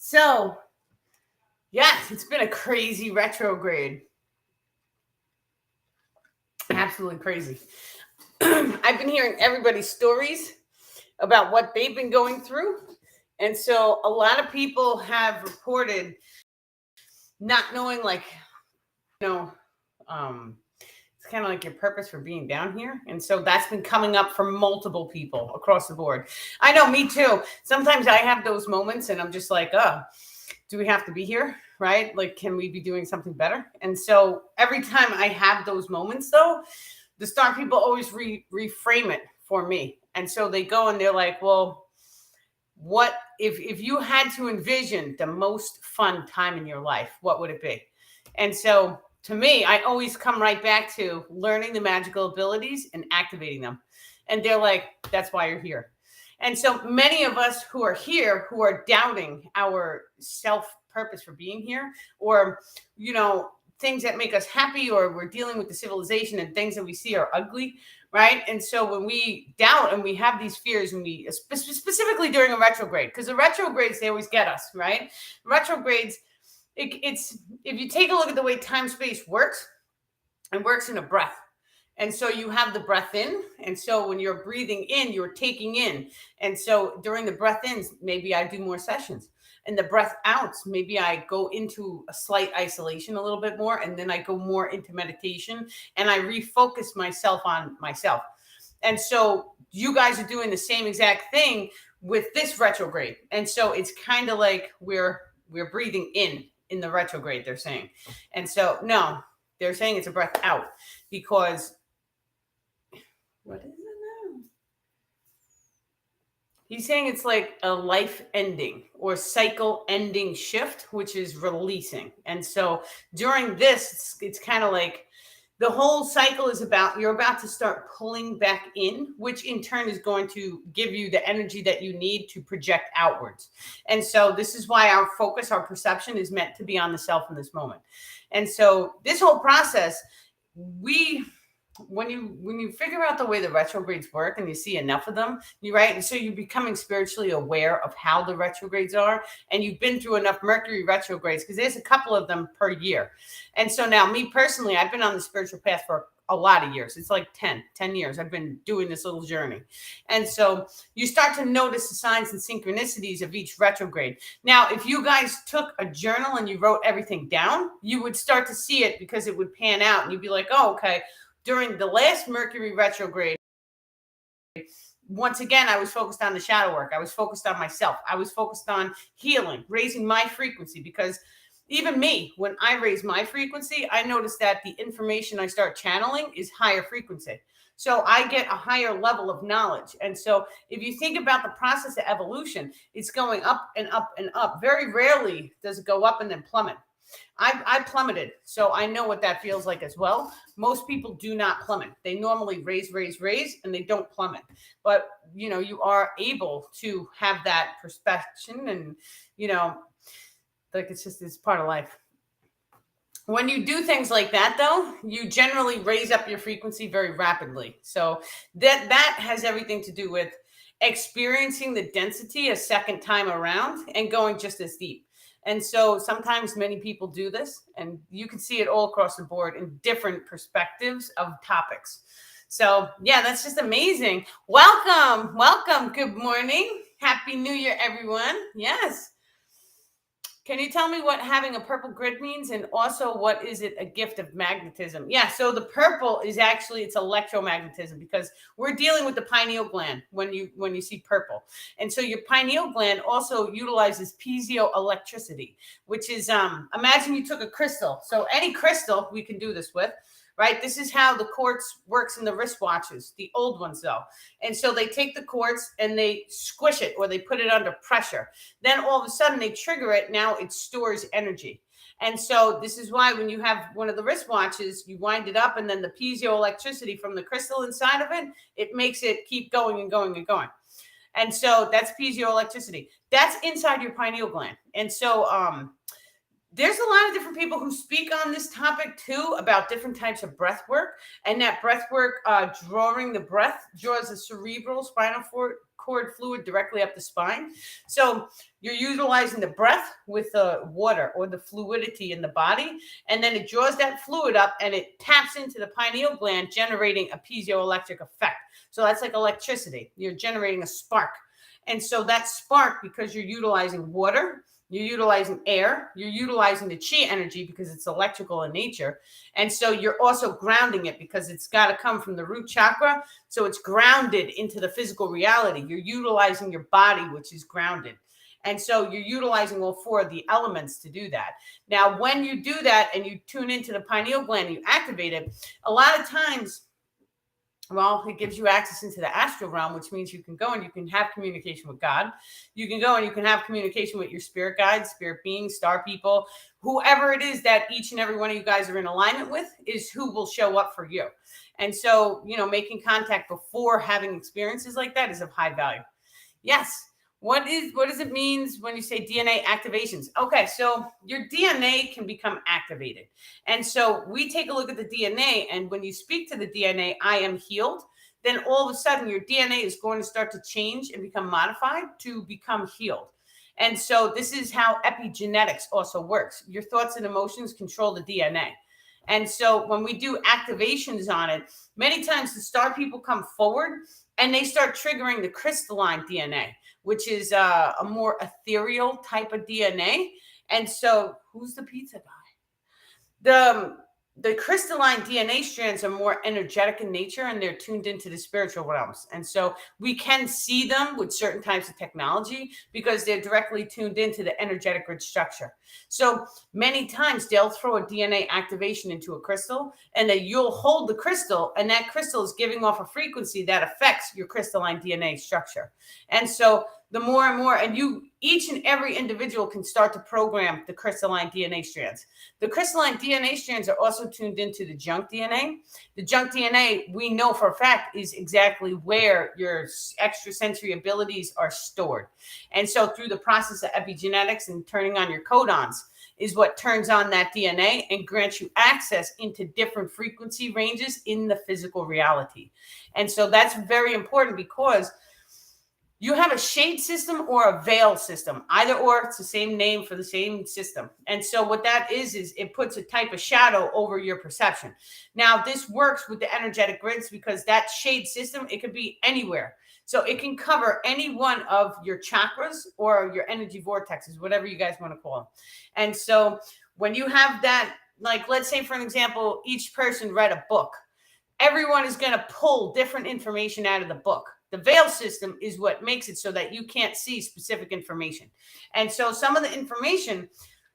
So, yes, it's been a crazy retrograde. Absolutely crazy. I've been hearing everybody's stories about what they've been going through. And so a lot of people have reported not knowing, like, you know, it's kind of like your purpose for being down here. And so that's been coming up for multiple people across the board. I know, me too. Sometimes I have those moments and I'm just like, do we have to be here? Right? Like, can we be doing something better? And so every time I have those moments, though, the star people always reframe it for me. And so they go and they're like, well, what if you had to envision the most fun time in your life, what would it be? And so to me, I always come right back to learning the magical abilities and activating them. And they're like, that's why you're here. And so many of us who are here, who are doubting our self purpose for being here, or, things that make us happy, or we're dealing with the civilization and things that we see are ugly, right? And so when we doubt and we have these fears, and we specifically during a retrograde, because the retrogrades, they always get us, right? Retrogrades, it's if you take a look at the way time space works, it works in a breath. And so you have the breath in. And so when you're breathing in, you're taking in. And so during the breath ins, maybe I do more sessions. And the breath outs, maybe I go into a slight isolation a little bit more. And then I go more into meditation and I refocus myself on myself. And so you guys are doing the same exact thing with this retrograde. And so it's kind of like we're breathing in the retrograde, they're saying. And so, no, they're saying it's a breath out, because what is it now? He's saying it's like a life ending or cycle ending shift, which is releasing. And so during this, it's kind of like the whole cycle is about, you're about to start pulling back in, which in turn is going to give you the energy that you need to project outwards. And so this is why our focus, our perception is meant to be on the self in this moment. And so this whole process, when you figure out the way the retrogrades work and you see enough of them, you're right. And so you're becoming spiritually aware of how the retrogrades are, and you've been through enough Mercury retrogrades, because there's a couple of them per year. And so now, me personally, I've been on the spiritual path for a lot of years. It's like 10 years I've been doing this little journey. And so you start to notice the signs and synchronicities of each retrograde. Now, if you guys took a journal and you wrote everything down, you would start to see it, because it would pan out and you'd be like, oh, okay. During the last Mercury retrograde, once again, I was focused on the shadow work. I was focused on myself. I was focused on healing, raising my frequency, because even me, when I raise my frequency, I notice that the information I start channeling is higher frequency. So I get a higher level of knowledge. And so if you think about the process of evolution, it's going up and up and up. Very rarely does it go up and then plummet. I plummeted, so I know what that feels like as well. Most people do not plummet. They normally raise, and they don't plummet. But, you are able to have that perspective, and, like, it's part of life. When you do things like that, though, you generally raise up your frequency very rapidly. So that has everything to do with experiencing the density a second time around and going just as deep. And so sometimes many people do this, and you can see it all across the board in different perspectives of topics. So yeah, that's just amazing. Welcome. Good morning. Happy New Year, everyone. Yes. Can you tell me what having a purple grid means? And also, what is it, a gift of magnetism? Yeah, so the purple is actually, it's electromagnetism, because we're dealing with the pineal gland when you see purple. And so your pineal gland also utilizes piezoelectricity, which is, imagine you took a crystal. So any crystal we can do this with. Right? This is how the quartz works in the wristwatches, the old ones though. And so they take the quartz and they squish it, or they put it under pressure. Then all of a sudden they trigger it. Now it stores energy. And so this is why when you have one of the wristwatches, you wind it up, and then the piezoelectricity from the crystal inside of it, it makes it keep going and going and going. And so that's piezoelectricity. That's inside your pineal gland. And so, there's a lot of different people who speak on this topic too, about different types of breath work. And that breath work, drawing the breath, draws the cerebral spinal cord fluid directly up the spine. So you're utilizing the breath with the water or the fluidity in the body, and then it draws that fluid up and it taps into the pineal gland, generating a piezoelectric effect. So that's like electricity. You're generating a spark. And so that spark, because you're utilizing water, you're utilizing air, you're utilizing the chi energy because it's electrical in nature. And so you're also grounding it because it's got to come from the root chakra. So it's grounded into the physical reality. You're utilizing your body, which is grounded. And so you're utilizing all four of the elements to do that. Now, when you do that and you tune into the pineal gland and you activate it, a lot of times, well, it gives you access into the astral realm, which means you can go and you can have communication with God. You can go and you can have communication with your spirit guides, spirit beings, star people, whoever it is that each and every one of you guys are in alignment with is who will show up for you. And so, making contact before having experiences like that is of high value. Yes. What does it mean when you say DNA activations? Okay, so your DNA can become activated. And so we take a look at the DNA, and when you speak to the DNA, I am healed, then all of a sudden your DNA is going to start to change and become modified to become healed. And so this is how epigenetics also works. Your thoughts and emotions control the DNA. And so when we do activations on it, many times the star people come forward and they start triggering the crystalline DNA, which is a more ethereal type of DNA. And so who's the pizza guy? The crystalline DNA strands are more energetic in nature, and they're tuned into the spiritual realms. And so we can see them with certain types of technology because they're directly tuned into the energetic grid structure. So many times they'll throw a DNA activation into a crystal, and then you'll hold the crystal, and that crystal is giving off a frequency that affects your crystalline DNA structure. And so the more and more, and each and every individual can start to program the crystalline DNA strands. The crystalline DNA strands are also tuned into the junk DNA. The junk DNA, we know for a fact, is exactly where your extrasensory abilities are stored. And so through the process of epigenetics and turning on your codons is what turns on that DNA and grants you access into different frequency ranges in the physical reality. And so that's very important because you have a shade system or a veil system. Either or, it's the same name for the same system. And so what that is it puts a type of shadow over your perception. Now, this works with the energetic grids because that shade system, it could be anywhere. So it can cover any one of your chakras or your energy vortexes, whatever you guys want to call them. And so when you have that, like, let's say, for an example, each person read a book. Everyone is going to pull different information out of the book. The veil system is what makes it so that you can't see specific information. And so some of the information,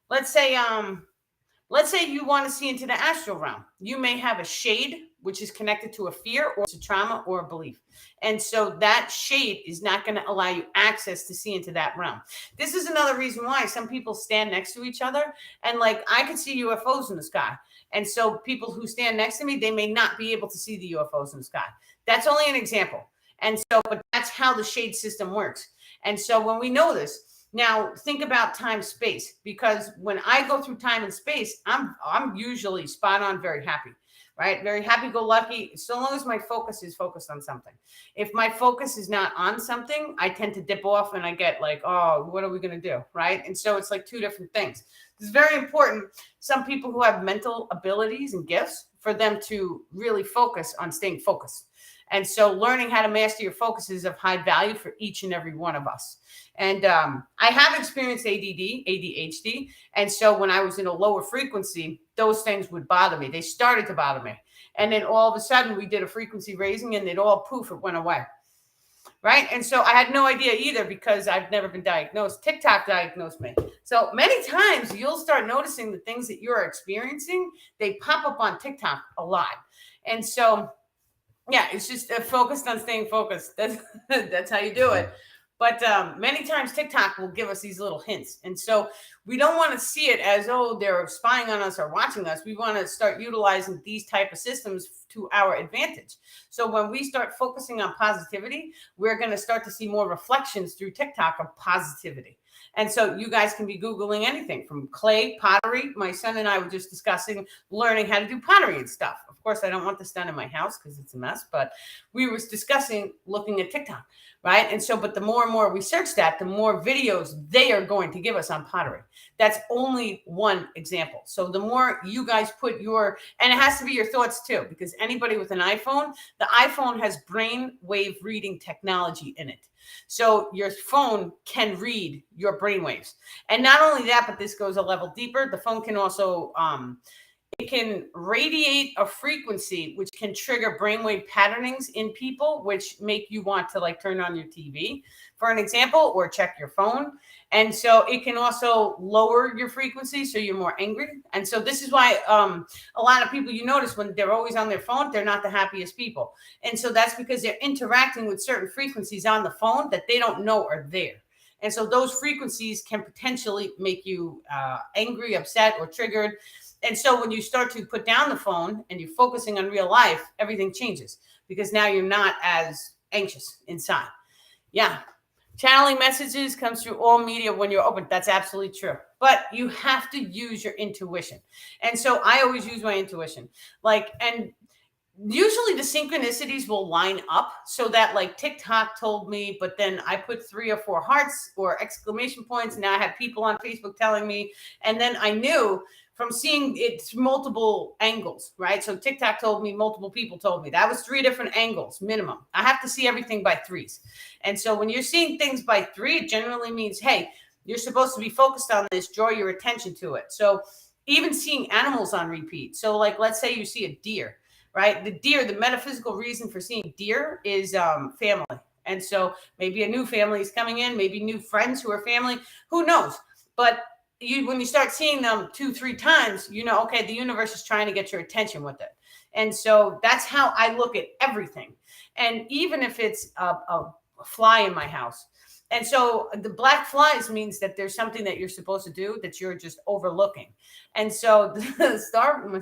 let's say you want to see into the astral realm. You may have a shade, which is connected to a fear or to trauma or a belief. And so that shade is not going to allow you access to see into that realm. This is another reason why some people stand next to each other. And like, I could see UFOs in the sky. And so people who stand next to me, they may not be able to see the UFOs in the sky. That's only an example. And so, but that's how the shade system works. And so when we know this, now think about time, space, because when I go through time and space, I'm usually spot on, very happy, right? Very happy-go-lucky, so long as my focus is focused on something. If my focus is not on something, I tend to dip off and I get like, oh, what are we going to do, right? And so it's like two different things. It's very important. Some people who have mental abilities and gifts, for them to really focus on staying focused. And so learning how to master your focus is of high value for each and every one of us. And I have experienced ADD, ADHD. And so when I was in a lower frequency, those things would bother me. They started to bother me. And then all of a sudden we did a frequency raising and it all poof, it went away. Right. And so I had no idea either because I've never been diagnosed. TikTok diagnosed me. So many times you'll start noticing the things that you're experiencing, they pop up on TikTok a lot. And so yeah, it's just focused on staying focused. That's how you do it. But many times TikTok will give us these little hints. And so we don't want to see it as, oh, they're spying on us or watching us. We want to start utilizing these type of systems to our advantage. So when we start focusing on positivity, we're going to start to see more reflections through TikTok of positivity. And so you guys can be Googling anything from clay, pottery. My son and I were just discussing learning how to do pottery and stuff. Of course, I don't want this done in my house because it's a mess, but we was discussing looking at TikTok, right? And so, but the more and more we search that, the more videos they are going to give us on pottery. That's only one example. So the more you guys put your, and it has to be your thoughts too, because anybody with an iPhone, the iPhone has brain wave reading technology in it. So your phone can read your brain waves. And not only that, but this goes a level deeper. The phone can also, it can radiate a frequency which can trigger brainwave patternings in people, which make you want to like turn on your TV, for an example, or check your phone. And so it can also lower your frequency, so you're more angry. And so this is why a lot of people, you notice when they're always on their phone, they're not the happiest people. And so that's because they're interacting with certain frequencies on the phone that they don't know are there. And so those frequencies can potentially make you angry, upset, or triggered. And so when you start to put down the phone and you're focusing on real life, everything changes because now you're not as anxious inside. Yeah. Channeling messages comes through all media when you're open. That's absolutely true. But you have to use your intuition. And so I always use my intuition. And usually the synchronicities will line up so that like TikTok told me, but then I put 3 or 4 hearts or exclamation points. And now I have people on Facebook telling me. And then I knew from seeing it multiple angles, right? So TikTok told me, multiple people told me. That was 3 different angles minimum. I have to see everything by 3s. And so when you're seeing things by 3, it generally means, hey, you're supposed to be focused on this, draw your attention to it. So even seeing animals on repeat. So like, let's say you see a deer, right? The deer, the metaphysical reason for seeing deer is family. And so maybe a new family is coming in, maybe new friends who are family, who knows? But when you start seeing them 2-3 times, you know, okay, the universe is trying to get your attention with it. And so that's how I look at everything. And even if it's a fly in my house. And so the black flies means that there's something that you're supposed to do that you're just overlooking. And so the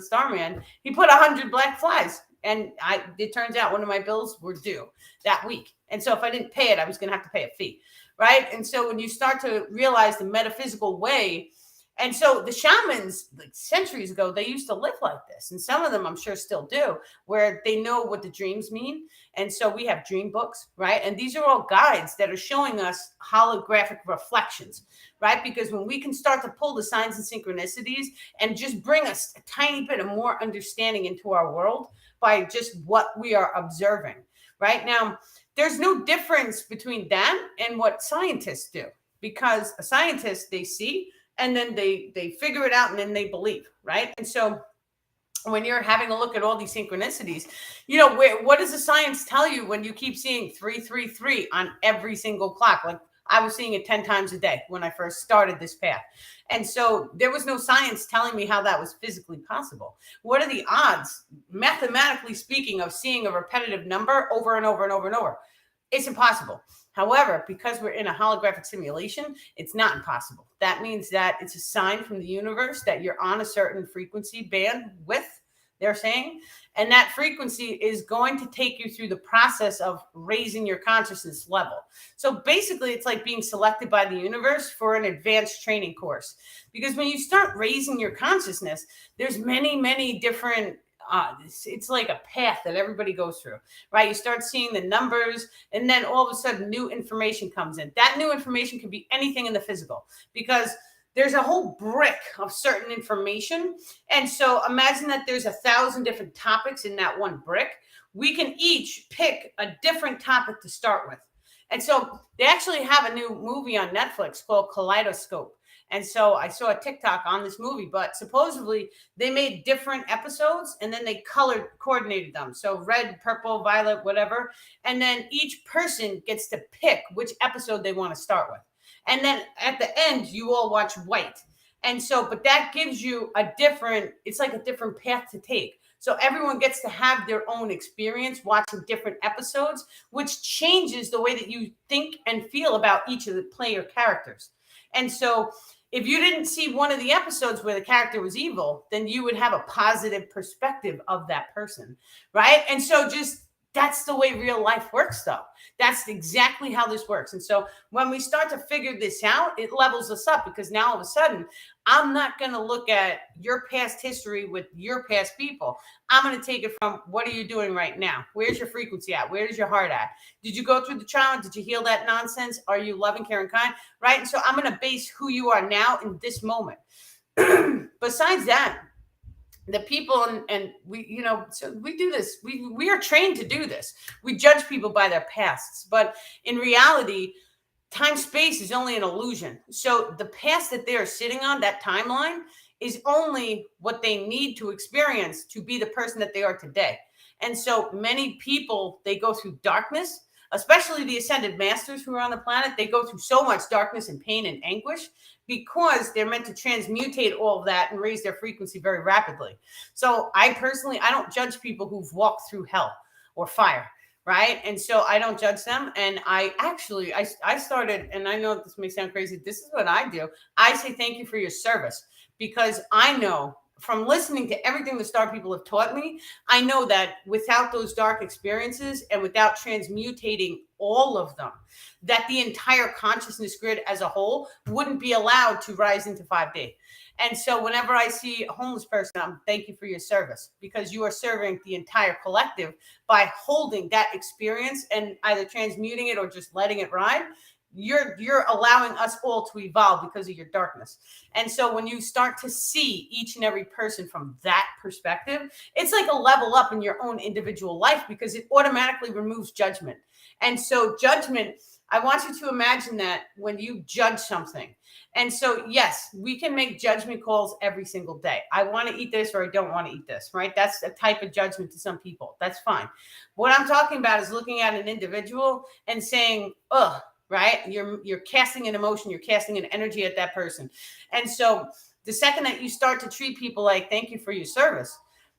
Starman, he put 100 black flies. And it turns out one of my bills were due that week. And so if I didn't pay it, I was going to have to pay a fee. Right. And so when you start to realize the metaphysical way, and so the shamans, like centuries ago, they used to live like this. And some of them, I'm sure, still do, where they know what the dreams mean. And so we have dream books, right? And these are all guides that are showing us holographic reflections, right? Because when we can start to pull the signs and synchronicities and just bring us a tiny bit of more understanding into our world by just what we are observing, right? Now, there's no difference between that and what scientists do, because a scientist, they see and then they figure it out and then they believe, right? And so when you're having a look at all these synchronicities, you know, what does the science tell you when you keep seeing 333 on every single clock? Like I was seeing it 10 times a day when I first started this path. And so there was no science telling me how that was physically possible. What are the odds, mathematically speaking, of seeing a repetitive number over and over and over and over? It's impossible. However, because we're in a holographic simulation, it's not impossible. That means that it's a sign from the universe that you're on a certain frequency band with, they're saying, and that frequency is going to take you through the process of raising your consciousness level. So basically, it's like being selected by the universe for an advanced training course. Because when you start raising your consciousness, there's many, many different it's like a path that everybody goes through, right? You start seeing the numbers, and then all of a sudden new information comes in. That new information can be anything in the physical, because there's a whole brick of certain information. And so imagine that there's 1,000 different topics in that one brick. We can each pick a different topic to start with. And so they actually have a new movie on Netflix called Kaleidoscope. And so I saw a TikTok on this movie, but supposedly they made different episodes and then they coordinated them. So red, purple, violet, whatever. And then each person gets to pick which episode they want to start with. And then at the end, you all watch white. And so, but that gives you it's like a different path to take. So everyone gets to have their own experience watching different episodes, which changes the way that you think and feel about each of the player characters. And so if you didn't see one of the episodes where the character was evil, then you would have a positive perspective of that person, right? And so just That's the way real life works, though. That's exactly how this works. And so when we start to figure this out, it levels us up, because now all of a sudden, I'm not going to look at your past history with your past people. I'm going to take it from, what are you doing right now? Where's your frequency at? Where's your heart at? Did you go through the trauma? Did you heal that nonsense? Are you loving, caring, kind? Right? And so I'm going to base who you are now in this moment. Besides that, the people, and we, so we do this, we are trained to do this. We judge people by their pasts, but in reality, time space is only an illusion. So the past that they're sitting on, that timeline, is only what they need to experience to be the person that they are today. And so many people, they go through darkness, especially the ascended masters who are on the planet. They go through so much darkness and pain and anguish because they're meant to transmutate all of that and raise their frequency very rapidly. So I don't judge people who've walked through hell or fire, right? And so I don't judge them. And I started, and I know this may sound crazy, this is what I do. I say thank you for your service, because I know from listening to everything the star people have taught me, I know that without those dark experiences and without transmutating all of them, that the entire consciousness grid as a whole wouldn't be allowed to rise into 5D. And so whenever I see a homeless person, I'm thank you for your service, because you are serving the entire collective by holding that experience and either transmuting it or just letting it ride. You're allowing us all to evolve because of your darkness. And so when you start to see each and every person from that perspective, it's like a level up in your own individual life, because it automatically removes judgment. And so judgment, I want you to imagine that when you judge something. And so, yes, we can make judgment calls every single day. I want to eat this, or I don't want to eat this, right? That's a type of judgment to some people. That's fine. What I'm talking about is looking at an individual and saying, ugh, right? You're casting an emotion, you're casting an energy at that person. And so the second that you start to treat people like, thank you for your service,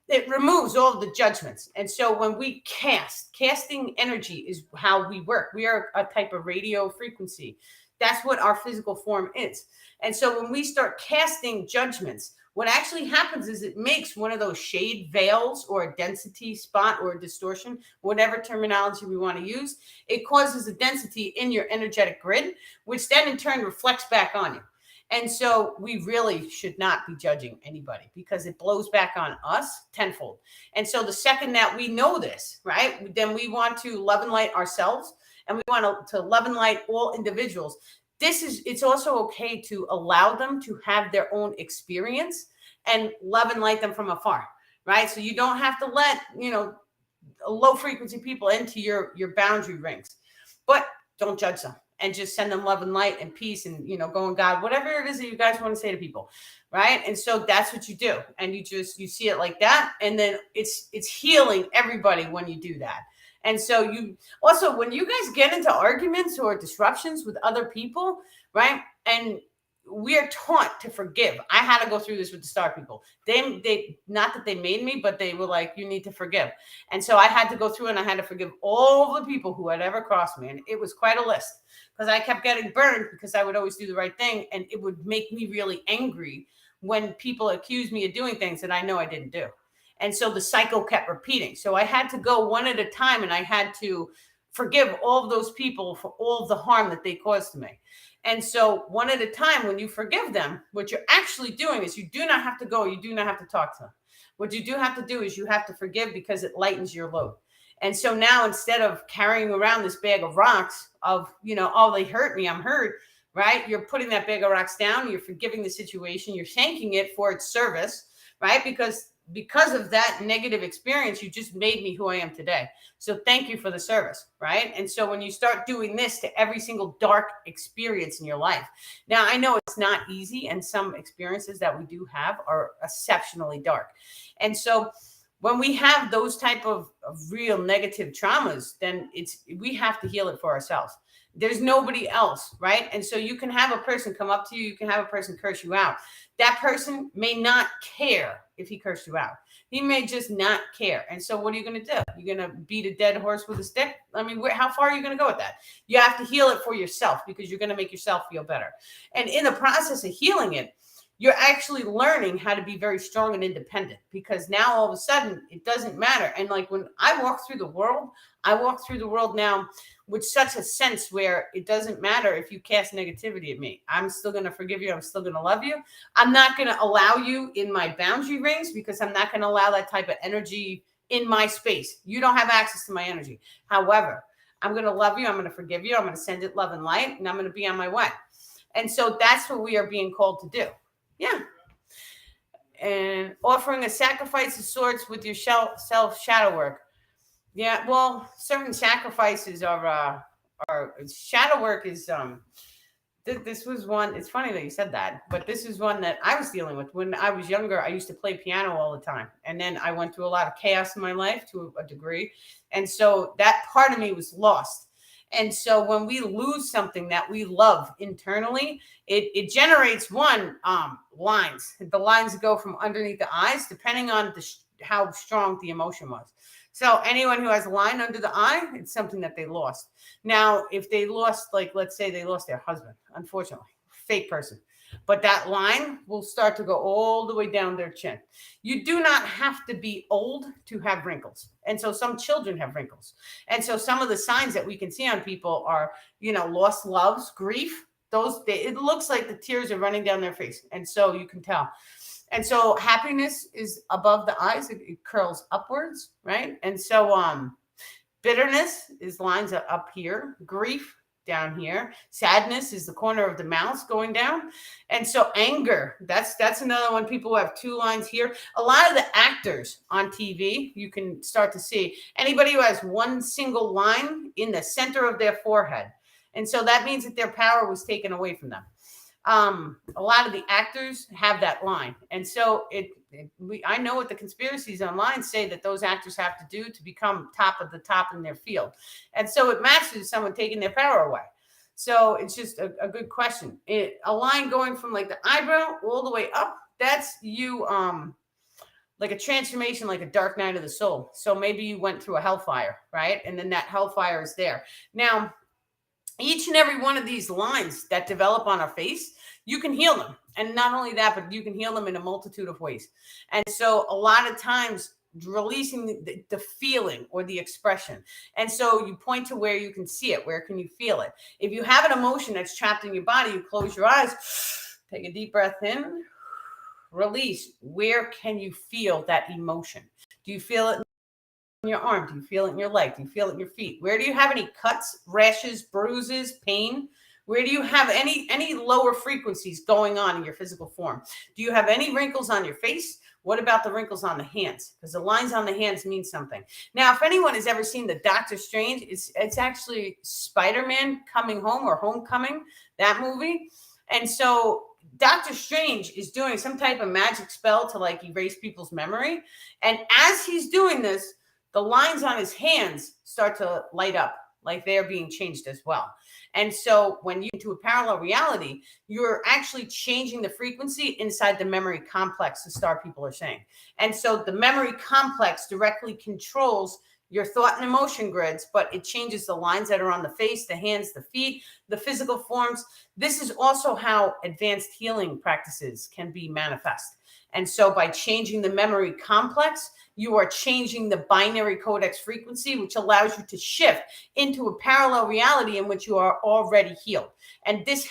it removes all of the judgments. And so when we casting energy is how we work. We are a type of radio frequency. That's what our physical form is. And so when we start casting judgments, what actually happens is it makes one of those shade veils or a density spot or a distortion, whatever terminology we want to use. It causes a density in your energetic grid, which then in turn reflects back on you. And so we really should not be judging anybody, because it blows back on us tenfold. And so the second that we know this, right, then we want to love and light ourselves, and we want to love and light all individuals. It's also okay to allow them to have their own experience and love and light them from afar, right? So you don't have to let, low frequency people into your boundary rings, but don't judge them, and just send them love and light and peace and, go in God, whatever it is that you guys want to say to people. Right. And so that's what you do. And you see it like that. And then it's healing everybody when you do that. And so you also, when you guys get into arguments or disruptions with other people, right? And we are taught to forgive. I had to go through this with the star people. They not that they made me, but they were like, you need to forgive. And so I had to go through and I had to forgive all the people who had ever crossed me. And it was quite a list, because I kept getting burned because I would always do the right thing. And it would make me really angry when people accused me of doing things that I know I didn't do. And so the cycle kept repeating. So I had to go one at a time, and I had to forgive all of those people for all of the harm that they caused to me. And so one at a time, when you forgive them, what you're actually doing is you do not have to go. You do not have to talk to them. What you do have to do is you have to forgive, because it lightens your load. And so now, instead of carrying around this bag of rocks of, oh, they hurt me, I'm hurt, right? You're putting that bag of rocks down. You're forgiving the situation. You're thanking it for its service, right? Because of that negative experience, you just made me who I am today. So thank you for the service, right? And so when you start doing this to every single dark experience in your life, now I know it's not easy, and some experiences that we do have are exceptionally dark. And so when we have those type of real negative traumas, then we have to heal it for ourselves. There's nobody else, right? And so you can have a person come up to you, you can have a person curse you out. That person may not care if he cursed you out. He may just not care. And so what are you going to do? You're going to beat a dead horse with a stick? I mean, how far are you going to go with that? You have to heal it for yourself, because you're going to make yourself feel better. And in the process of healing it, you're actually learning how to be very strong and independent, because now all of a sudden it doesn't matter. And like when I walk through the world, I walk through the world now with such a sense where it doesn't matter if you cast negativity at me. I'm still going to forgive you. I'm still going to love you. I'm not going to allow you in my boundary rings, because I'm not going to allow that type of energy in my space. You don't have access to my energy. However, I'm going to love you. I'm going to forgive you. I'm going to send it love and light, and I'm going to be on my way. And so that's what we are being called to do. Yeah. And offering a sacrifice of sorts with your self shadow work. Yeah, well, certain sacrifices are shadow work is this was one. It's funny that you said that, but this is one that I was dealing with when I was younger. I used to play piano all the time, and then I went through a lot of chaos in my life to a degree, and so that part of me was lost. And so when we lose something that we love internally, it generates lines. The lines go from underneath the eyes, depending on how strong the emotion was. So anyone who has a line under the eye, it's something that they lost. Now, if they lost, like, let's say they lost their husband, unfortunately, fake person, but that line will start to go all the way down their chin. You do not have to be old to have wrinkles. And so some children have wrinkles. And so some of the signs that we can see on people are, lost loves, grief. It looks like the tears are running down their face. And so you can tell. And so happiness is above the eyes. It curls upwards, right? And so bitterness is lines up here. Grief down here. Sadness is the corner of the mouth going down. And so anger, that's another one. People who have two lines here. A lot of the actors on TV, you can start to see anybody who has one single line in the center of their forehead. And so that means that their power was taken away from them. A lot of the actors have that line. And so I know what the conspiracies online say that those actors have to do to become top of the top in their field. And so it matches someone taking their power away. So it's just a good question. A line going from like the eyebrow all the way up, that's you, like a transformation, like a dark night of the soul. So maybe you went through a hellfire, right? And then that hellfire is there. Now, each and every one of these lines that develop on our face, you can heal them. And not only that, but you can heal them in a multitude of ways. And so a lot of times releasing the feeling or the expression. And so you point to where you can see it. Where can you feel it? If you have an emotion that's trapped in your body, you close your eyes, take a deep breath in, release. Where can you feel that emotion? Do you feel it in your arm? Do you feel it in your leg? Do you feel it in your feet? Where do you have any cuts, rashes, bruises, pain? Where do you have any lower frequencies going on in your physical form? Do you have any wrinkles on your face? What about the wrinkles on the hands? Because the lines on the hands mean something. Now, if anyone has ever seen the Doctor Strange, it's actually Spider-Man Coming Home or Homecoming, that movie. And so Doctor Strange is doing some type of magic spell to like erase people's memory. And as he's doing this, the lines on his hands start to light up like they're being changed as well. And so when you into a parallel reality, you're actually changing the frequency inside the memory complex, the star people are saying. And so the memory complex directly controls your thought and emotion grids, but it changes the lines that are on the face, the hands, the feet, the physical forms. This is also how advanced healing practices can be manifest. And so by changing the memory complex, you are changing the binary codex frequency, which allows you to shift into a parallel reality in which you are already healed. And this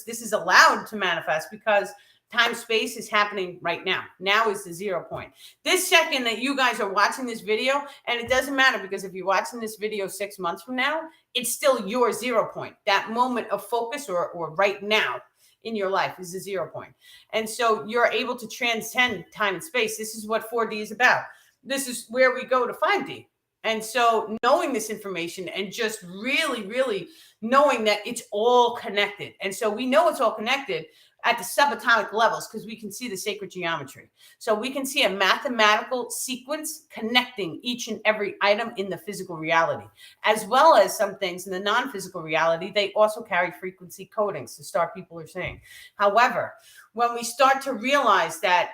is allowed to manifest because time-space is happening right now. Now is the 0 point. This second that you guys are watching this video, and it doesn't matter because if you're watching this video 6 months from now, it's still your 0 point. That moment of focus or right now in your life is the 0 point. And so you're able to transcend time and space. This is what 4D is about. This is where we go to 5D. And so knowing this information and just really, really knowing that it's all connected. And so we know it's all connected at the subatomic levels because we can see the sacred geometry. So we can see a mathematical sequence connecting each and every item in the physical reality, as well as some things in the non-physical reality. They also carry frequency codings, the star people are saying. However, when we start to realize that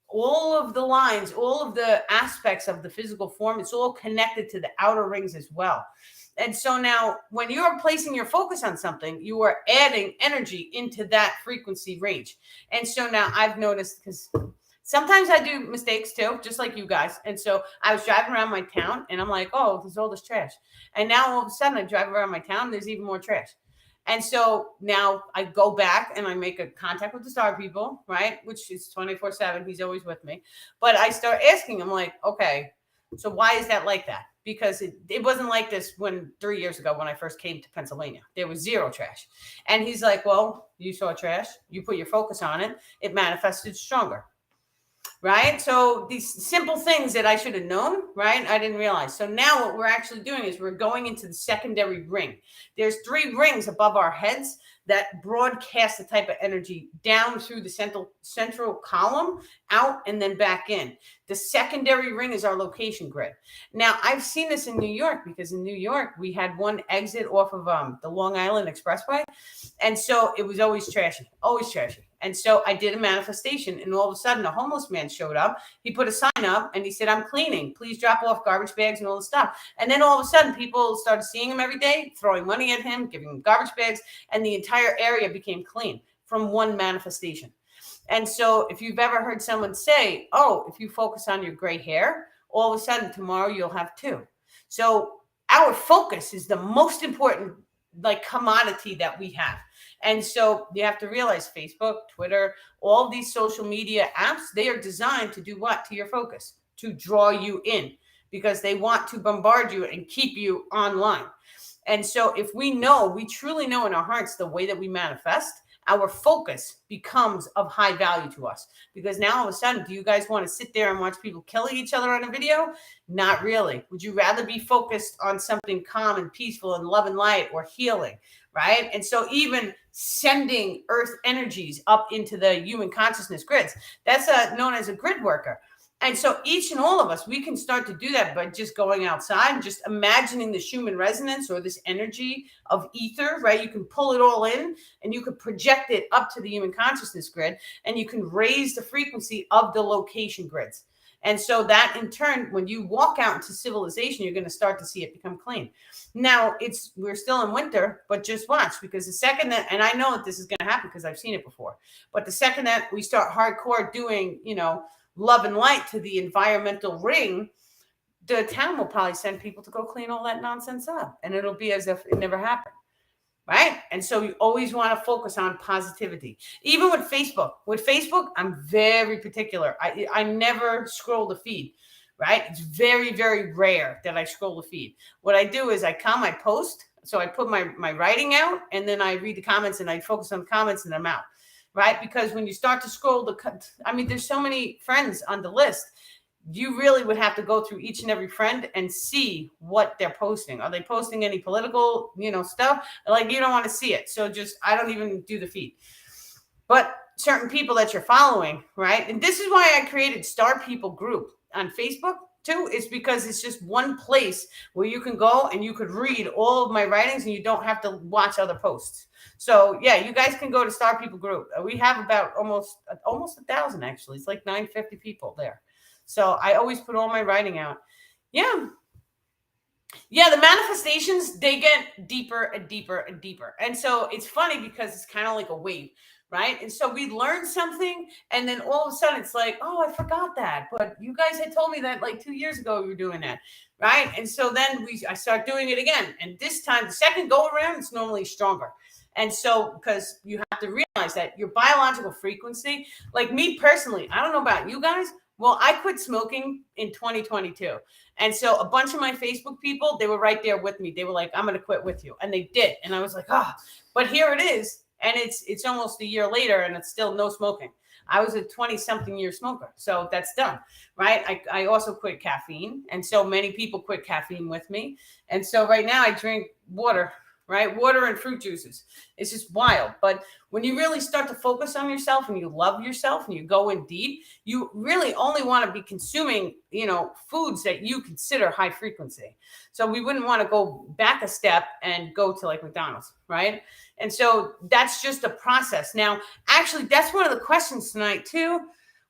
all of the lines, all of the aspects of the physical form, it's all connected to the outer rings as well. And so now when you're placing your focus on something, you are adding energy into that frequency range. And so now I've noticed, because sometimes I do mistakes too, just like you guys. And so I was driving around my town and I'm like, oh, there's all this trash. And now all of a sudden I drive around my town, there's even more trash. And so now I go back and I make a contact with the star people, right? Which is 24/7. He's always with me. But I start asking him, like, okay, so why is that like that? Because it wasn't like this 3 years ago when I first came to Pennsylvania. There was zero trash. And he's like, well, you saw trash, you put your focus on it, it manifested stronger. Right? So these simple things that I should have known, right? I didn't realize. So now what we're actually doing is we're going into the secondary ring. There's 3 rings above our heads that broadcast the type of energy down through the central column, out, and then back in. The secondary ring is our location grid. Now, I've seen this in New York, because in New York, we had one exit off of the Long Island Expressway. And so it was always trashy, always trashy. And so I did a manifestation, and all of a sudden a homeless man showed up. He put a sign up and he said, I'm cleaning. Please drop off garbage bags and all the stuff. And then all of a sudden people started seeing him every day, throwing money at him, giving him garbage bags, and the entire area became clean from one manifestation. And so if you've ever heard someone say, oh, if you focus on your gray hair, all of a sudden tomorrow you'll have 2. So our focus is the most important commodity that we have. And so you have to realize Facebook, Twitter, all these social media apps, they are designed to do what to your focus? To draw you in, because they want to bombard you and keep you online. And so if we truly know in our hearts the way that we manifest, our focus becomes of high value to us. Because now all of a sudden, do you guys want to sit there and watch people killing each other on a video? Not really. Would you rather be focused on something calm and peaceful and love and light or healing, right? And so even sending earth energies up into the human consciousness grids, that's known as a grid worker. And so each and all of us, we can start to do that by just going outside and just imagining the Schumann resonance, or this energy of ether, right? You can pull it all in and you can project it up to the human consciousness grid, and you can raise the frequency of the location grids. And so that in turn, when you walk out into civilization, you're going to start to see it become clean. Now we're still in winter, but just watch, because the second that, and I know that this is going to happen because I've seen it before, but the second that we start hardcore doing, love and light to the environmental ring, the town will probably send people to go clean all that nonsense up, and it'll be as if it never happened. Right? And so you always want to focus on positivity. Even with Facebook. With Facebook, I'm very particular. I never scroll the feed. Right? It's very, very rare that I scroll the feed. What I do is I come, I post. So I put my writing out, and then I read the comments, and I focus on the comments, and I'm out. Right? Because when you start to scroll there's so many friends on the list. You really would have to go through each and every friend and see what they're posting. Are they posting any political, stuff? You don't want to see it. So I don't even do the feed. But certain people that you're following, right? And this is why I created Star People group on Facebook too, is because it's just one place where you can go and you could read all of my writings, and you don't have to watch other posts. So yeah, you guys can go to Star People group. We have about almost 1,000 actually. It's like 950 people there. So I always put all my writing out. Yeah. Yeah, the manifestations, they get deeper and deeper and deeper. And so it's funny because it's kind of like a wave, right? And so we learn something, and then all of a sudden it's like, oh, I forgot that. But you guys had told me that like 2 years ago we were doing that, right? And so then I start doing it again. And this time, the second go around, it's normally stronger. And so, because you have to realize that your biological frequency, like me personally, I don't know about you guys. Well, I quit smoking in 2022. And so a bunch of my Facebook people, they were right there with me. They were like, I'm going to quit with you. And they did. And I was like, but here it is. And it's almost a year later, and it's still no smoking. I was a 20-something year smoker. So that's done, right? I also quit caffeine. And so many people quit caffeine with me. And so right now I drink water, right? Water and fruit juices. It's just wild. But when you really start to focus on yourself and you love yourself and you go in deep, you really only want to be consuming, foods that you consider high frequency. So we wouldn't want to go back a step and go to like McDonald's, right? And so that's just a process. Now, actually, that's one of the questions tonight too.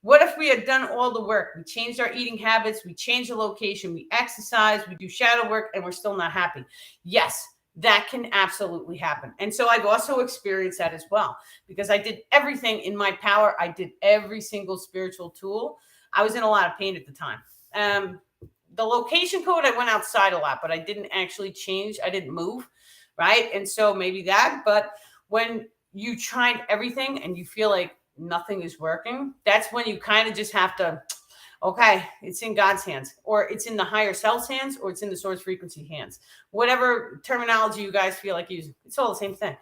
What if we had done all the work? We changed our eating habits, we changed the location, we exercise, we do shadow work, and we're still not happy. Yes, that can absolutely happen. And so I've also experienced that as well, because I did everything in my power. I did every single spiritual tool. I was in a lot of pain at the time. The location code, I went outside a lot, but I didn't actually change. I didn't move, right? And so maybe that. But when you tried everything and you feel like nothing is working, that's when you kind of just have to, okay, it's in God's hands, or it's in the higher self's hands, or it's in the source frequency hands. Whatever terminology you guys feel like using, it's all the same thing.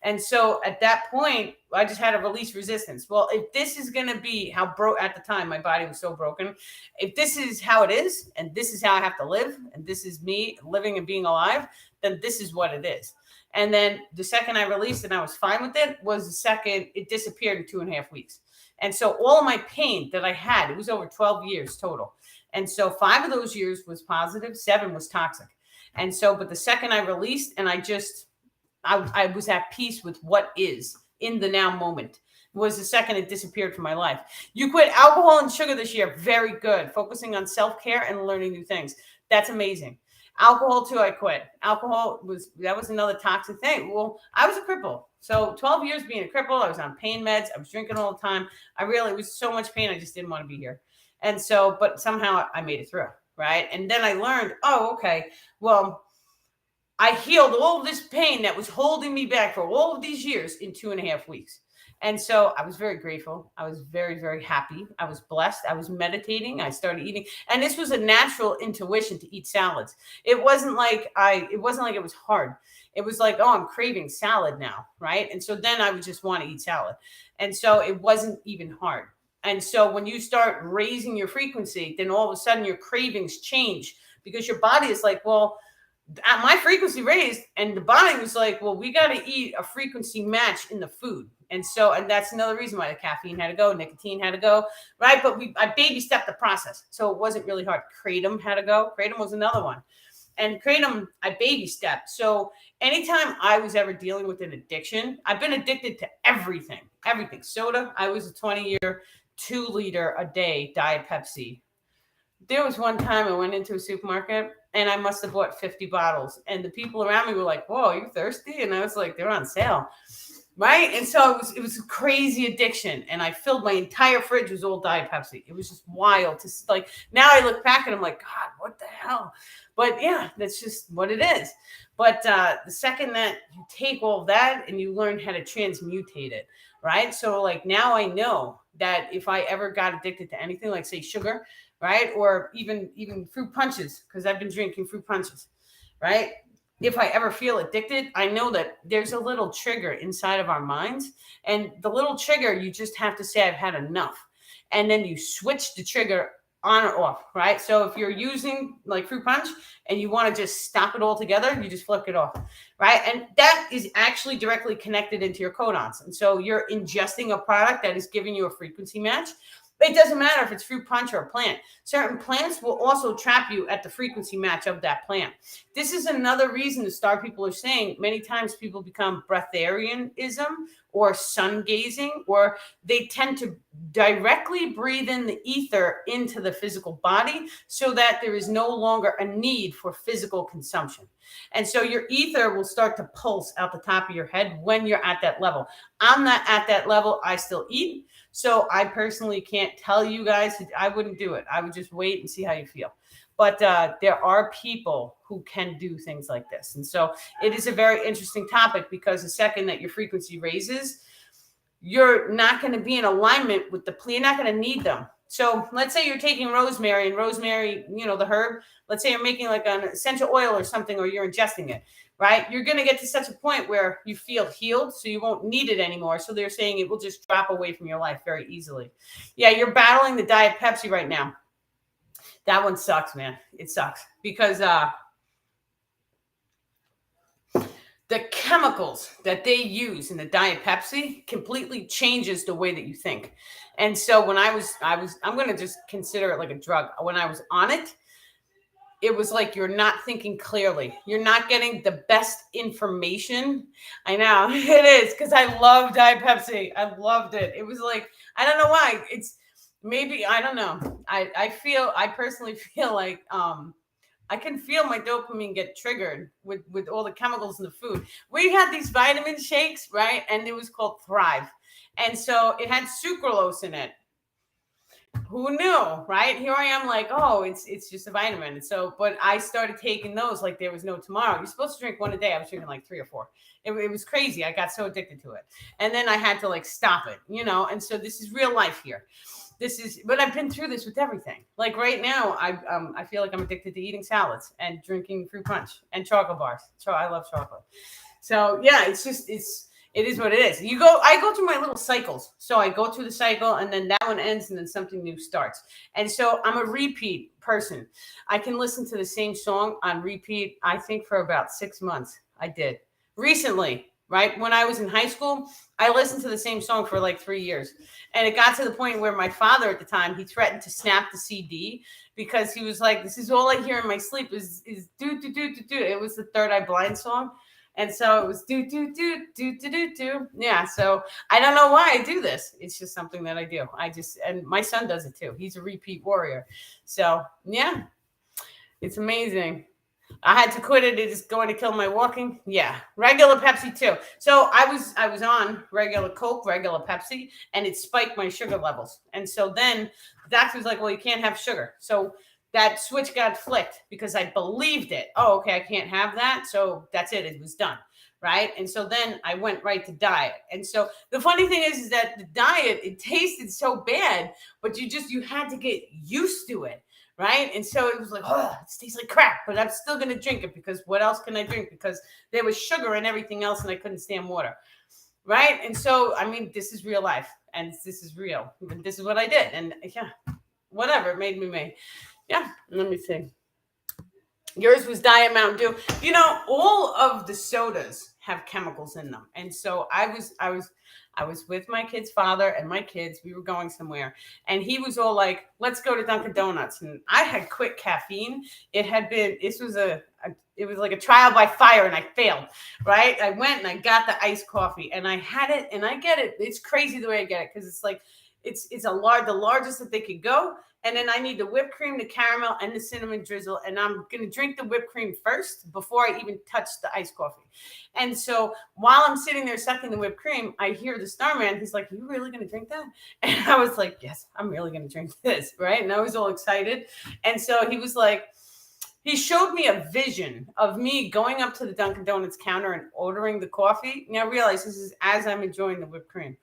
And so at that point, I just had to release resistance. Well, if this is going to be how broke at the time, my body was so broken. If this is how it is, and this is how I have to live, and this is me living and being alive, then this is what it is. And then the second I released and I was fine with it was the second it disappeared in 2.5 weeks. And so all of my pain that I had, it was over 12 years total. And so 5 of those years was positive, 7 was toxic. And so, but the second I released and I was at peace with what is in the now moment, was the second it disappeared from my life. You quit alcohol and sugar this year. Very good. Focusing on self-care and learning new things. That's amazing. Alcohol too, I quit. Alcohol was another toxic thing. Well, I was a cripple. So 12 years being a cripple, I was on pain meds. I was drinking all the time. It was so much pain. I just didn't want to be here. And so, but somehow I made it through, right? And then I learned, oh, okay, well, I healed all of this pain that was holding me back for all of these years in 2.5 weeks. And so I was very grateful. I was very, very happy. I was blessed. I was meditating. I started eating. And this was a natural intuition to eat salads. It wasn't like it was hard. It was like, oh, I'm craving salad now, right? And so then I would just want to eat salad. And so it wasn't even hard. And so when you start raising your frequency, then all of a sudden your cravings change, because your body is like, well, my frequency raised, and the body was like, well, we got to eat a frequency match in the food. And that's another reason why the caffeine had to go, nicotine had to go, right? But I baby stepped the process. So it wasn't really hard. Kratom had to go. Kratom was another one. And Kratom, I baby stepped. So anytime I was ever dealing with an addiction, I've been addicted to everything. Soda. I was a 20-year, 2-liter a day Diet Pepsi. There was one time I went into a supermarket and I must have bought 50 bottles. And the people around me were like, whoa, are you thirsty? And I was like, they're on sale. Right. And so it was a crazy addiction. And I filled my entire fridge with all Diet Pepsi. It was just wild to like, now I look back and I'm like, God, what the hell? But yeah, that's just what it is. But the second that you take all of that and you learn how to transmutate it, right? So like now I know that if I ever got addicted to anything, like say sugar, right? Or even fruit punches, because I've been drinking fruit punches, right? If I ever feel addicted, I know that there's a little trigger inside of our minds. And the little trigger, you just have to say, I've had enough. And then you switch the trigger on or off, right? So if you're using like fruit punch and you want to just stop it all together, you just flip it off, right? And that is actually directly connected into your codons. And so you're ingesting a product that is giving you a frequency match. It doesn't matter if it's fruit punch or a plant. Certain plants will also trap you at the frequency match of that plant. This is another reason the star people are saying many times people become breatharianism or sun gazing, or they tend to directly breathe in the ether into the physical body so that there is no longer a need for physical consumption. And so your ether will start to pulse out the top of your head when you're at that level. I'm not at that level. I still eat. So I personally can't tell you guys, I wouldn't do it. I would just wait and see how you feel. But there are people who can do things like this. And so it is a very interesting topic, because the second that your frequency raises, you're not going to be in alignment with you're not going to need them. So let's say you're taking rosemary, and rosemary, the herb, let's say you're making like an essential oil or something, or you're ingesting it, right? You're going to get to such a point where you feel healed, so you won't need it anymore. So they're saying it will just drop away from your life very easily. Yeah, you're battling the Diet Pepsi right now. That one sucks, man. It sucks because the chemicals that they use in the Diet Pepsi completely changes the way that you think. And so when I'm going to just consider it like a drug. When I was on it, it was like you're not thinking clearly. You're not getting the best information. I know it is, because I love Diet Pepsi. I loved it. It was like, I don't know why. Maybe I don't know. I personally feel like I can feel my dopamine get triggered with all the chemicals in the food. We had these vitamin shakes, right? And it was called Thrive. And so it had sucralose in it. Who knew, right? Here I am like, oh, it's just a vitamin. And so, but I started taking those like there was no tomorrow. You're supposed to drink one a day. I was drinking like 3 or 4. It was crazy. I got so addicted to it. And then I had to like stop it, And so this is real life here. But I've been through this with everything. Like right now, I feel like I'm addicted to eating salads and drinking fruit punch and chocolate bars. So I love chocolate. So yeah, it is what it is. I go through my little cycles. So I go through the cycle and then that one ends and then something new starts. And so I'm a repeat person. I can listen to the same song on repeat, I think for about 6 months. I did recently, right? When I was in high school, I listened to the same song for like 3 years. And it got to the point where my father at the time, he threatened to snap the CD because he was like, this is all I hear in my sleep is do, do, do, do, do. It was the Third Eye Blind song. And so it was do, do, do, do, do, do, do. Yeah. So I don't know why I do this. It's just something that I do. And my son does it too. He's a repeat warrior. So yeah, it's amazing. I had to quit it. It is going to kill my walking. Yeah, regular Pepsi too. So I was on regular Coke, regular Pepsi, and it spiked my sugar levels. And so then the doctor was like, "Well, you can't have sugar." So that switch got flicked because I believed it. Oh, okay, I can't have that. So that's it. It was done. Right. And so then I went right to diet. And so the funny thing is that the diet, it tasted so bad, but you had to get used to it. Right. And so it was like, oh, it tastes like crap, but I'm still going to drink it because what else can I drink? Because there was sugar and everything else and I couldn't stand water. Right. And so, I mean, this is real life and this is real. This is what I did. And yeah, whatever it made me. Yeah. Let me see. Yours was Diet Mountain Dew. All of the sodas have chemicals in them. And so I was with my kid's father and my kids. We were going somewhere and he was all like, let's go to Dunkin' Donuts. And I had quit caffeine. It was like a trial by fire and I failed, right? I went and I got the iced coffee and I had it and I get it. It's crazy the way I get it because it's like, it's the largest that they could go. And then I need the whipped cream, the caramel, and the cinnamon drizzle. And I'm going to drink the whipped cream first before I even touch the iced coffee. And so while I'm sitting there sucking the whipped cream, I hear the Starman. He's like, "Are you really going to drink that?" And I was like, "Yes, I'm really going to drink this." Right. And I was all excited. And so he was like, he showed me a vision of me going up to the Dunkin' Donuts counter and ordering the coffee. Now realize this is as I'm enjoying the whipped cream.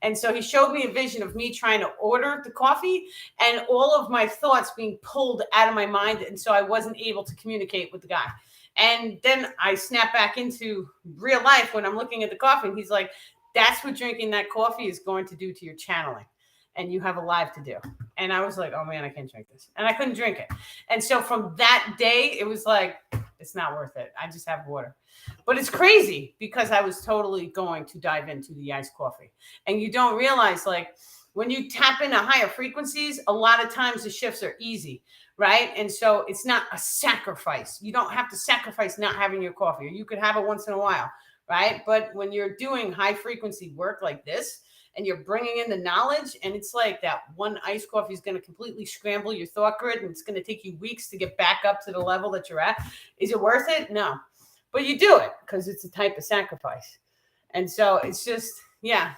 And so he showed me a vision of me trying to order the coffee and all of my thoughts being pulled out of my mind. And so I wasn't able to communicate with the guy. And then I snap back into real life when I'm looking at the coffee and he's like, that's what drinking that coffee is going to do to your channeling. And you have a live to do. And I was like, oh man, I can't drink this. And I couldn't drink it. And so from that day, it was like, it's not worth it. I just have water. But it's crazy because I was totally going to dive into the iced coffee. And you don't realize, like, when you tap into higher frequencies, a lot of times the shifts are easy, right? And so it's not a sacrifice. You don't have to sacrifice not having your coffee, or you could have it once in a while, right? But when you're doing high frequency work like this, and you're bringing in the knowledge, and it's like that one iced coffee is going to completely scramble your thought grid, and it's going to take you weeks to get back up to the level that you're at. Is it worth it? No. But you do it because it's a type of sacrifice. And so it's just, yeah.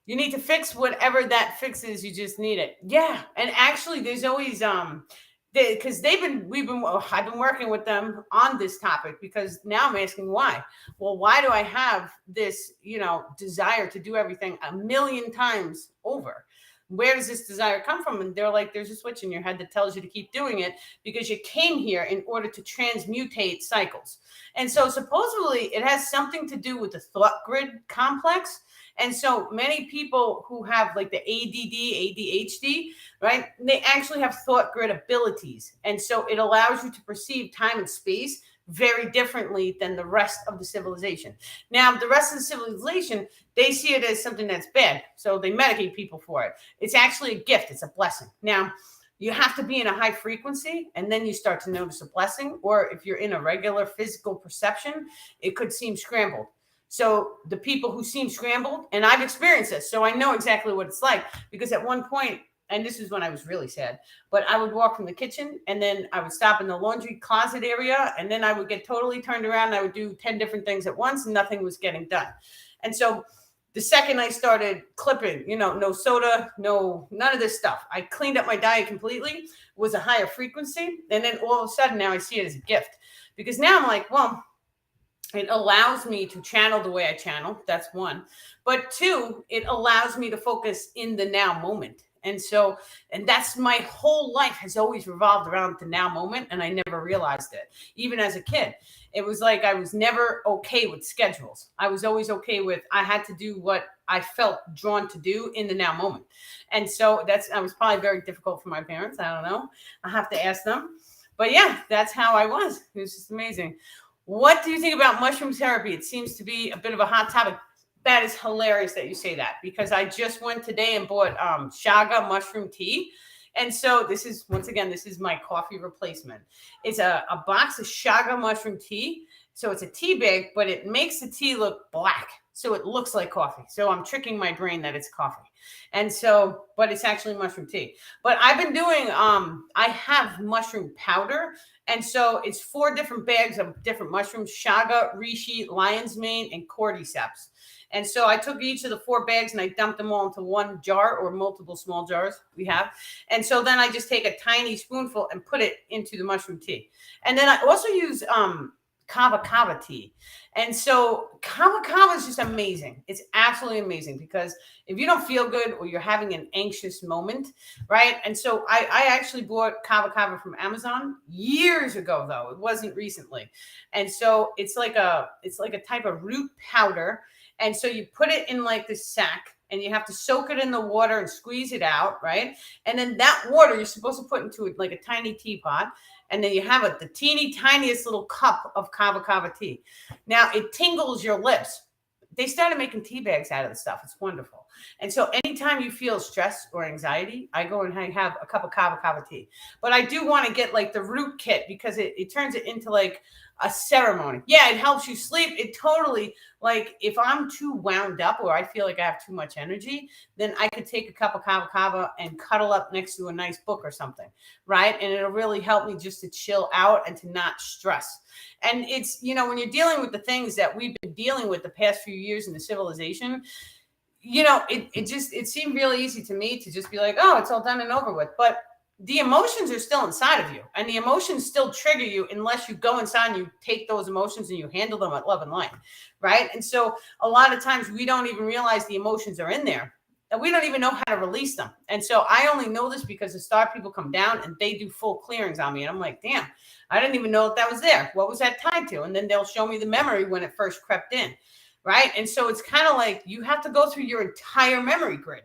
You need to fix whatever that fix is. You just need it. Yeah. And actually, there's always because I've been working with them on this topic because now I'm asking why. Well, why do I have this, desire to do everything a million times over? Where does this desire come from? And they're like, there's a switch in your head that tells you to keep doing it because you came here in order to transmutate cycles. And so supposedly it has something to do with the thought grid complex. And so many people who have like the ADD, ADHD, right? They actually have thought grid abilities. And so it allows you to perceive time and space very differently than the rest of the civilization. Now, the rest of the civilization, they see it as something that's bad. So they medicate people for it. It's actually a gift. It's a blessing. Now, you have to be in a high frequency and then you start to notice a blessing. Or if you're in a regular physical perception, it could seem scrambled. So the people who seem scrambled, and I've experienced this, so I know exactly what it's like, because at one point, and this is when I was really sad, but I would walk from the kitchen and then I would stop in the laundry closet area, and then I would get totally turned around and I would do 10 different things at once and nothing was getting done. And so the second I started clipping, no soda, none of this stuff. I cleaned up my diet completely, was a higher frequency. And then all of a sudden now I see it as a gift, because now I'm like, well, it allows me to channel the way I channel. That's one. But two, it allows me to focus in the now moment. And that's my whole life has always revolved around the now moment. And I never realized it. Even as a kid, it was like I was never okay with schedules. I was always okay with, I had to do what I felt drawn to do in the now moment. And so I was probably very difficult for my parents. I don't know. I have to ask them. But yeah, that's how I was. It was just amazing. What do you think about mushroom therapy? It seems to be a bit of a hot topic. That is hilarious that you say that, because I just went today and bought chaga mushroom tea. And so this is my coffee replacement. It's a box of chaga mushroom tea. So it's a tea bag, but it makes the tea look black. So it looks like coffee. So I'm tricking my brain that it's coffee. And so, but it's actually mushroom tea. But I've been doing, I have mushroom powder. And so it's 4 different bags of different mushrooms: chaga, reishi, lion's mane, and cordyceps. And so I took each of the 4 bags and I dumped them all into one jar, or multiple small jars we have. And so then I just take a tiny spoonful and put it into the mushroom tea. And then I also use kava tea. And so kava is just amazing. It's absolutely amazing, because if you don't feel good or you're having an anxious moment, right? And so I actually bought kava from Amazon years ago, though. It wasn't recently. And so it's like a type of root powder. And so you put it in like this sack and you have to soak it in the water and squeeze it out, right? And then that water you're supposed to put into it like a tiny teapot. And then you have the teeny tiniest little cup of kava tea. Now it tingles your lips. They started making tea bags out of the stuff. It's wonderful. And so anytime you feel stress or anxiety, I go and I have a cup of kava tea. But I do want to get like the root kit, because it turns it into like a ceremony. Yeah, it helps you sleep. It totally, like, if I'm too wound up or I feel like I have too much energy, then I could take a cup of kava and cuddle up next to a nice book or something, right? And it'll really help me just to chill out and to not stress. And it's, when you're dealing with the things that we've been dealing with the past few years in the civilization, it seemed really easy to me to just be like, oh, it's all done and over with. But the emotions are still inside of you, and the emotions still trigger you unless you go inside and you take those emotions and you handle them with love and light, right? And so a lot of times we don't even realize the emotions are in there, and we don't even know how to release them. And so I only know this because the star people come down and they do full clearings on me, and I'm like, damn, I didn't even know that was there. What was that tied to? And then they'll show me the memory when it first crept in, right? And so it's kind of like you have to go through your entire memory grid.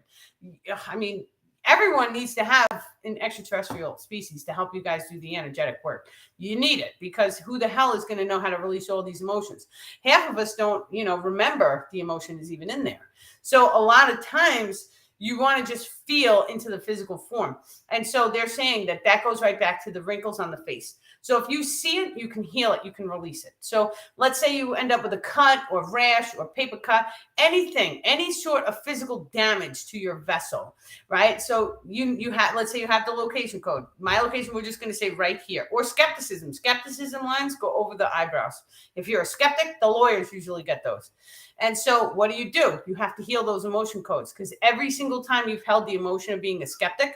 I mean, everyone needs to have an extraterrestrial species to help you guys do the energetic work. You need it, because who the hell is going to know how to release all these emotions? Half of us don't, remember the emotion is even in there. So a lot of times you want to just feel into the physical form. And so they're saying that goes right back to the wrinkles on the face. So if you see it, you can heal it, you can release it. So let's say you end up with a cut or rash or paper cut, anything, any sort of physical damage to your vessel, right? So let's say you have the location code. My location, we're just going to say right here. Or skepticism. Skepticism lines go over the eyebrows. If you're a skeptic, the lawyers usually get those. And so what do? You have to heal those emotion codes, because every single time you've held the emotion of being a skeptic,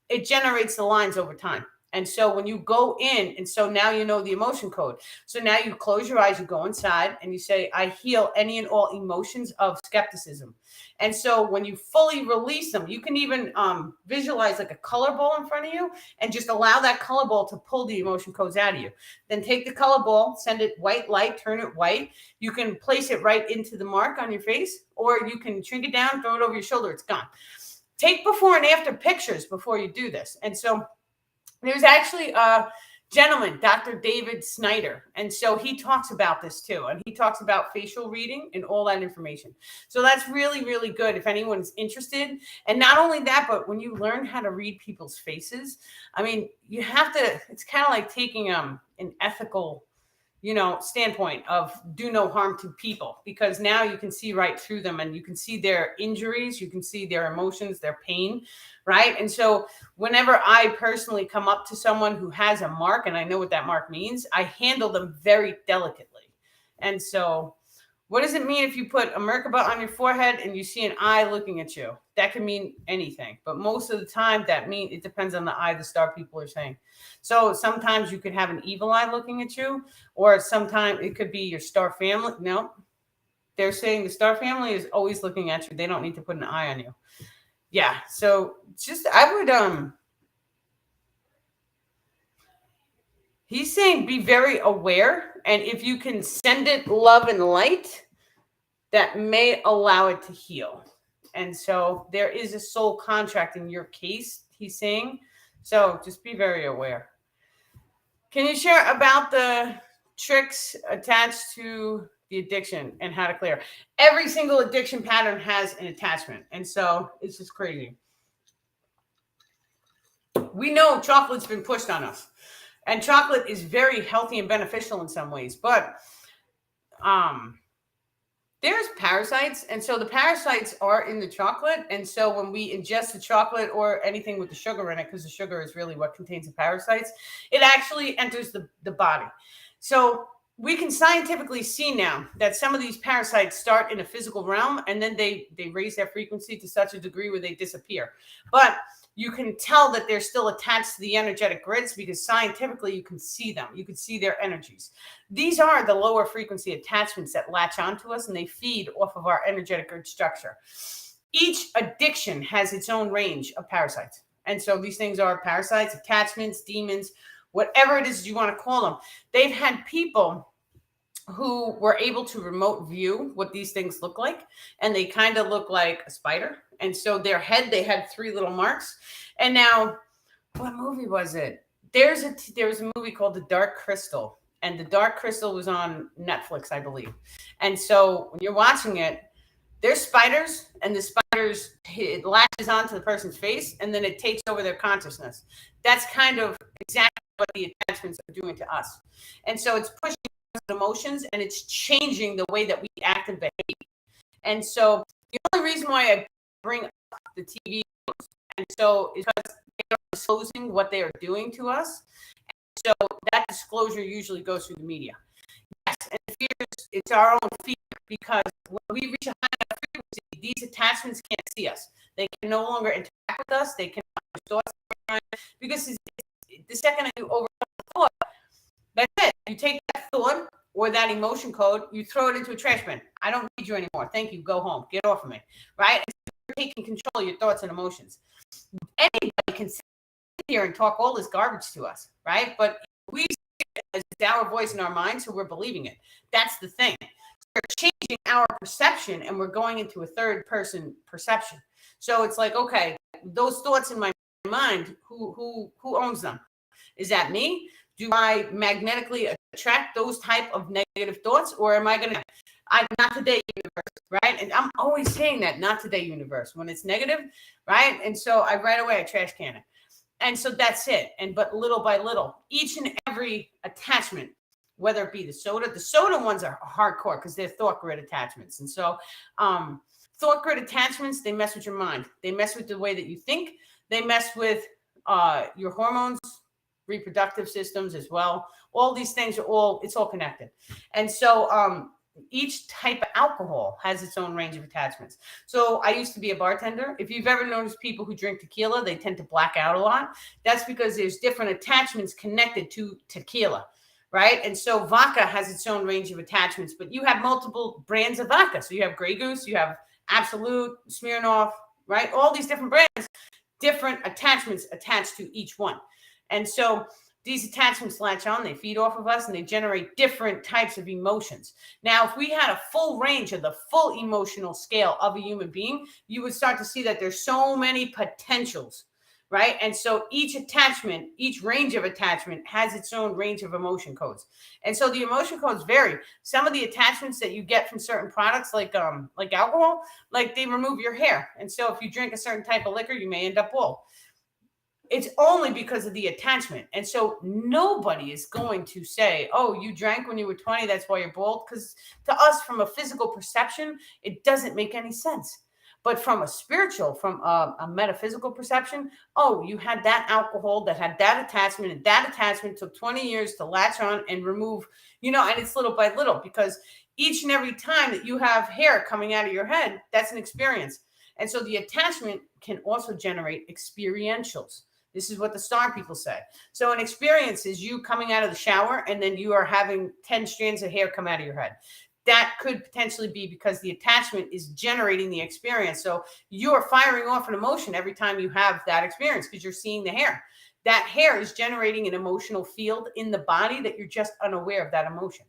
it generates the lines over time. And so when you go in, and so now you know the emotion code. So now you close your eyes, you go inside and you say, I heal any and all emotions of skepticism. And so when you fully release them, you can even visualize like a color ball in front of you and just allow that color ball to pull the emotion codes out of you. Then take the color ball, send it white light, turn it white. You can place it right into the mark on your face, or you can shrink it down, throw it over your shoulder. It's gone. Take before and after pictures before you do this. And so there's actually a gentleman, Dr. David Snyder. And so he talks about this too. And he talks about facial reading and all that information. So that's really, really good if anyone's interested. And not only that, but when you learn how to read people's faces, I mean, you have to, it's kind of like taking an ethical standpoint of do no harm to people, because now you can see right through them and you can see their injuries, you can see their emotions, their pain, right? And so whenever I personally come up to someone who has a mark and I know what that mark means, I handle them very delicately. And so what does it mean if you put a Merkaba on your forehead and you see an eye looking at you? That can mean anything, but most of the time it depends on the eye the star people are saying. So sometimes you could have an evil eye looking at you, or sometimes it could be your star family. No, they're saying the star family is always looking at you. They don't need to put an eye on you. Yeah. So I would, he's saying be very aware. And if you can send it love and light, that may allow it to heal. And so there is a soul contract in your case, he's saying. So just be very aware. Can you share about the tricks attached to the addiction and how to clear? Every single addiction pattern has an attachment. And so it's just crazy. We know chocolate's been pushed on us. And chocolate is very healthy and beneficial in some ways. But there's parasites, and so the parasites are in the chocolate. And so when we ingest the chocolate or anything with the sugar in it, because the sugar is really what contains the parasites, it actually enters the body. So we can scientifically see now that some of these parasites start in a physical realm, and then they raise their frequency to such a degree where they disappear. But you can tell that they're still attached to the energetic grids, because scientifically you can see them. You can see their energies. These are the lower frequency attachments that latch onto us, and they feed off of our energetic grid structure. Each addiction has its own range of parasites. And so these things are parasites, attachments, demons, whatever it is you want to call them. They've had people who were able to remote view what these things look like, and they kind of look like a spider. And so their head, they had 3 little marks. And now, what movie was it? There was a movie called The Dark Crystal, and The Dark Crystal was on Netflix, I believe. And so when you're watching it, there's spiders, and the spiders, it latches onto the person's face, and then it takes over their consciousness. That's kind of exactly what the attachments are doing to us. And so it's pushing emotions, and it's changing the way that we act and behave. And so the only reason why I bring up the TV shows, and so is because they are disclosing what they are doing to us. And so that disclosure usually goes through the media. Yes, and fears, it's our own fear, because when we reach a high enough frequency, these attachments can't see us. They can no longer interact with us. They cannot restore us, because the second that you overcome the thought, that's it. You take that thought or that emotion code, you throw it into a trash bin. I don't need you anymore. Thank you. Go home. Get off of me. Right? You're taking control of your thoughts and emotions. Anybody can sit here and talk all this garbage to us, right? But we see it as our voice in our mind, so we're believing it. That's the thing. We're changing our perception, and we're going into a third person perception. So it's like, okay, those thoughts in my mind, who owns them? Is that me? Do I magnetically attract those type of negative thoughts, or am I going to, not today, universe, right? And I'm always saying that, not today, universe, when it's negative, right? And so I right away, I trash can it. And so that's it. But little by little, each and every attachment, whether it be the soda ones are hardcore because they're thought grid attachments. And so thought grid attachments, they mess with your mind. They mess with the way that you think. They mess with your hormones, reproductive systems as well. All these things it's all connected. And so each type of alcohol has its own range of attachments. So I used to be a bartender. If you've ever noticed people who drink tequila, they tend to black out a lot. That's because there's different attachments connected to tequila, right? And so vodka has its own range of attachments, but you have multiple brands of vodka. So you have Grey Goose, you have Absolute, Smirnoff, right? All these different brands, different attachments attached to each one. And so these attachments latch on, they feed off of us, and they generate different types of emotions. Now, if we had a full range of the full emotional scale of a human being, you would start to see that there's so many potentials, right? And so each attachment, each range of attachment has its own range of emotion codes. And so the emotion codes vary. Some of the attachments that you get from certain products, like alcohol, like they remove your hair. And so if you drink a certain type of liquor, you may end up bald. it's only because of the attachment. And so nobody is going to say, oh, you drank when you were 20, that's why you're bald. Because to us, from a physical perception, it doesn't make any sense. But from a spiritual, from a metaphysical perception, oh, you had that alcohol that had that attachment, and that attachment took 20 years to latch on and remove, and it's little by little, because each and every time that you have hair coming out of your head, that's an experience. And so the attachment can also generate experientials. This is what the star people say. So an experience is you coming out of the shower and then you are having 10 strands of hair come out of your head. That could potentially be because the attachment is generating the experience. So you are firing off an emotion every time you have that experience because you're seeing the hair. That hair is generating an emotional field in the body that you're just unaware of that emotion.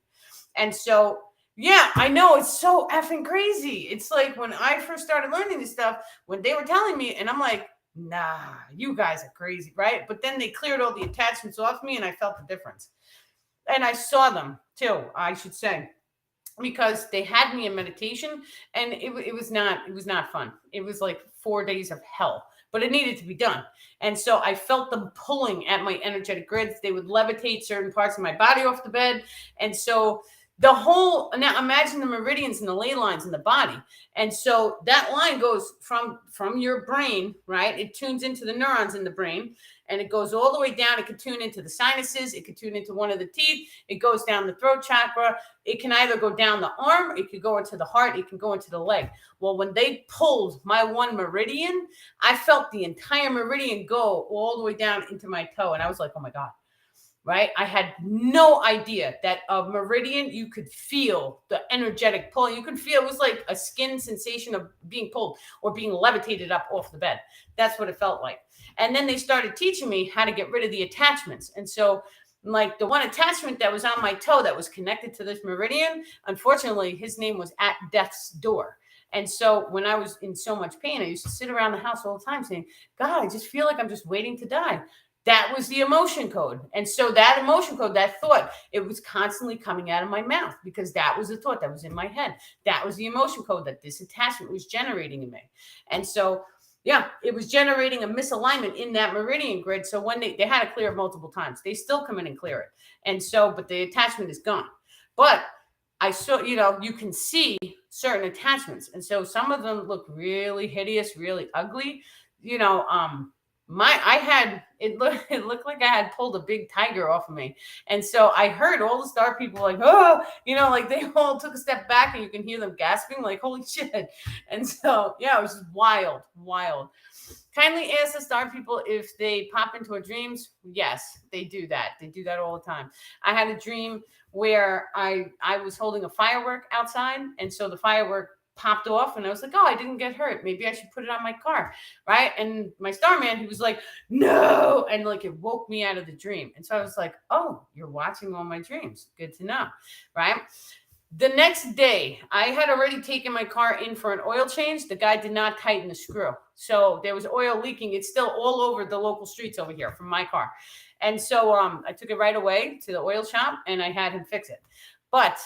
And so, yeah, I know it's so effing crazy. It's like when I first started learning this stuff, when they were telling me, and I'm like, nah, you guys are crazy, right? But then they cleared all the attachments off me and I felt the difference. And I saw them too, I should say, because they had me in meditation and it was not fun. It was like 4 days of hell, but it needed to be done. And so I felt them pulling at my energetic grids. They would levitate certain parts of my body off the bed. And so now imagine the meridians and the ley lines in the body. And so that line goes from your brain, right? It tunes into the neurons in the brain and it goes all the way down. It could tune into the sinuses. It could tune into one of the teeth. It goes down the throat chakra. It can either go down the arm. It could go into the heart. It can go into the leg. Well, when they pulled my one meridian, I felt the entire meridian go all the way down into my toe. And I was like, oh my God. Right? I had no idea that a meridian, you could feel the energetic pull. You could feel, it was like a skin sensation of being pulled or being levitated up off the bed. That's what it felt like. And then they started teaching me how to get rid of the attachments. And so like the one attachment that was on my toe that was connected to this meridian, unfortunately, his name was at death's door. And so when I was in so much pain, I used to sit around the house all the time saying, God, I just feel like I'm just waiting to die. That was the emotion code. And so that emotion code, that thought, it was constantly coming out of my mouth because that was the thought that was in my head. That was the emotion code that this attachment was generating in me. And so, yeah, it was generating a misalignment in that meridian grid. So when they had to clear it multiple times, they still come in and clear it. And so, but the attachment is gone. But I saw, you can see certain attachments. And so some of them look really hideous, really ugly, it looked like I had pulled a big tiger off of me. And so I heard all the star people like, oh, like they all took a step back and you can hear them gasping like, holy shit. And so, yeah, it was just wild. Kindly ask the star people if they pop into our dreams. Yes, they do that. They do that all the time. I had a dream where I was holding a firework outside. And so the firework popped off and I was like, oh, I didn't get hurt. Maybe I should put it on my car. Right. And my starman, he was like, no. And like, it woke me out of the dream. And so I was like, oh, you're watching all my dreams. Good to know. Right. The next day, I had already taken my car in for an oil change. The guy did not tighten the screw. So there was oil leaking. It's still all over the local streets over here from my car. And so I took it right away to the oil shop and I had him fix it. But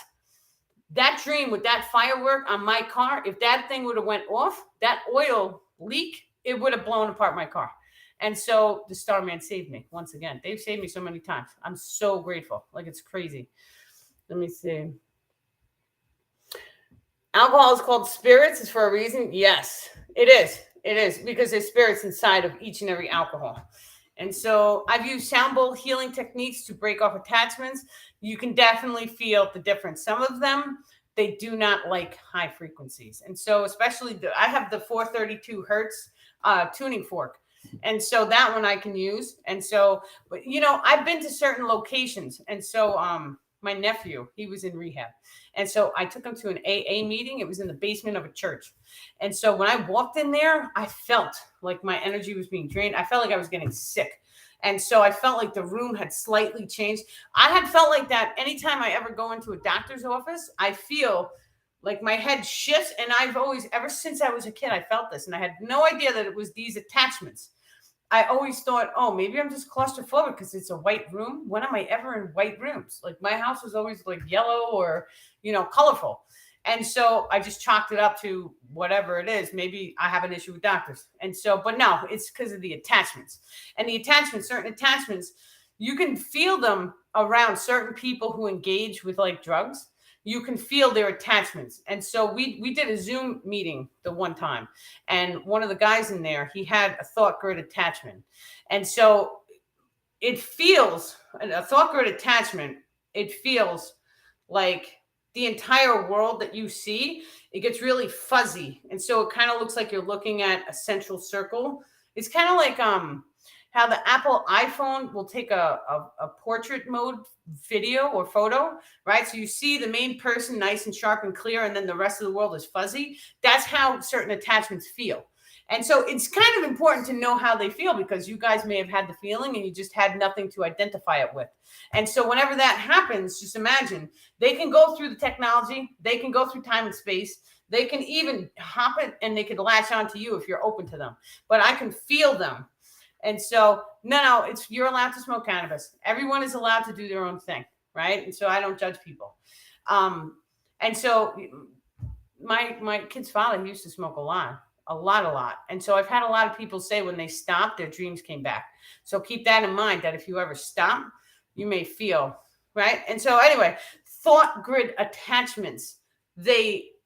that dream with that firework on my car, if that thing would have went off, that oil leak, it would have blown apart my car. And so the Starman saved me once again. They've saved me so many times. I'm so grateful. Like, it's crazy. Let me see. Alcohol is called spirits. It's for a reason. Yes, it is. It is because there's spirits inside of each and every alcohol. And so I've used sound bowl healing techniques to break off attachments. You can definitely feel the difference. Some of them, they do not like high frequencies. And so especially I have the 432 hertz tuning fork. And so that one I can use. And so, but I've been to certain locations. And so my nephew, he was in rehab. And so I took him to an AA meeting. It was in the basement of a church. And so when I walked in there, I felt like my energy was being drained. I felt like I was getting sick. And so I felt like the room had slightly changed. I had felt like that anytime I ever go into a doctor's office, I feel like my head shifts. And I've always, ever since I was a kid, I felt this. And I had no idea that it was these attachments. I always thought, oh, maybe I'm just claustrophobic because it's a white room. When am I ever in white rooms? Like, my house was always like yellow or, colorful. And so I just chalked it up to whatever it is. Maybe I have an issue with doctors. And so, but no, it's because of the attachments. And the attachments, certain attachments, you can feel them around certain people who engage with like drugs. You can feel their attachments. And so we did a Zoom meeting the one time, and one of the guys in there, he had a thought grid attachment. And so it feels, a thought grid attachment, it feels like the entire world that you see, it gets really fuzzy. And so it kind of looks like you're looking at a central circle. It's kind of like how the Apple iPhone will take a portrait mode video or photo, right? So you see the main person nice and sharp and clear, and then the rest of the world is fuzzy. That's how certain attachments feel. And so it's kind of important to know how they feel, because you guys may have had the feeling and you just had nothing to identify it with. And so whenever that happens, just imagine they can go through the technology, they can go through time and space, they can even hop it, and they could latch onto you if you're open to them. But I can feel them. And so, no, it's, you're allowed to smoke cannabis. Everyone is allowed to do their own thing, right? And so I don't judge people. And so my kid's father, he used to smoke a lot. And so I've had a lot of people say when they stopped, their dreams came back. So keep that in mind, that if you ever stop, you may feel, right? And so anyway, thought grid attachments,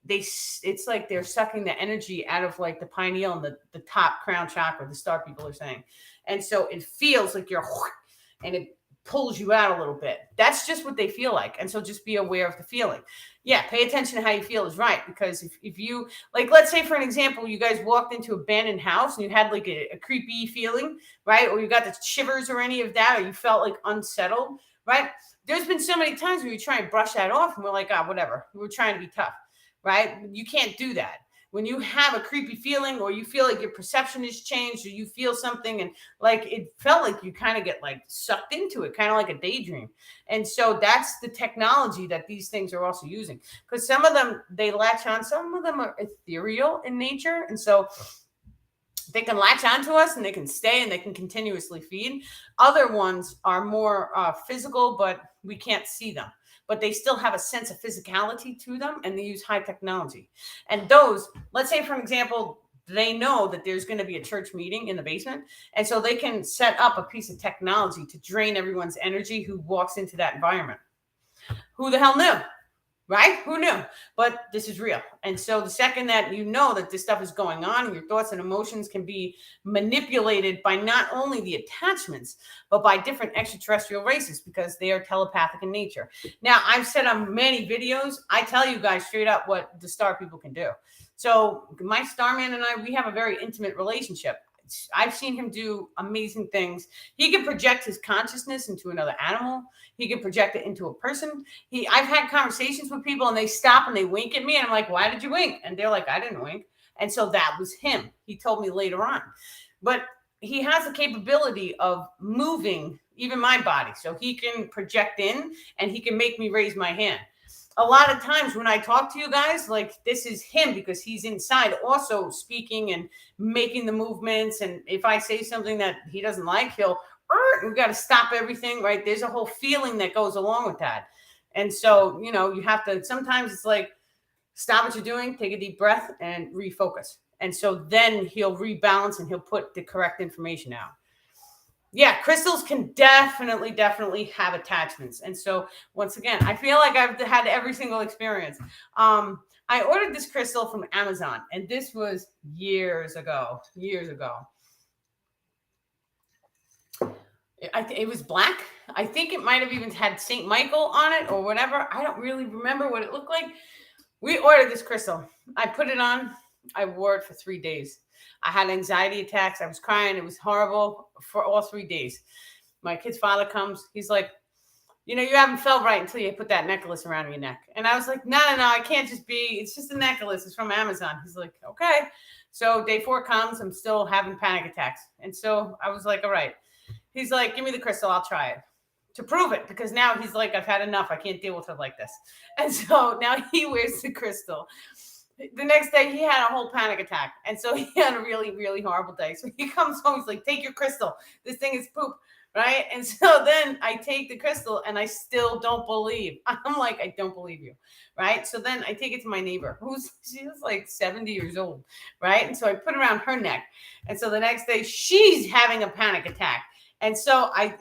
it's like they're sucking the energy out of like the pineal and the top crown chakra, the star people are saying. And so it feels like you're, and it pulls you out a little bit. That's just what they feel like. And so just be aware of the feeling. Yeah, pay attention to how you feel is right. Because if you, like, let's say for an example, you guys walked into an abandoned house and you had like a creepy feeling, right? Or you got the shivers or any of that, or you felt like unsettled, right? There's been so many times where you try and brush that off and we're like, whatever. We're trying to be tough. Right? You can't do that. When you have a creepy feeling, or you feel like your perception has changed, or you feel something and like it felt like you kind of get like sucked into it, kind of like a daydream. And so that's the technology that these things are also using, because some of them, they latch on, some of them are ethereal in nature. And so they can latch onto us and they can stay and they can continuously feed. Other ones are more physical, but we can't see them. But they still have a sense of physicality to them, and they use high technology. And those, let's say, for example, they know that there's going to be a church meeting in the basement. And so they can set up a piece of technology to drain everyone's energy who walks into that environment. Who the hell knew? Right? Who knew? But this is real. And so the second that you know that this stuff is going on, and your thoughts and emotions can be manipulated by not only the attachments, but by different extraterrestrial races, because they are telepathic in nature. Now, I've said on many videos, I tell you guys straight up what the star people can do. So my starman and I, we have a very intimate relationship. I've seen him do amazing things. He can project his consciousness into another animal. He can project it into a person. I've had conversations with people and they stop and they wink at me. And I'm like, why did you wink? And they're like, I didn't wink. And so that was him. He told me later on. But he has the capability of moving even my body. So he can project in and he can make me raise my hand. A lot of times when I talk to you guys, like, this is him, because he's inside also speaking and making the movements. And if I say something that he doesn't like, he'll, we got to stop everything, right? There's a whole feeling that goes along with that. And so, you have to, sometimes it's like, stop what you're doing, take a deep breath and refocus. And so then he'll rebalance and he'll put the correct information out. Yeah, crystals can definitely have attachments. And so once again, I feel like I've had every single experience. I ordered this crystal from Amazon, and this was years ago. It was black. I think it might have even had St. Michael on it or whatever. I don't really remember what it looked like. We ordered this crystal. I put it on. I wore it for 3 days. I had anxiety attacks. I was crying. It was horrible for all 3 days. My kid's father comes. He's like, you haven't felt right until you put that necklace around your neck. And I was like, no, I can't just be, it's just a necklace. It's from Amazon. He's like, okay. So day 4 comes. I'm still having panic attacks. And so I was like, all right. He's like, give me the crystal. I'll try it. To prove it, because now he's like, I've had enough. I can't deal with it like this. And so now he wears the crystal. The next day, he had a whole panic attack. And so he had a really, really horrible day. So he comes home. He's like, take your crystal. This thing is poop. right? And so then I take the crystal and I still don't believe. I'm like, I don't believe you, right? So then I take it to my neighbor, she's like 70 years old, right? And so I put it around her neck. And so the next day she's having a panic attack. And so I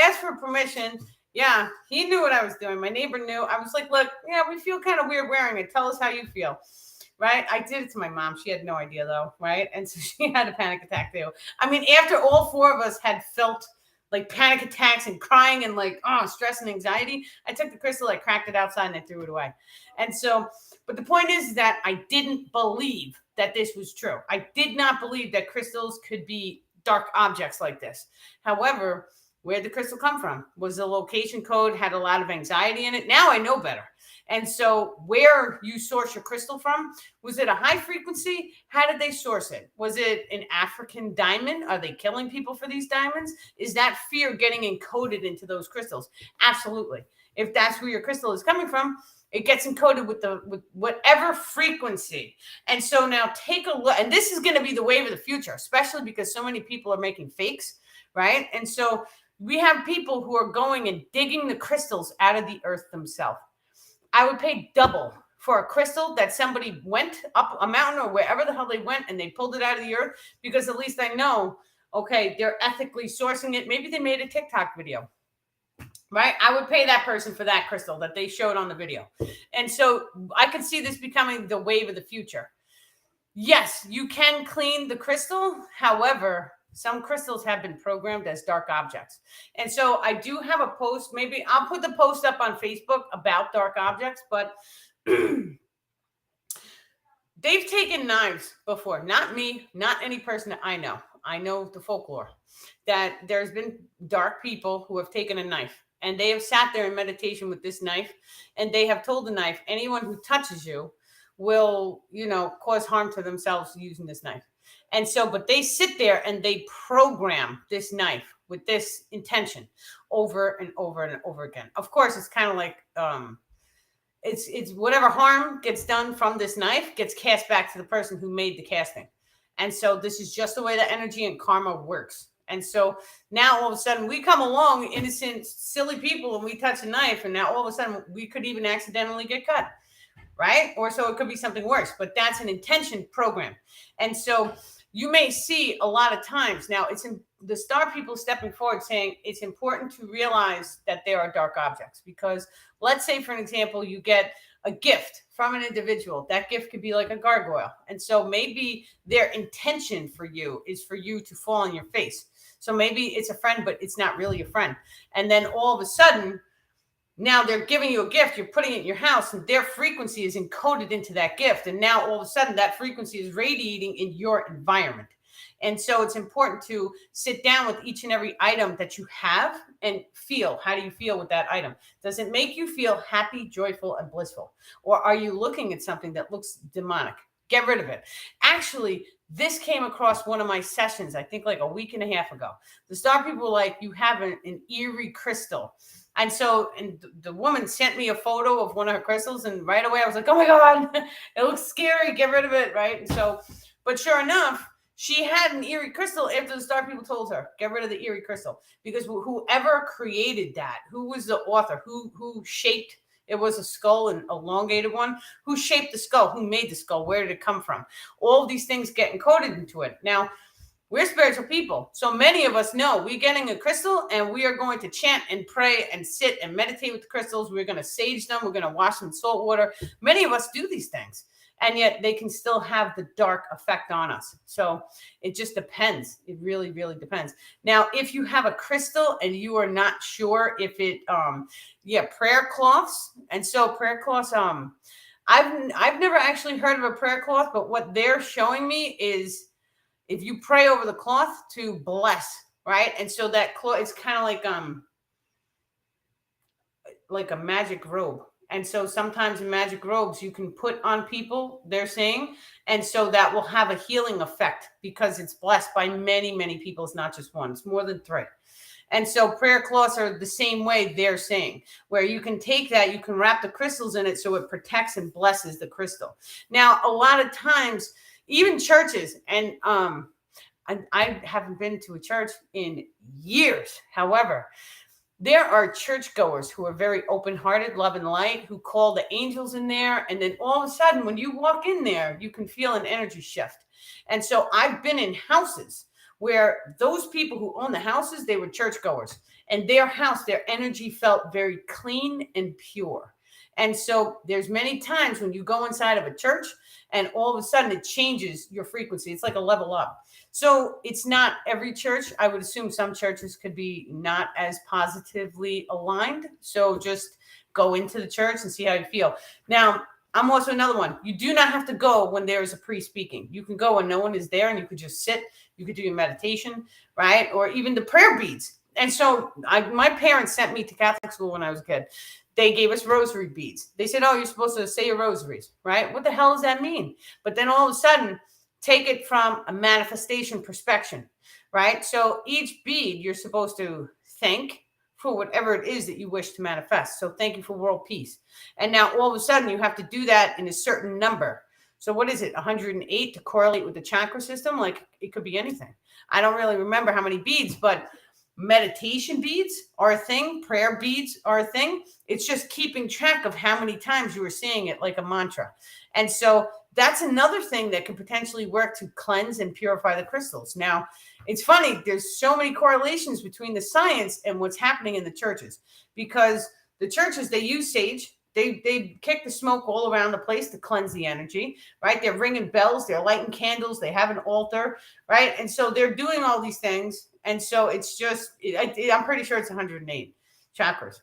asked for permission. Yeah, he knew what I was doing. My neighbor knew. I was like, look, yeah, we feel kind of weird wearing it. Tell us how you feel. Right? I did it to my mom. She had no idea though, right? And so she had a panic attack too. I mean, after all four of us had felt like panic attacks and crying and like, stress and anxiety, I took the crystal, I cracked it outside and I threw it away. And so, but the point is that I didn't believe that this was true. I did not believe that crystals could be dark objects like this. However, where did the crystal come from? Was the location code had a lot of anxiety in it? Now I know better. And so where you source your crystal from, was it a high frequency? How did they source it? Was it an African diamond? Are they killing people for these diamonds? Is that fear getting encoded into those crystals? Absolutely. If that's where your crystal is coming from, it gets encoded with whatever frequency. And so now take a look, and this is going to be the wave of the future, especially because so many people are making fakes, right? And so we have people who are going and digging the crystals out of the earth themselves. I would pay double for a crystal that somebody went up a mountain or wherever the hell they went and they pulled it out of the earth, because at least I know, okay, they're ethically sourcing it. Maybe they made a TikTok video, right? I would pay that person for that crystal that they showed on the video. And so I could see this becoming the wave of the future. Yes, you can clean the crystal. However, some crystals have been programmed as dark objects. And so I do have a post. Maybe I'll put the post up on Facebook about dark objects, but they've taken knives before. Not me, not any person that I know. I know the folklore that there's been dark people who have taken a knife and they have sat there in meditation with this knife, and they have told the knife, anyone who touches you will, cause harm to themselves using this knife. And so, but they sit there and they program this knife with this intention over and over and over again. Of course, it's kind of like, it's whatever harm gets done from this knife gets cast back to the person who made the casting. And so this is just the way that energy and karma works. And so now all of a sudden we come along, innocent, silly people, and we touch a knife, and now all of a sudden we could even accidentally get cut. Right? Or so it could be something worse, but that's an intention program. And so you may see a lot of times now, it's in the star people stepping forward saying it's important to realize that there are dark objects, because let's say, for an example, you get a gift from an individual. That gift could be like a gargoyle. And so maybe their intention for you is for you to fall on your face. So maybe it's a friend, but it's not really a friend. And then all of a sudden, now they're giving you a gift, you're putting it in your house, and their frequency is encoded into that gift. And now all of a sudden that frequency is radiating in your environment. And so it's important to sit down with each and every item that you have and feel. How do you feel with that item? Does it make you feel happy, joyful, and blissful? Or are you looking at something that looks demonic? Get rid of it. Actually, this came across one of my sessions, I think like a week and a half ago. The star people were like, you have an eerie crystal. And so, and the woman sent me a photo of one of her crystals, and right away I was like, oh my God, it looks scary. Get rid of it. Right. And so, but sure enough, she had an eerie crystal after the star people told her, get rid of the eerie crystal, because whoever created that, who was the author, who shaped, it was a skull, an elongated one, who shaped the skull, who made the skull, where did it come from? All of these things get encoded into it. Now, we're spiritual people. So many of us know we're getting a crystal and we are going to chant and pray and sit and meditate with the crystals. We're going to sage them. We're going to wash them in salt water. Many of us do these things, and yet they can still have the dark effect on us. So it just depends. It really, really depends. Now, if you have a crystal and you are not sure if it, prayer cloths. And so prayer cloths, I've never actually heard of a prayer cloth, but what they're showing me is, if you pray over the cloth, to bless, right? And so that cloth, it's kind of like a magic robe. And so sometimes in magic robes you can put on people, they're saying, and so that will have a healing effect because it's blessed by many, many people. It's not just one, it's more than 3. And so prayer cloths are the same way, they're saying, where you can take that, you can wrap the crystals in it so it protects and blesses the crystal. Now, a lot of times, even churches, and I haven't been to a church in years. However, there are churchgoers who are very open-hearted, love and light, who call the angels in there. And then all of a sudden, when you walk in there, you can feel an energy shift. And so I've been in houses where those people who own the houses, they were churchgoers. And their house, their energy felt very clean and pure. And so there's many times when you go inside of a church and all of a sudden it changes your frequency. It's like a level up. So it's not every church. I would assume some churches could be not as positively aligned. So just go into the church and see how you feel. Now, I'm also another one. You do not have to go when there is a priest speaking. You can go when no one is there and you could just sit. You could do your meditation, right? Or even the prayer beads. And so my parents sent me to Catholic school when I was a kid. They gave us rosary beads. They said, oh, you're supposed to say your rosaries, right? What the hell does that mean? But then all of a sudden, take it from a manifestation perspective, right? So each bead, you're supposed to thank for whatever it is that you wish to manifest. So thank you for world peace. And now all of a sudden, you have to do that in a certain number. So what is it, 108 to correlate with the chakra system? Like it could be anything. I don't really remember how many beads, but meditation beads are a thing. Prayer beads are a thing. It's just keeping track of how many times you were saying it like a mantra. And so that's another thing that could potentially work to cleanse and purify the crystals. Now, it's funny. There's so many correlations between the science and what's happening in the churches, because the churches, they use sage. They kick the smoke all around the place to cleanse the energy, right? They're ringing bells. They're lighting candles. They have an altar, right? And so they're doing all these things. And so it's just, I'm pretty sure it's 108 chakras.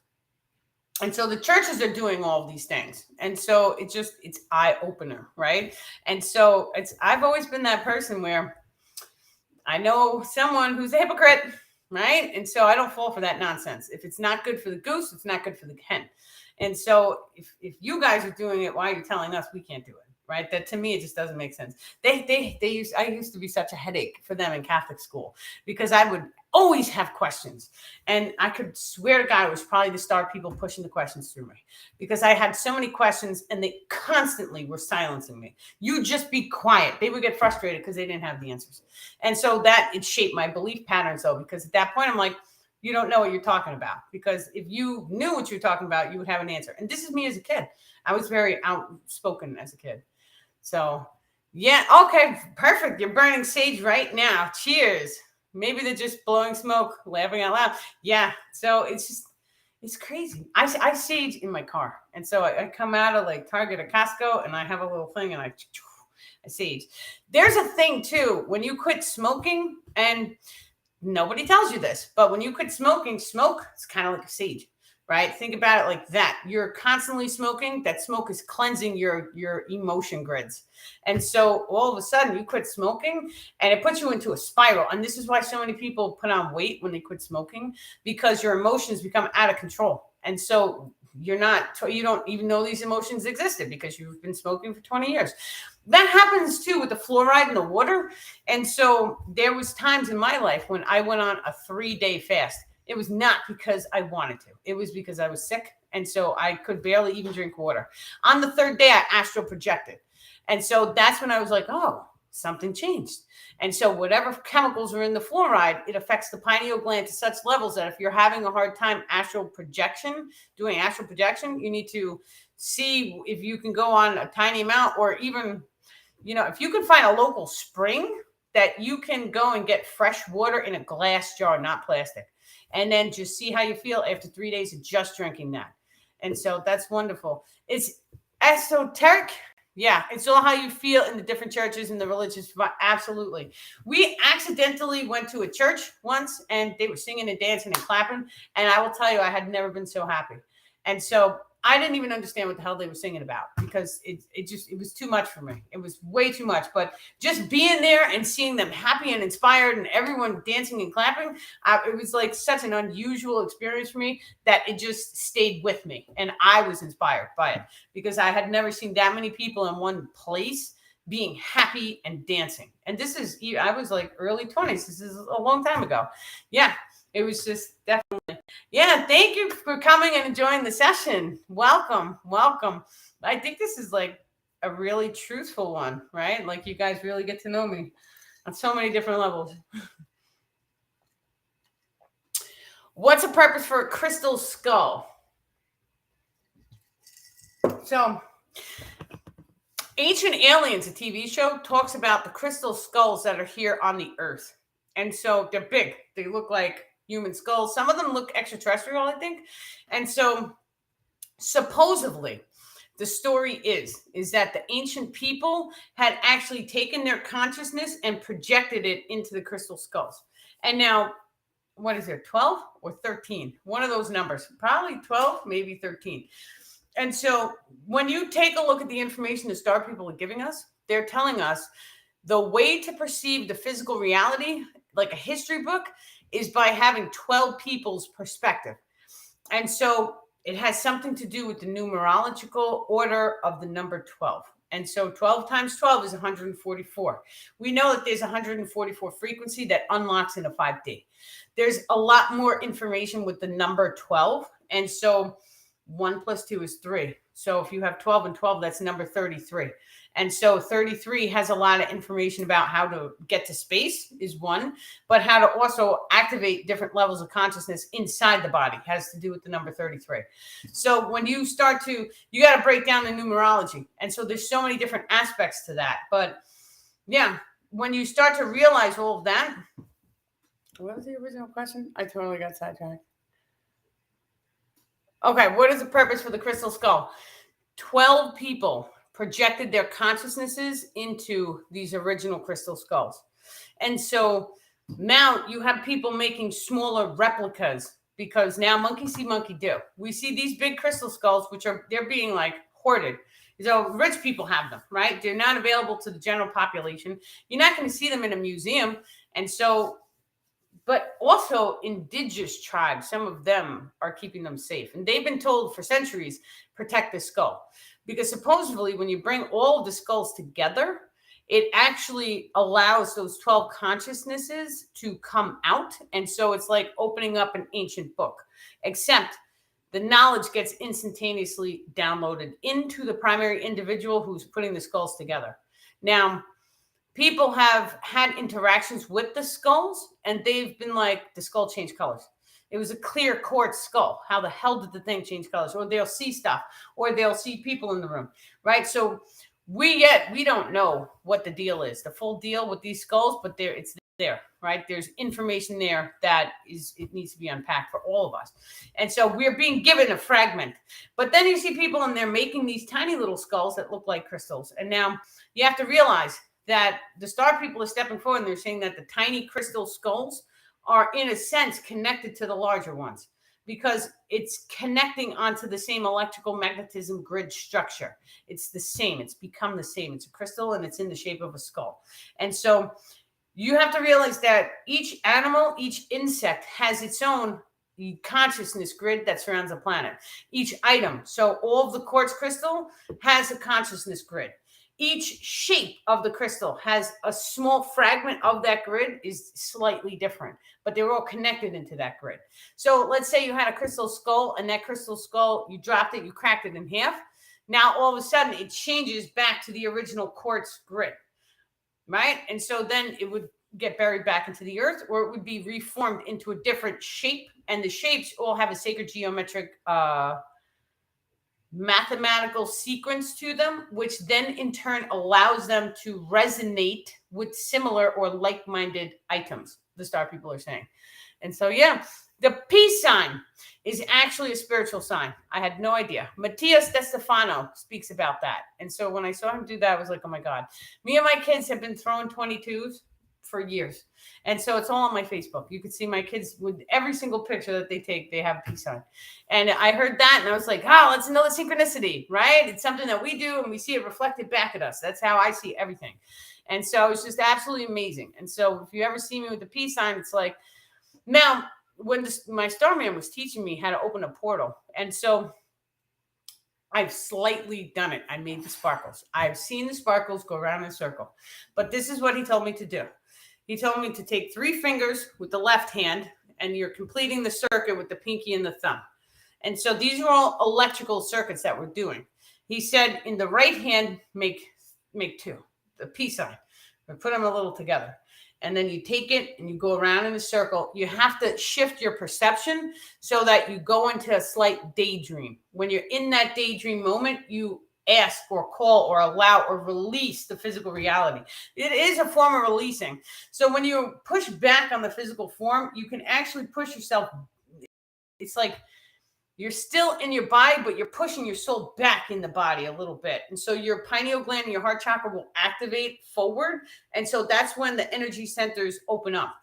And so the churches are doing all of these things. And so it's eye opener, right? And so I've always been that person where I know someone who's a hypocrite, right? And so I don't fall for that nonsense. If it's not good for the goose, it's not good for the hen. And so if you guys are doing it, why are you telling us we can't do it? Right? That to me, it just doesn't make sense. I used to be such a headache for them in Catholic school because I would always have questions. And I could swear to God, it was probably the star people pushing the questions through me because I had so many questions and they constantly were silencing me. You just be quiet. They would get frustrated because they didn't have the answers. And so that it shaped my belief patterns though, because at that point I'm like, you don't know what you're talking about, because if you knew what you're talking about, you would have an answer. And this is me as a kid. I was very outspoken as a kid. So, yeah, okay, perfect. You're burning sage right now. Cheers. Maybe they're just blowing smoke, laughing out loud. Yeah, so it's crazy. I sage in my car. And so I come out of like Target or Costco and I have a little thing and I sage. There's a thing too, when you quit smoking, and nobody tells you this, but when you quit smoking, smoke, it's kind of like a sage. Right? Think about it like that. You're constantly smoking. That smoke is cleansing your emotion grids. And so all of a sudden you quit smoking and it puts you into a spiral. And this is why so many people put on weight when they quit smoking, because your emotions become out of control. And so you don't even know these emotions existed because you've been smoking for 20 years. That happens too with the fluoride in the water. And so there was times in my life when I went on a 3-day fast. It was not because I wanted to. It was because I was sick. And so I could barely even drink water. On the 3rd day, I astral projected. And so that's when I was like, oh, something changed. And so whatever chemicals are in the fluoride, it affects the pineal gland to such levels that if you're having a hard time doing astral projection, you need to see if you can go on a tiny amount, or even, if you can find a local spring that you can go and get fresh water in a glass jar, not plastic. And then just see how you feel after 3 days of just drinking that. And so that's wonderful. It's esoteric. Yeah, it's all how you feel in the different churches and the religious. Absolutely. We accidentally went to a church once and they were singing and dancing and clapping. And I will tell you, I had never been so happy. And so I didn't even understand what the hell they were singing about, because it was too much for me. It was way too much. But just being there and seeing them happy and inspired and everyone dancing and clapping, it was like such an unusual experience for me that it just stayed with me. And I was inspired by it because I had never seen that many people in one place being happy and dancing. And I was like early 20s. This is a long time ago. Yeah. It was just definitely, yeah. Thank you for coming and enjoying the session. Welcome. I think this is like a really truthful one, right? Like you guys really get to know me. on so many different levels. What's the purpose for a crystal skull? So, Ancient Aliens, a TV show, talks about the crystal skulls that are here on the Earth. And so they're big. They look like human skulls. Some of them look extraterrestrial, I think. And so supposedly, the story is that the ancient people had actually taken their consciousness and projected it into the crystal skulls. And now, what is there, 12 or 13? One of those numbers, probably 12, maybe 13. And so when you take a look at the information the star people are giving us, they're telling us the way to perceive the physical reality, like a history book, is by having 12 people's perspective. And so it has something to do with the numerological order of the number 12. And so 12 times 12 is 144. We know that there's 144 frequency that unlocks in a 5D. There's a lot more information with the number 12. And so 1 plus 2 is 3. So if you have 12 and 12, that's number 33. And so 33 has a lot of information about how to get to space is one, but how to also activate different levels of consciousness inside the body has to do with the number 33. So when you start to, you got to break down the numerology. And so there's so many different aspects to that. But yeah, when you start to realize all of that, what was the original question? I totally got sidetracked. Okay, what is the purpose for the crystal skull? 12 people projected their consciousnesses into these original crystal skulls. And so now you have people making smaller replicas because now monkey see, monkey do. We see these big crystal skulls, which are, they're being like hoarded. So rich people have them, right? They're not available to the general population. You're not going to see them in a museum. And so, but also indigenous tribes, some of them are keeping them safe. And they've been told for centuries, protect the skull. Because supposedly when you bring all of the skulls together, it actually allows those 12 consciousnesses to come out. And so it's like opening up an ancient book, except the knowledge gets instantaneously downloaded into the primary individual who's putting the skulls together. Now, people have had interactions with the skulls and they've been like, the skull changed colors. It was a clear quartz skull. How the hell did the thing change colors? Or they'll see stuff, or they'll see people in the room, right? So we don't know what the deal is, the full deal with these skulls, but it's there, right? There's information there that it needs to be unpacked for all of us. And so we're being given a fragment. But then you see people and they're making these tiny little skulls that look like crystals. And now you have to realize that the star people are stepping forward and they're saying that the tiny crystal skulls are in a sense connected to the larger ones because it's connecting onto the same electrical magnetism grid structure. It's the same. It's become the same. It's a crystal and it's in the shape of a skull. And so you have to realize that each animal, each insect has its own consciousness grid that surrounds the planet. Each item. So all of the quartz crystal has a consciousness grid. Each shape of the crystal has a small fragment of that grid is slightly different, but they're all connected into that grid. So let's say you had a crystal skull and that crystal skull, you dropped it, you cracked it in half. Now, all of a sudden it changes back to the original quartz grid, right? And so then it would get buried back into the earth, or it would be reformed into a different shape. And the shapes all have a sacred geometric mathematical sequence to them, which then in turn allows them to resonate with similar or like-minded items, the star people are saying. And so, yeah, the peace sign is actually a spiritual sign. I had no idea. Matthias De Stefano speaks about that. And so when I saw him do that, I was like, oh my God. Me and my kids have been throwing 22s for years. And so it's all on my Facebook. You can see my kids with every single picture that they take, they have a peace sign. And I heard that and I was like, oh, that's another synchronicity, right? It's something that we do and we see it reflected back at us. That's how I see everything. And so it's just absolutely amazing. And so if you ever see me with the peace sign, it's like, now when my starman was teaching me how to open a portal. And so I've slightly done it. I made the sparkles. I've seen the sparkles go around in a circle, but this is what he told me to do. He told me to take 3 fingers with the left hand and you're completing the circuit with the pinky and the thumb. And so these are all electrical circuits that we're doing. He said in the right hand, make 2, the peace sign. We put them a little together. and then you take it and you go around in a circle. You have to shift your perception so that you go into a slight daydream. When you're in that daydream moment, you ask or call or allow or release the physical reality. It is a form of releasing. So when you push back on the physical form, you can actually push yourself. It's like you're still in your body, but you're pushing your soul back in the body a little bit. And so your pineal gland and your heart chakra will activate forward. And so that's when the energy centers open up.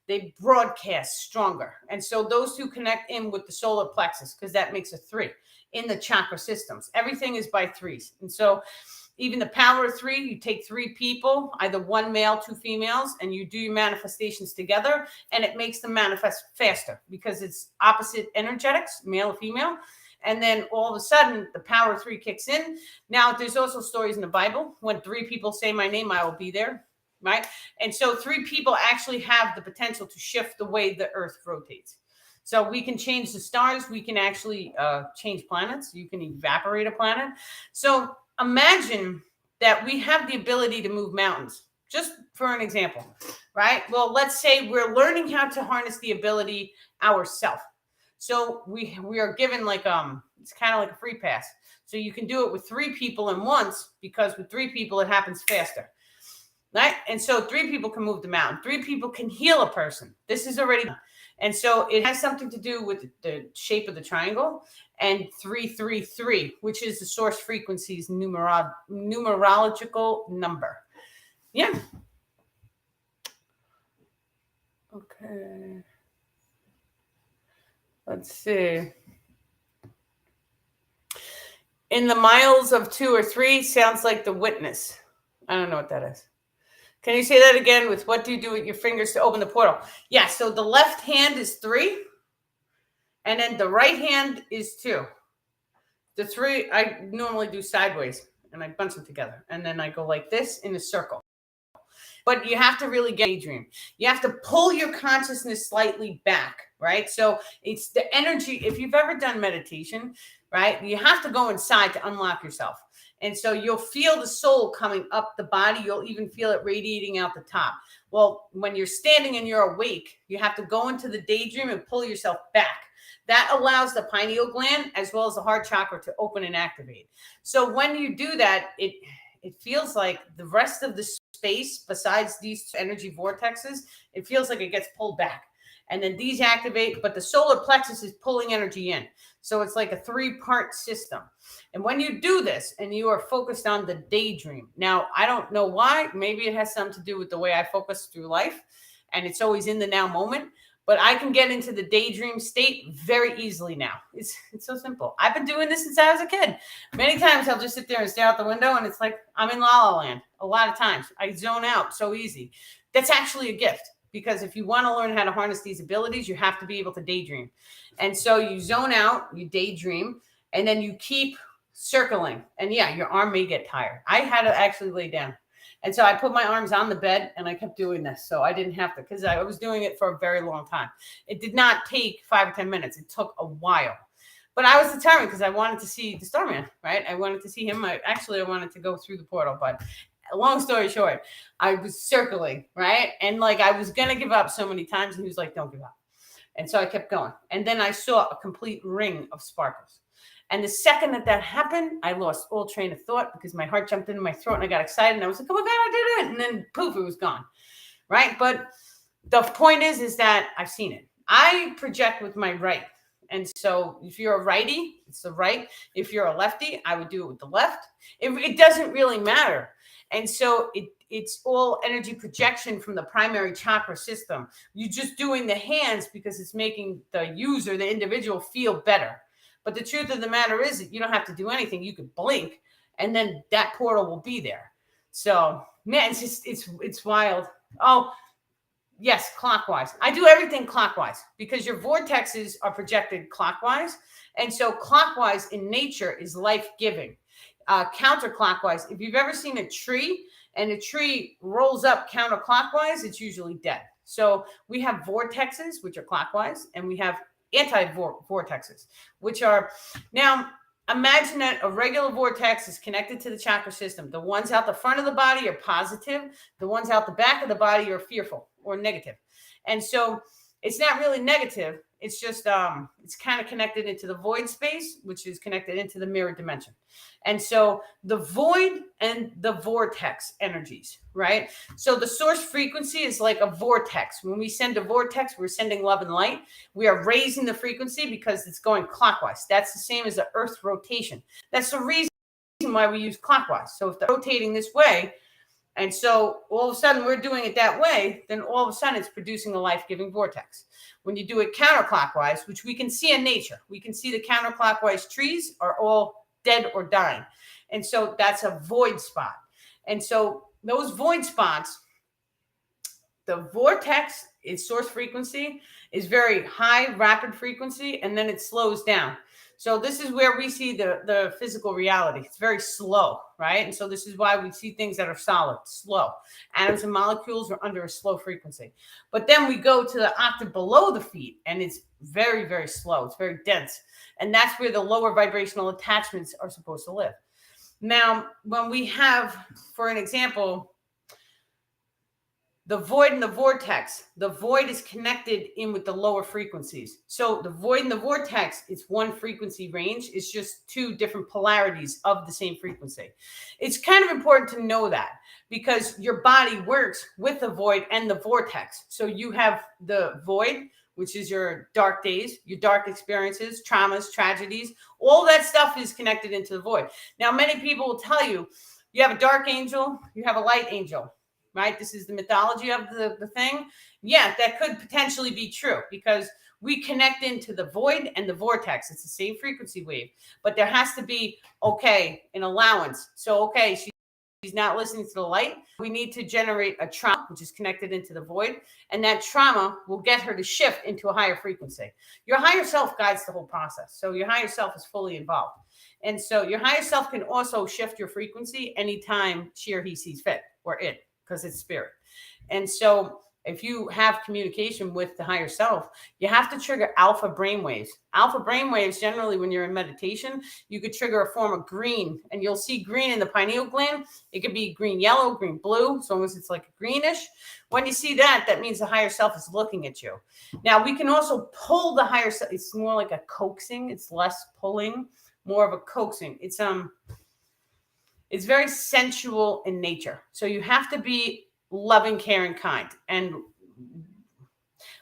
They broadcast stronger. And so those two connect in with the solar plexus, because that makes a 3 in the chakra systems. Everything is by 3s. And so even the power of 3, you take 3 people, either 1 male, 2 females, and you do your manifestations together, and it makes them manifest faster because it's opposite energetics, male or female. And then all of a sudden, the power of 3 kicks in. Now, there's also stories in the Bible when 3 people say my name, I will be there, right? And so 3 people actually have the potential to shift the way the earth rotates. So we can change the stars. We can actually change planets. You can evaporate a planet. So imagine that we have the ability to move mountains, just for an example, right? Well, let's say we're learning how to harness the ability ourselves. So we are given like it's kind of like a free pass. So you can do it with 3 people at once, because with 3 people it happens faster. Right? And so 3 people can move the mountain. 3 people can heal a person. This is already done. And so it has something to do with the shape of the triangle and 333, which is the source frequency's numerological number. Yeah. Okay. Let's see. In the miles of 2 or 3 sounds like the witness. I don't know what that is. Can you say that again? With what do you do with your fingers to open the portal? Yeah, so the left hand is 3, and then the right hand is 2. The 3, I normally do sideways, and I bunch them together, and then I go like this in a circle. But you have to really get a dream. You have to pull your consciousness slightly back, right? So it's the energy. If you've ever done meditation, right, you have to go inside to unlock yourself. And so you'll feel the soul coming up the body. You'll even feel it radiating out the top. Well, when you're standing and you're awake, you have to go into the daydream and pull yourself back. That allows the pineal gland as well as the heart chakra to open and activate. So when you do that, it feels like the rest of the space, besides these energy vortexes, it feels like it gets pulled back. And then these activate, but the solar plexus is pulling energy in. So it's like a 3-part system. And when you do this and you are focused on the daydream, now I don't know why, maybe it has something to do with the way I focus through life, and it's always in the now moment, but I can get into the daydream state very easily now. It's so simple. I've been doing this since I was a kid. Many times I'll just sit there and stare out the window, and it's like I'm in La La Land. A lot of times I zone out so easy. That's actually a gift. Because if you want to learn how to harness these abilities, you have to be able to daydream. And so you zone out, you daydream, and then you keep circling. And yeah, your arm may get tired. I had to actually lay down. And so I put my arms on the bed and I kept doing this. So I didn't have to, because I was doing it for a very long time. It did not take 5 or 10 minutes. It took a while. But I was determined because I wanted to see the Starman, right? I wanted to see him. I wanted to go through the portal, but long story short, I was circling, right? And like I was going to give up so many times, and he was like, don't give up. And so I kept going. And then I saw a complete ring of sparkles. And the second that happened, I lost all train of thought because my heart jumped into my throat and I got excited. And I was like, oh my God, I did it. And then poof, it was gone, right? But the point is that I've seen it. I project with my right. And so if you're a righty, it's the right. If you're a lefty, I would do it with the left. It doesn't really matter. And so it's all energy projection from the primary chakra system. You're just doing the hands because it's making the user, the individual, feel better. But the truth of the matter is that you don't have to do anything. You could blink and then that portal will be there. So, man, it's wild. Oh, yes, clockwise. I do everything clockwise because your vortexes are projected clockwise. And so clockwise in nature is life-giving. Counterclockwise, if you've ever seen a tree and a tree rolls up counterclockwise, it's usually dead. So we have vortexes, which are clockwise, and we have anti-vortexes, which are, now imagine that a regular vortex is connected to the chakra system. The ones out the front of the body are positive. The ones out the back of the body are fearful. or negative. And so it's not really negative. It's just it's kind of connected into the void space, which is connected into the mirror dimension. And so the void and the vortex energies, right? So the source frequency is like a vortex. When we send a vortex, we're sending love and light. We are raising the frequency because it's going clockwise. That's the same as the Earth's rotation. That's the reason why we use clockwise. So if they're rotating this way, and so all of a sudden we're doing it that way, then all of a sudden it's producing a life-giving vortex. When you do it counterclockwise, which we can see in nature, we can see the counterclockwise trees are all dead or dying. And so that's a void spot. And so those void spots, the vortex, its source frequency is very high, rapid frequency, and then it slows down. So this is where we see the physical reality. It's very slow, right? And so this is why we see things that are solid, slow. Atoms and molecules are under a slow frequency. But then we go to the octave below the feet, and it's very, very slow. It's very dense. And that's where the lower vibrational attachments are supposed to live. Now, when we have, for an example, the void and the vortex, the void is connected in with the lower frequencies. So the void and the vortex, it's one frequency range. It's just two different polarities of the same frequency. It's kind of important to know that because your body works with the void and the vortex. So you have the void, which is your dark days, your dark experiences, traumas, tragedies. All that stuff is connected into the void. Now, many people will tell you, you have a dark angel, you have a light angel. Right? This is the mythology of the thing. Yeah, that could potentially be true because we connect into the void and the vortex. It's the same frequency wave, but there has to be, an allowance. So, she's not listening to the light. We need to generate a trauma, which is connected into the void. And that trauma will get her to shift into a higher frequency. Your higher self guides the whole process. So your higher self is fully involved. And so your higher self can also shift your frequency anytime she or he sees fit, or it, because it's spirit. And so if you have communication with the higher self, you have to trigger alpha brainwaves. Alpha brainwaves, generally when you're in meditation, you could trigger a form of green, and you'll see green in the pineal gland. It could be green, yellow, green, blue, as long as it's like greenish. When you see that, that means the higher self is looking at you. Now, we can also pull the higher self. It's more like a coaxing. It's less pulling, more of a coaxing. It's very sensual in nature. So you have to be loving, caring, kind. And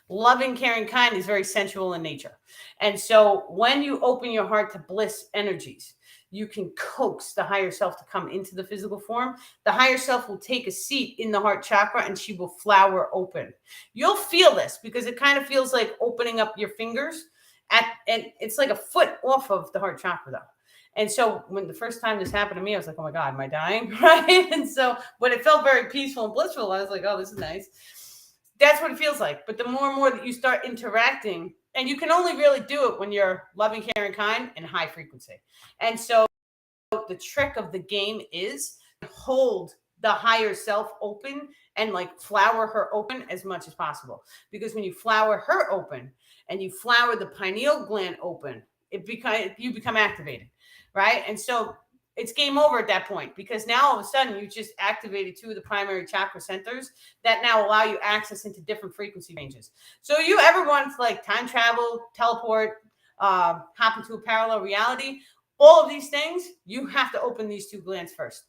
loving, caring, kind is very sensual in nature. And so when you open your heart to bliss energies, you can coax the higher self to come into the physical form. The higher self will take a seat in the heart chakra and she will flower open. You'll feel this because it kind of feels like opening up your fingers and it's like a foot off of the heart chakra though. And so when the first time this happened to me, I was like, oh my God, am I dying? Right? And so, but it felt very peaceful and blissful. I was like, oh, this is nice. That's what it feels like. But the more and more that you start interacting, and you can only really do it when you're loving, caring, kind, and high frequency. And so the trick of the game is hold the higher self open and like flower her open as much as possible. Because when you flower her open and you flower the pineal gland open, you become activated. Right. And so it's game over at that point, because now all of a sudden you just activated two of the primary chakra centers that now allow you access into different frequency ranges. So you ever want to like time travel, teleport, hop into a parallel reality, all of these things, you have to open these two glands first.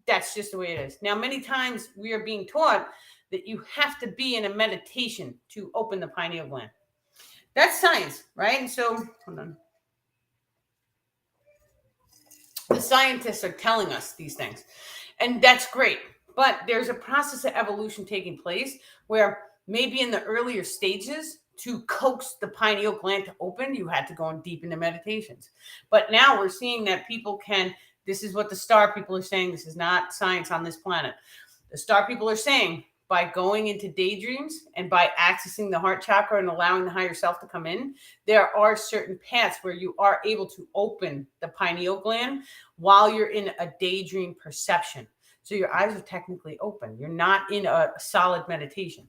That's just the way it is. Now, many times we are being taught that you have to be in a meditation to open the pineal gland. That's science, right? And so, hold on. The scientists are telling us these things, and that's great. But there's a process of evolution taking place where maybe in the earlier stages, to coax the pineal gland to open, you had to go in deep into meditations. But now we're seeing that people can, this is what the star people are saying. This is not science on this planet. The star people are saying by going into daydreams and by accessing the heart chakra and allowing the higher self to come in, there are certain paths where you are able to open the pineal gland while you're in a daydream perception. So your eyes are technically open. You're not in a solid meditation.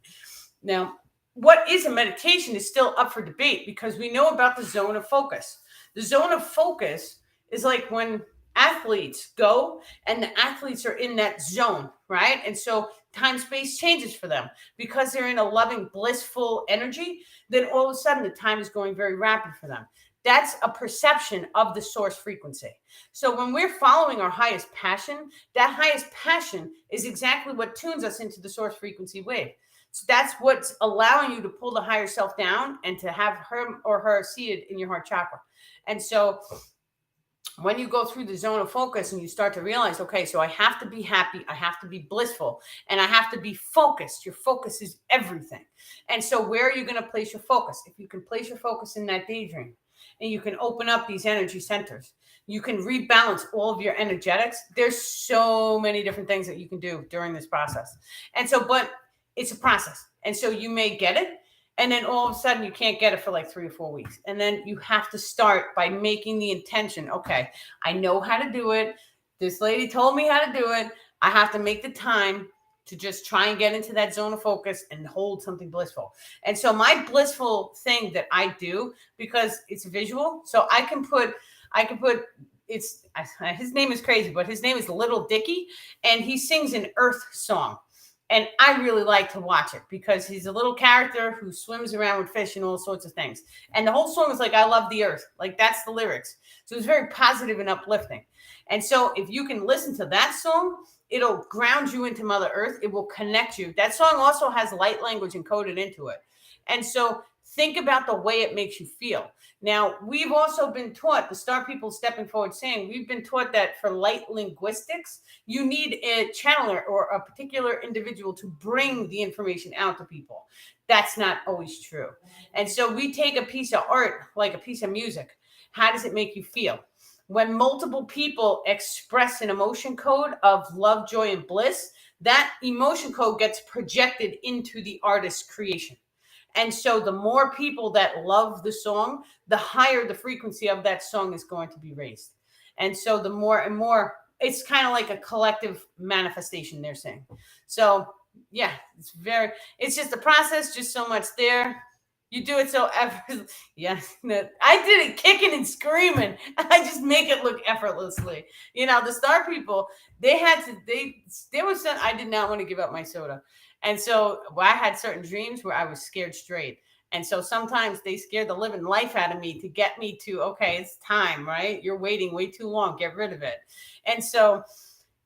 Now, what is a meditation is still up for debate because we know about the zone of focus. The zone of focus is like when athletes go and the athletes are in that zone, right? And so time space changes for them because they're in a loving, blissful energy. Then all of a sudden the time is going very rapid for them. That's a perception of the source frequency. So when we're following our highest passion, that highest passion is exactly what tunes us into the source frequency wave. So that's what's allowing you to pull the higher self down and to have him or her seated in your heart chakra. And so when you go through the zone of focus and you start to realize, okay, so I have to be happy, I have to be blissful, and I have to be focused. Your focus is everything. And so where are you going to place your focus? If you can place your focus in that daydream, and you can open up these energy centers, you can rebalance all of your energetics. There's so many different things that you can do during this process. And so, but it's a process. And so you may get it, and then all of a sudden you can't get it for like 3 or 4 weeks. And then you have to start by making the intention. Okay, I know how to do it. This lady told me how to do it. I have to make the time to just try and get into that zone of focus and hold something blissful. And so my blissful thing that I do, because it's visual, so I can put it's, his name is crazy, but his name is Little Dicky, and he sings an earth song. And I really like to watch it because he's a little character who swims around with fish and all sorts of things. And the whole song is like, I love the earth. Like, that's the lyrics. So it's very positive and uplifting. And so if you can listen to that song, it'll ground you into Mother Earth. It will connect you. That song also has light language encoded into it. And so think about the way it makes you feel. Now, we've also been taught, the Star People Stepping Forward saying, we've been taught that for light linguistics, you need a channeler or a particular individual to bring the information out to people. That's not always true. And so we take a piece of art, like a piece of music. How does it make you feel? When multiple people express an emotion code of love, joy, and bliss, that emotion code gets projected into the artist's creation. And so the more people that love the song, the higher the frequency of that song is going to be raised. And so the more and more, it's kind of like a collective manifestation, they're saying. So yeah, it's just a process, just so much there. You do it so effortlessly. Yeah, I did it kicking and screaming. I just make it look effortlessly. You know, the Star People, there was some, I did not want to give up my soda. And so I had certain dreams where I was scared straight. And so sometimes they scared the living life out of me to get me to, okay, it's time, right? You're waiting way too long. Get rid of it. And so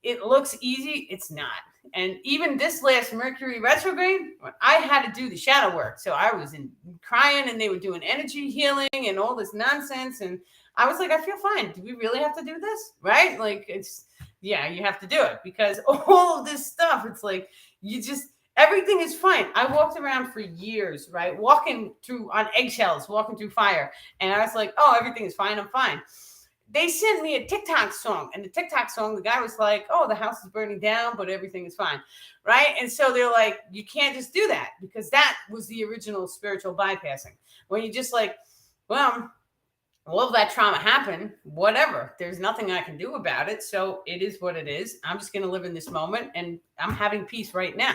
it looks easy. It's not. And even this last Mercury retrograde, I had to do the shadow work. So I was crying, and they were doing energy healing and all this nonsense. And I was like, I feel fine. Do we really have to do this? Right? Like, you have to do it, because all of this stuff, it's like, everything is fine. I walked around for years, right? Walking through on eggshells, walking through fire. And I was like, oh, everything is fine. I'm fine. They sent me a TikTok song, and the TikTok song, the guy was like, oh, the house is burning down, but everything is fine. Right. And so they're like, you can't just do that, because that was the original spiritual bypassing. When you just like, well, all of that trauma happened, whatever. There's nothing I can do about it. So it is what it is. I'm just going to live in this moment, and I'm having peace right now.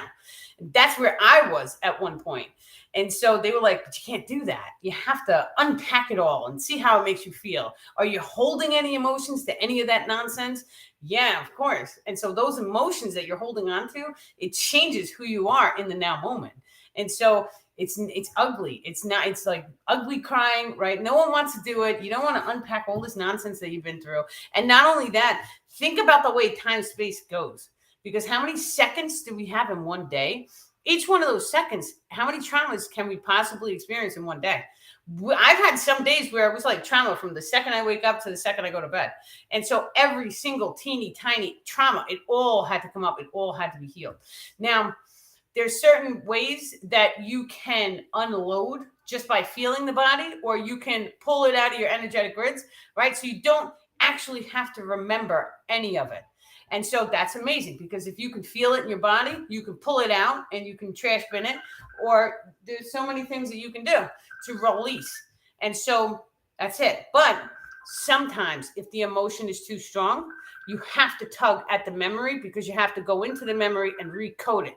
And that's where I was at one point. And so they were like, but you can't do that. You have to unpack it all and see how it makes you feel. Are you holding any emotions to any of that nonsense? Yeah, of course. And so those emotions that you're holding on to, it changes who you are in the now moment. And so it's ugly. It's like ugly crying, right? No one wants to do it. You don't want to unpack all this nonsense that you've been through. And not only that, think about the way time space goes, because how many seconds do we have in one day? Each one of those seconds, how many traumas can we possibly experience in one day? I've had some days where it was like trauma from the second I wake up to the second I go to bed. And so every single teeny tiny trauma, it all had to come up. It all had to be healed. Now, there's certain ways that you can unload just by feeling the body, or you can pull it out of your energetic grids, right? So you don't actually have to remember any of it. And so that's amazing, because if you can feel it in your body, you can pull it out and you can trash bin it, or there's so many things that you can do to release. And so that's it. But sometimes if the emotion is too strong, you have to tug at the memory, because you have to go into the memory and recode it.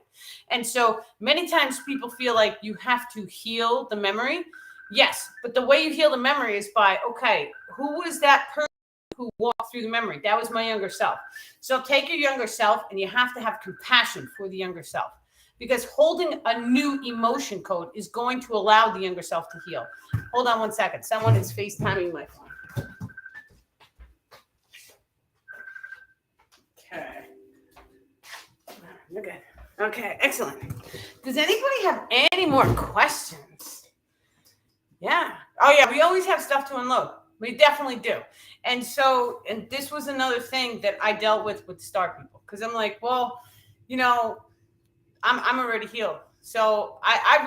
And so many times people feel like you have to heal the memory. Yes, but the way you heal the memory is by, okay, who was that person who walked through the memory. That was my younger self. So take your younger self, and you have to have compassion for the younger self, because holding a new emotion code is going to allow the younger self to heal. Hold on one second. Someone is FaceTiming my phone. Okay. Okay. Okay, excellent. Does anybody have any more questions? Yeah. Oh, yeah, we always have stuff to unload. We definitely do. And so, and this was another thing that I dealt with star people, because I'm like, well, you know, I'm already healed. So I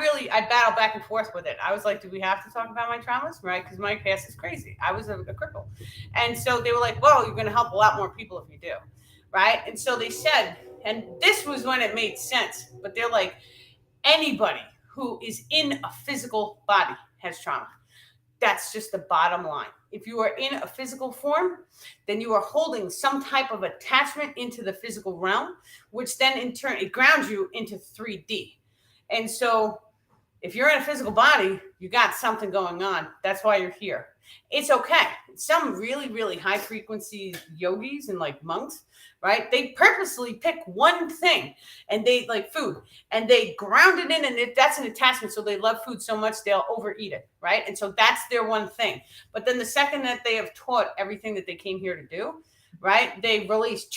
battle back and forth with it. I was like, do we have to talk about my traumas? Right? Because my past is crazy. I was a cripple. And so they were like, well, you're going to help a lot more people if you do. Right? And so they said, and this was when it made sense, but they're like, anybody who is in a physical body has trauma. That's just the bottom line. If you are in a physical form, then you are holding some type of attachment into the physical realm, which then in turn, it grounds you into 3D. And so if you're in a physical body, you got something going on. That's why you're here. It's okay. Some really, really high frequency yogis and like monks, right? They purposely pick one thing, and they like food, and they ground it in, and that's an attachment. So they love food so much, they'll overeat it, right? And so that's their one thing. But then the second that they have taught everything that they came here to do, right, they release,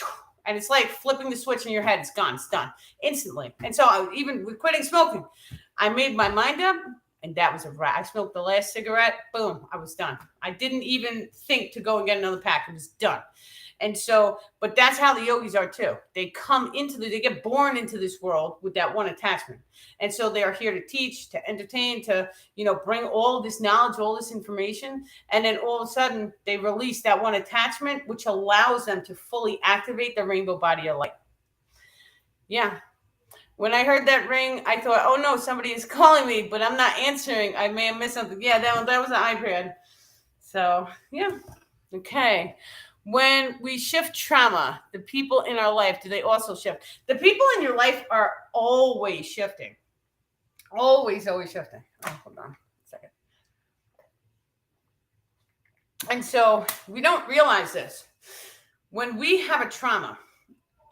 and it's like flipping the switch in your head. It's gone. It's done instantly. And so even with quitting smoking, I made my mind up, and that was a wrap. I smoked the last cigarette. Boom, I was done. I didn't even think to go and get another pack. It was done. And so, but that's how the yogis are too. They get born into this world with that one attachment. And so they are here to teach, to entertain, to, bring all this knowledge, all this information. And then all of a sudden they release that one attachment, which allows them to fully activate the rainbow body of light. Yeah. When I heard that ring, I thought, oh no, somebody is calling me, but I'm not answering. I may have missed something. Yeah, that was an iPad. So, yeah. Okay. When we shift trauma, the people in our life, do they also shift? The people in your life are always shifting. Always, always shifting. Oh, hold on a second. And so we don't realize this. When we have a trauma,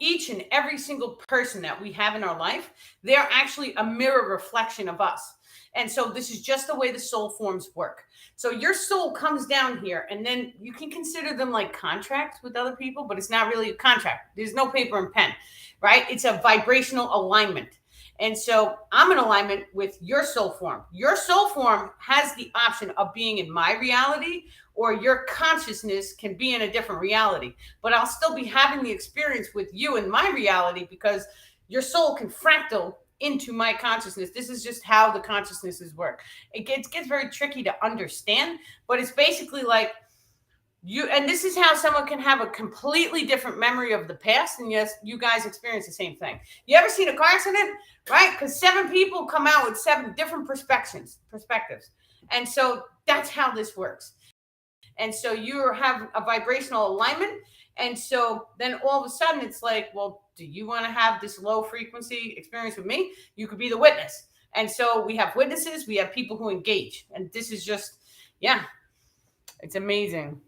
each and every single person that we have in our life, they're actually a mirror reflection of us. And so this is just the way the soul forms work. So your soul comes down here, and then you can consider them like contracts with other people, but it's not really a contract. There's no paper and pen, right? It's a vibrational alignment. And so I'm in alignment with your soul form. Your soul form has the option of being in my reality, or your consciousness can be in a different reality. But I'll still be having the experience with you in my reality, because your soul can fractal into my consciousness. This is just how the consciousnesses work. It gets very tricky to understand, but it's basically like and this is how someone can have a completely different memory of the past. And yes, you guys experience the same thing. You ever seen a car accident, right? Because 7 people come out with 7 different perspectives. And so that's how this works. And so you have a vibrational alignment. And so then all of a sudden it's like, well, do you want to have this low frequency experience with me? You could be the witness. And so we have witnesses, we have people who engage. And this is just, yeah, it's amazing.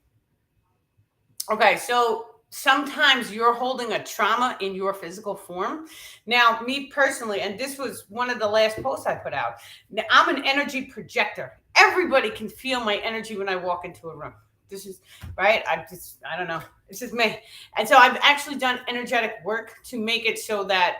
Okay, so sometimes you're holding a trauma in your physical form. Now, me personally, and this was one of the last posts I put out, now, I'm an energy projector. Everybody can feel my energy when I walk into a room. This is right. I don't know. It's just me. And so I've actually done energetic work to make it so that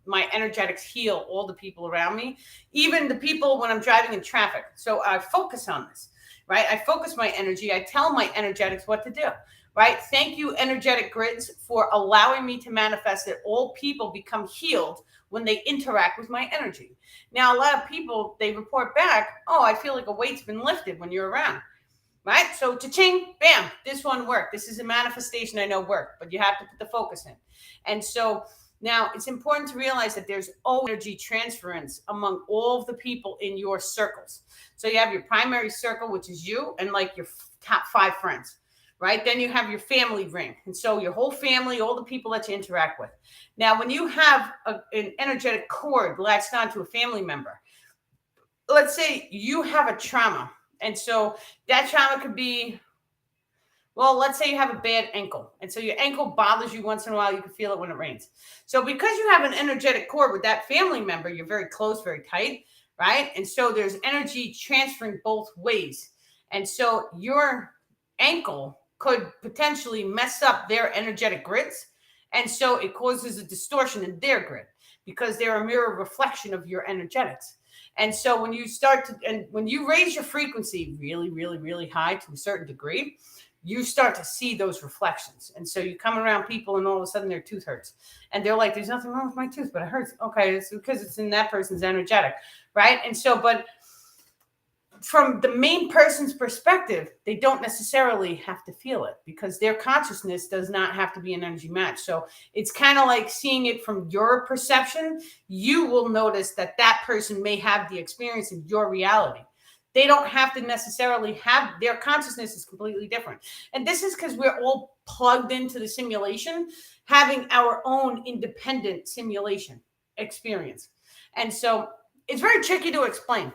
my energetics heal all the people around me, even the people when I'm driving in traffic. So I focus on this, right? I focus my energy. I tell my energetics what to do, right? Thank you, energetic grids, for allowing me to manifest that all people become healed when they interact with my energy. Now, a lot of people, they report back, oh, I feel like a weight's been lifted when you're around. Right? So cha-ching, bam, this one worked. This is a manifestation I know worked, but you have to put the focus in. And so now it's important to realize that there's always energy transference among all of the people in your circles. So you have your primary circle, which is you, and like your top 5 friends, right? Then you have your family ring. And so your whole family, all the people that you interact with. Now, when you have an energetic cord latched onto a family member, let's say you have a trauma. And so that trauma could be Well, let's say you have a bad ankle. And so your ankle bothers you once in a while. You can feel it when it rains. So because you have an energetic cord with that family member, you're very close, very tight, right? And so there's energy transferring both ways. And so your ankle could potentially mess up their energetic grids. And so it causes a distortion in their grid because they're a mirror reflection of your energetics. And so when you start to, and when you raise your frequency really, really, really high to a certain degree, you start to see those reflections. And so you come around people and all of a sudden their tooth hurts. And they're like, there's nothing wrong with my tooth, but it hurts. Okay, it's because it's in that person's energetic, right? And so, but from the main person's perspective, they don't necessarily have to feel it because their consciousness does not have to be an energy match. So it's kind of like seeing it from your perception. You will notice that that person may have the experience in your reality. They don't have to necessarily have, their consciousness is completely different. And this is because we're all plugged into the simulation, having our own independent simulation experience. And so it's very tricky to explain.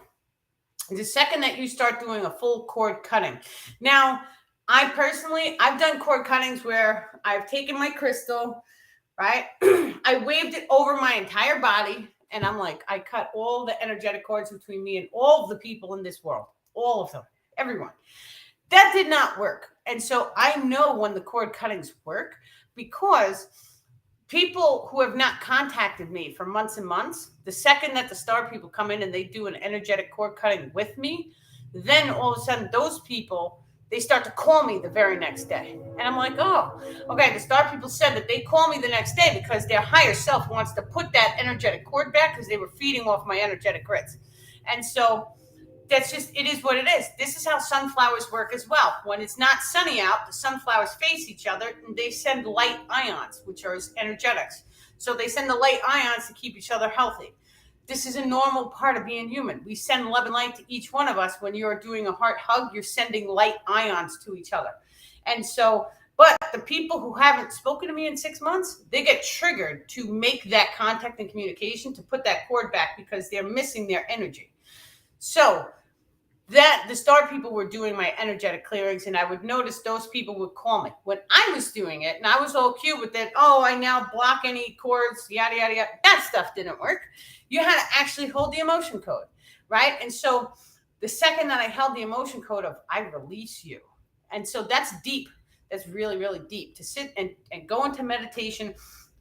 The second that you start doing a full cord cutting. Now, I personally, I've done cord cuttings where I've taken my crystal, right? I waved it over my entire body. And I'm like, I cut all the energetic cords between me and all of the people in this world, all of them, everyone. That did not work. And so I know when the cord cuttings work because people who have not contacted me for months and months, the second that the star people come in and they do an energetic cord cutting with me, then all of a sudden those people, they start to call me the very next day. And I'm like, oh, okay. The star people said that they call me the next day because their higher self wants to put that energetic cord back because they were feeding off my energetic grids. And so that's just, it is what it is. This is how sunflowers work as well. When it's not sunny out, the sunflowers face each other and they send light ions, which are energetics. So they send the light ions to keep each other healthy. This is a normal part of being human. We send love and light to each one of us. When you're doing a heart hug, you're sending light ions to each other. And so, but the people who haven't spoken to me in 6 months, they get triggered to make that contact and communication, to put that cord back because they're missing their energy. So that the star people were doing my energetic clearings, and I would notice those people would call me when I was doing it, and I was all cute with it. Oh, I now block any cords, yada, yada, yada. That stuff didn't work. You had to actually hold the emotion code, right? And so the second that I held the emotion code of, I release you. And so that's deep. That's really, really deep to sit and go into meditation.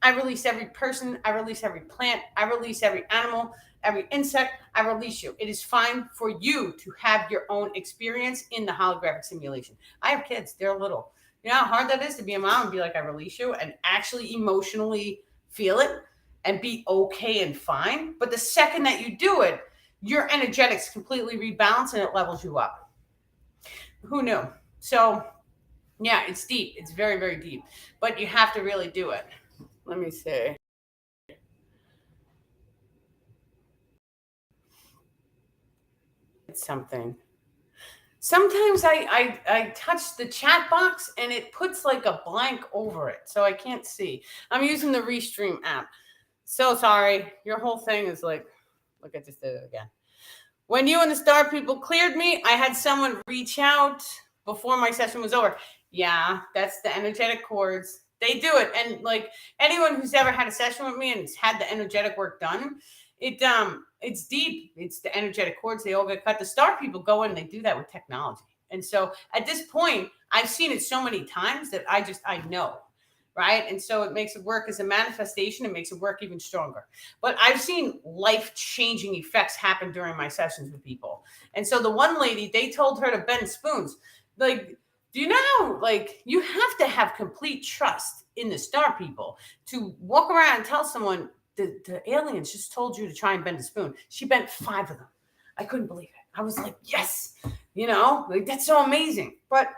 I release every person. I release every plant. I release every animal, every insect. I release you. It is fine for you to have your own experience in the holographic simulation. I have kids. They're little. You know how hard that is to be a mom and be like, I release you, and actually emotionally feel it and be okay and fine. But the second that you do it, your energetics completely rebalance and it levels you up. Who knew? So yeah, it's deep. It's very, very deep. But you have to really do it. Let me see. It's something. Sometimes I touch the chat box and it puts like a blank over it. So I can't see. I'm using the Restream app. So sorry. Your whole thing is like, look, I just did it again. When you and the star people cleared me, I had someone reach out before my session was over. Yeah, that's the energetic cords. They do it. And like anyone who's ever had a session with me and had the energetic work done, it's deep. It's the energetic cords. They all get cut. The star people go in and they do that with technology. And so at this point, I've seen it so many times that I know. Right. And so it makes it work as a manifestation. It makes it work even stronger. But I've seen life-changing effects happen during my sessions with people. And so the one lady, they told her to bend spoons. Like, do you know, like, you have to have complete trust in the star people to walk around and tell someone the aliens just told you to try and bend a spoon. She bent 5 of them. I couldn't believe it. I was like, yes, like that's so amazing. But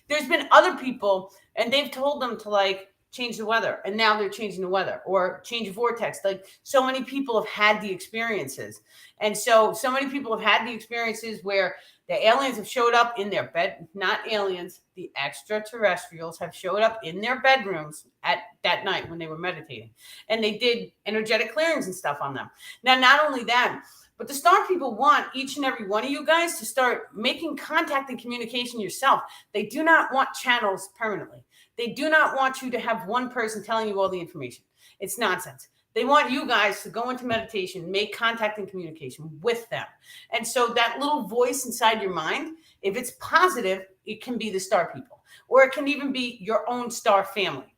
there's been other people and they've told them to like change the weather, and now they're changing the weather or change a vortex. Like so many people have had the experiences. And so many people have had the experiences where the aliens have showed up in their bed, not aliens, the extraterrestrials have showed up in their bedrooms at that night when they were meditating, and they did energetic clearings and stuff on them. Now, not only that, But the star people want each and every one of you guys to start making contact and communication yourself. They do not want channels permanently. They do not want you to have one person telling you all the information. It's nonsense. They want you guys to go into meditation, make contact and communication with them. And so that little voice inside your mind, if it's positive, it can be the star people, or it can even be your own star family.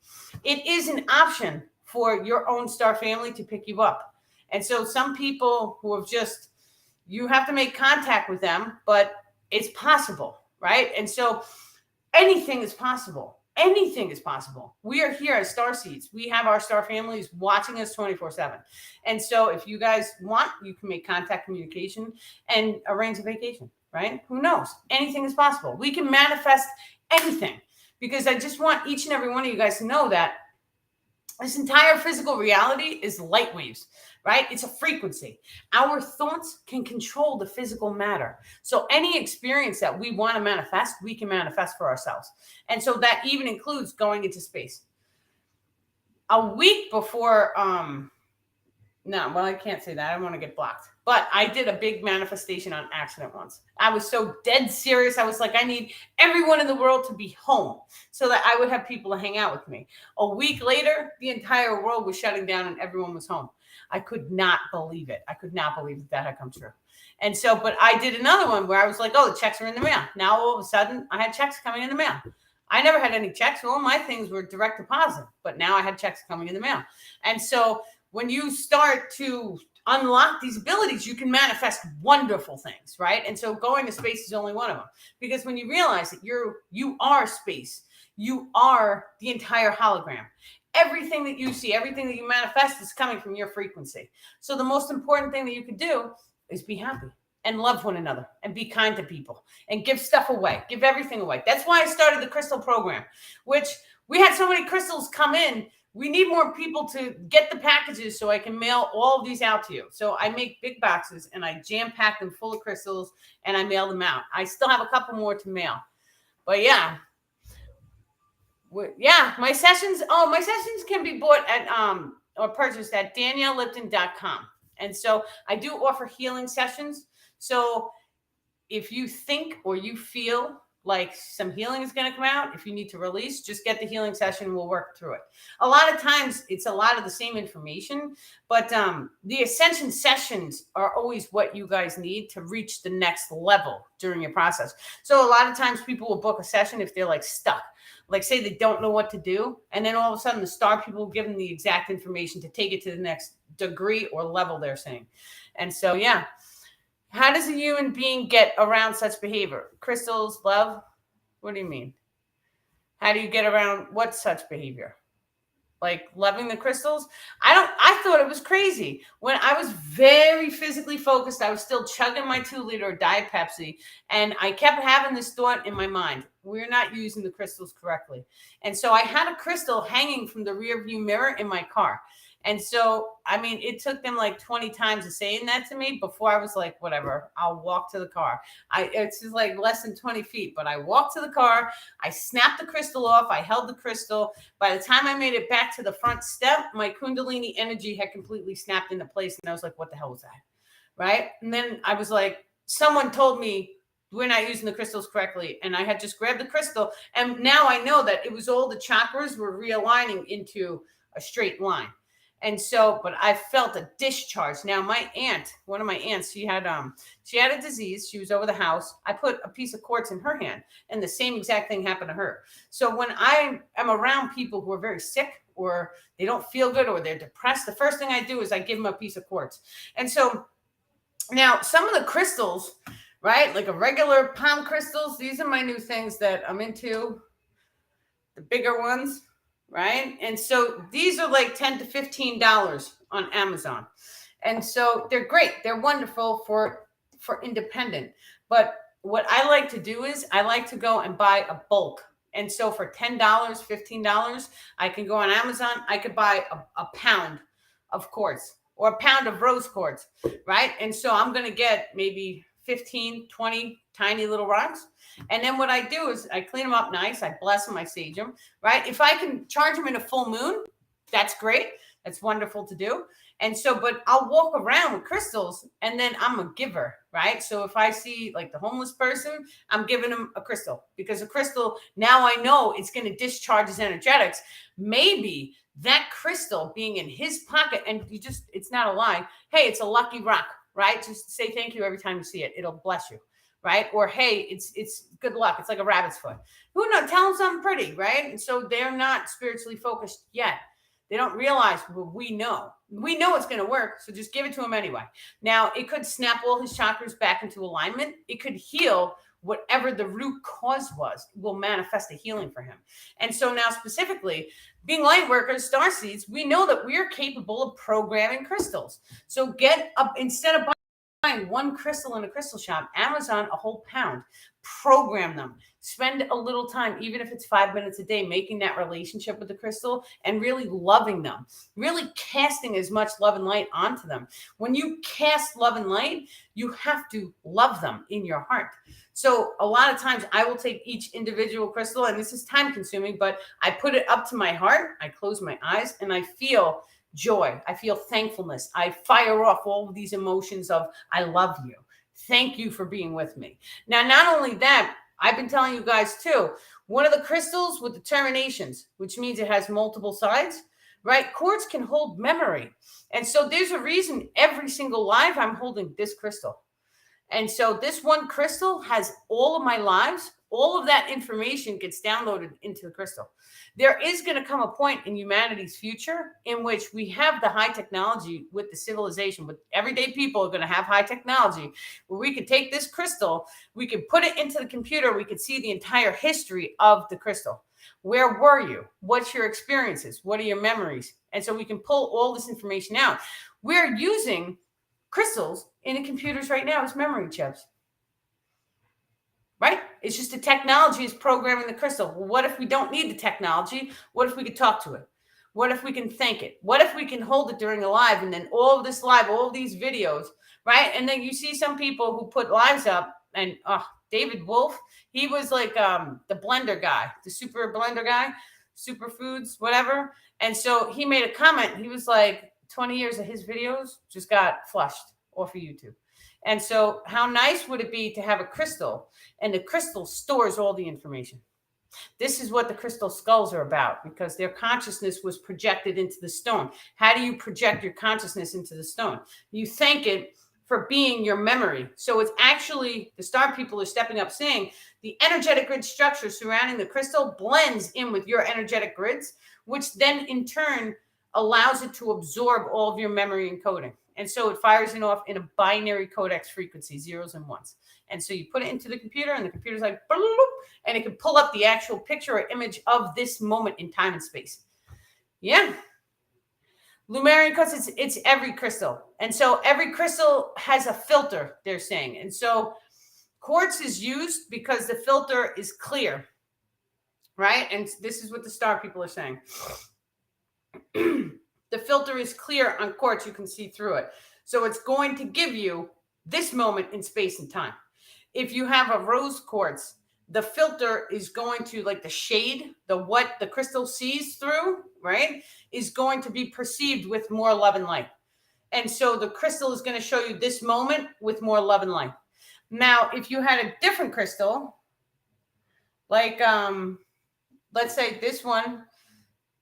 It is an option for your own star family to pick you up. And so some people who have just, you have to make contact with them, but it's possible, right? And so anything is possible. Anything is possible. We are here as Starseeds. We have our star families watching us 24/7. And so if you guys want, you can make contact communication and arrange a vacation, right? Who knows? Anything is possible. We can manifest anything, because I just want each and every one of you guys to know that this entire physical reality is light waves, right? It's a frequency. Our thoughts can control the physical matter. So any experience that we want to manifest, we can manifest for ourselves. And so that even includes going into space. A week before, no, well, I can't say that. I don't want to get blocked. But I did a big manifestation on accident once. I was so dead serious. I was like, I need everyone in the world to be home so that I would have people to hang out with me. A week later, the entire world was shutting down and everyone was home. I could not believe it. I could not believe that had come true. And so, but I did another one where I was like, oh, the checks are in the mail. Now, all of a sudden, I had checks coming in the mail. I never had any checks. All my things were direct deposit, but now I had checks coming in the mail. And so when you start to unlock these abilities, you can manifest wonderful things, right? And so going to space is only one of them, because when you realize that you are space, you are the entire hologram. Everything that you see, everything that you manifest is coming from your frequency. So the most important thing that you can do is be happy and love one another and be kind to people and give stuff away, give everything away. That's why I started the crystal program, which we had so many crystals come in. We need more people to get the packages so I can mail all of these out to you. So I make big boxes and I jam pack them full of crystals and I mail them out. I still have a couple more to mail. But yeah, my sessions can be bought at or purchased at daniellelipton.com. And so I do offer healing sessions. So if you think or you feel like some healing is going to come out, if you need to release, just get the healing session. We'll work through it. A lot of times it's a lot of the same information, but the ascension sessions are always what you guys need to reach the next level during your process. So a lot of times people will book a session if they're like stuck, like say they don't know what to do. And then all of a sudden the star people will give them the exact information to take it to the next degree or level they're saying. And so, yeah. How does a human being get around such behavior? Crystals, love? What do you mean? How do you get around what such behavior? Like loving the crystals? I thought it was crazy. When I was very physically focused, I was still chugging my 2-liter Diet Pepsi. And I kept having this thought in my mind. We're not using the crystals correctly. And so I had a crystal hanging from the rear view mirror in my car. And so, I mean, it took them like 20 times of saying that to me before I was like, whatever, I'll walk to the car. It's just like less than 20 feet, but I walked to the car. I snapped the crystal off. I held the crystal. By the time I made it back to the front step, my Kundalini energy had completely snapped into place. And I was like, what the hell was that? Right. And then I was like, someone told me we're not using the crystals correctly. And I had just grabbed the crystal. And now I know that it was all the chakras were realigning into a straight line. And so, but I felt a discharge. Now, my aunt, one of my aunts, she had a disease. She was over the house. I put a piece of quartz in her hand, and the same exact thing happened to her. So when I am around people who are very sick, or they don't feel good, or they're depressed, the first thing I do is I give them a piece of quartz. And so now some of the crystals, right, like a regular palm crystals, these are my new things that I'm into, the bigger ones. Right. And so these are like $10 to $15 on Amazon. And so they're great. They're wonderful for independent. But what I like to do is I like to go and buy a bulk. And so for $10, $15, I can go on Amazon. I could buy a pound of quartz or a pound of rose quartz. Right. And so I'm going to get maybe 15, 20 tiny little rocks. And then what I do is I clean them up nice. I bless them. I sage them, right? If I can charge them in a full moon, that's great. That's wonderful to do. And so, but I'll walk around with crystals, and then I'm a giver, right? So if I see like the homeless person, I'm giving him a crystal, because a crystal, now I know it's going to discharge his energetics. Maybe that crystal being in his pocket, and you just, it's not a lie. Hey, it's a lucky rock, right? Just say thank you every time you see it. It'll bless you, right? Or hey, it's good luck. It's like a rabbit's foot. Who knows? Tell them something pretty, right? And so they're not spiritually focused yet. They don't realize, well, we know it's going to work. So just give it to them anyway. Now, it could snap all his chakras back into alignment. It could heal whatever the root cause was. It will manifest a healing for him. And so now, specifically, being light workers, star seeds, we know that we're capable of programming crystals. So get up, instead of buying one crystal in a crystal shop, Amazon a whole pound. Program them. Spend a little time, even if it's 5 minutes a day, making that relationship with the crystal and really loving them, really casting as much love and light onto them. When you cast love and light, you have to love them in your heart. So a lot of times I will take each individual crystal, and this is time consuming, but I put it up to my heart. I close my eyes and I feel joy. I feel thankfulness. I fire off all of these emotions of, I love you. Thank you for being with me. Now, not only that, I've been telling you guys too, one of the crystals with the terminations, which means it has multiple sides, right? Quartz can hold memory. And so there's a reason every single live I'm holding this crystal. And so this one crystal has all of my lives. All of that information gets downloaded into the crystal. There is going to come a point in humanity's future in which we have the high technology with the civilization, with everyday people are going to have high technology, where we could take this crystal, we could put it into the computer, we could see the entire history of the crystal. Where were you? What's your experiences? What are your memories? And so we can pull all this information out. We're using crystals in the computers right now as memory chips. Right? It's just the technology is programming the crystal. Well, what if we don't need the technology? What if we could talk to it? What if we can thank it? What if we can hold it during a live, and then all of this live, all of these videos, right? And then you see some people who put lives up, and David Wolf, he was like the blender guy, the super blender guy, superfoods, whatever. And so he made a comment. He was like, 20 years of his videos just got flushed off of YouTube. And so how nice would it be to have a crystal, and the crystal stores all the information? This is what the crystal skulls are about, because their consciousness was projected into the stone. How do you project your consciousness into the stone? You thank it for being your memory. So it's actually, the star people are stepping up saying, the energetic grid structure surrounding the crystal blends in with your energetic grids, which then in turn allows it to absorb all of your memory encoding. And so it fires it off in a binary codex frequency, zeros and ones. And so you put it into the computer, and the computer's like, and it can pull up the actual picture or image of this moment in time and space. Yeah. Lumarian quartz, it's every crystal. And so every crystal has a filter, they're saying. And so quartz is used because the filter is clear, right? And this is what the star people are saying. The filter is clear on quartz. You can see through it. So it's going to give you this moment in space and time. If you have a rose quartz, the filter is going to, like the shade, what the crystal sees through, right, is going to be perceived with more love and light. And so the crystal is going to show you this moment with more love and light. Now, if you had a different crystal, like let's say this one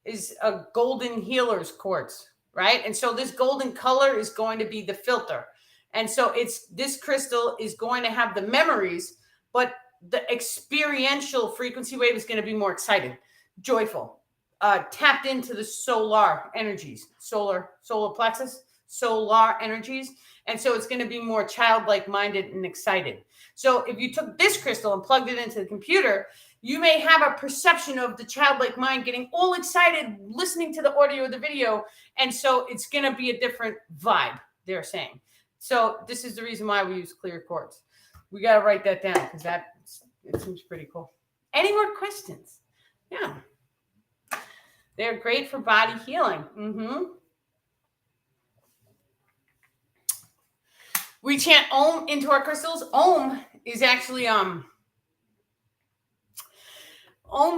is a golden healer's quartz, right? And so this golden color is going to be the filter. And so this crystal is going to have the memories, but the experiential frequency wave is going to be more excited, joyful, tapped into the solar energies, solar plexus, solar energies. And so it's going to be more childlike minded and excited. So if you took this crystal and plugged it into the computer, you may have a perception of the childlike mind getting all excited listening to the audio of the video. And so it's going to be a different vibe, they're saying. So this is the reason why we use clear quartz. We got to write that down, because it seems pretty cool. Any more questions? Yeah. They're great for body healing. We chant Om into our crystals. Om is actually Om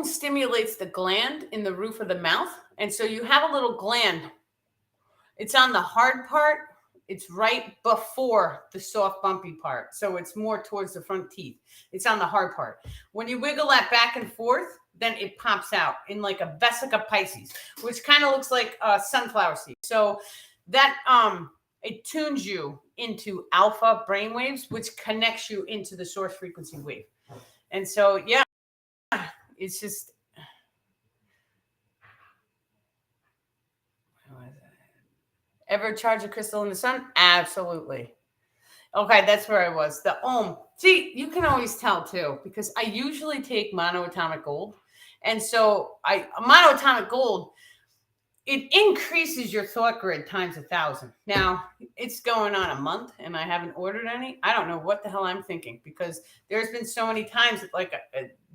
stimulates the gland in the roof of the mouth. And so you have a little gland. It's on the hard part. It's right before the soft bumpy part. So it's more towards the front teeth. It's on the hard part. When you wiggle that back and forth, then it pops out in like a vesica piscis, which kind of looks like a sunflower seed. So that it tunes you into alpha brainwaves, which connects you into the source frequency wave. And so, yeah, it's just. Ever charge a crystal in the sun? Absolutely. Okay, that's where I was. The ohm. See, you can always tell too, because I usually take monoatomic gold. And so monoatomic gold, it increases your thought grid times 1,000. Now, it's going on a month and I haven't ordered any. I don't know what the hell I'm thinking, because there's been so many times that like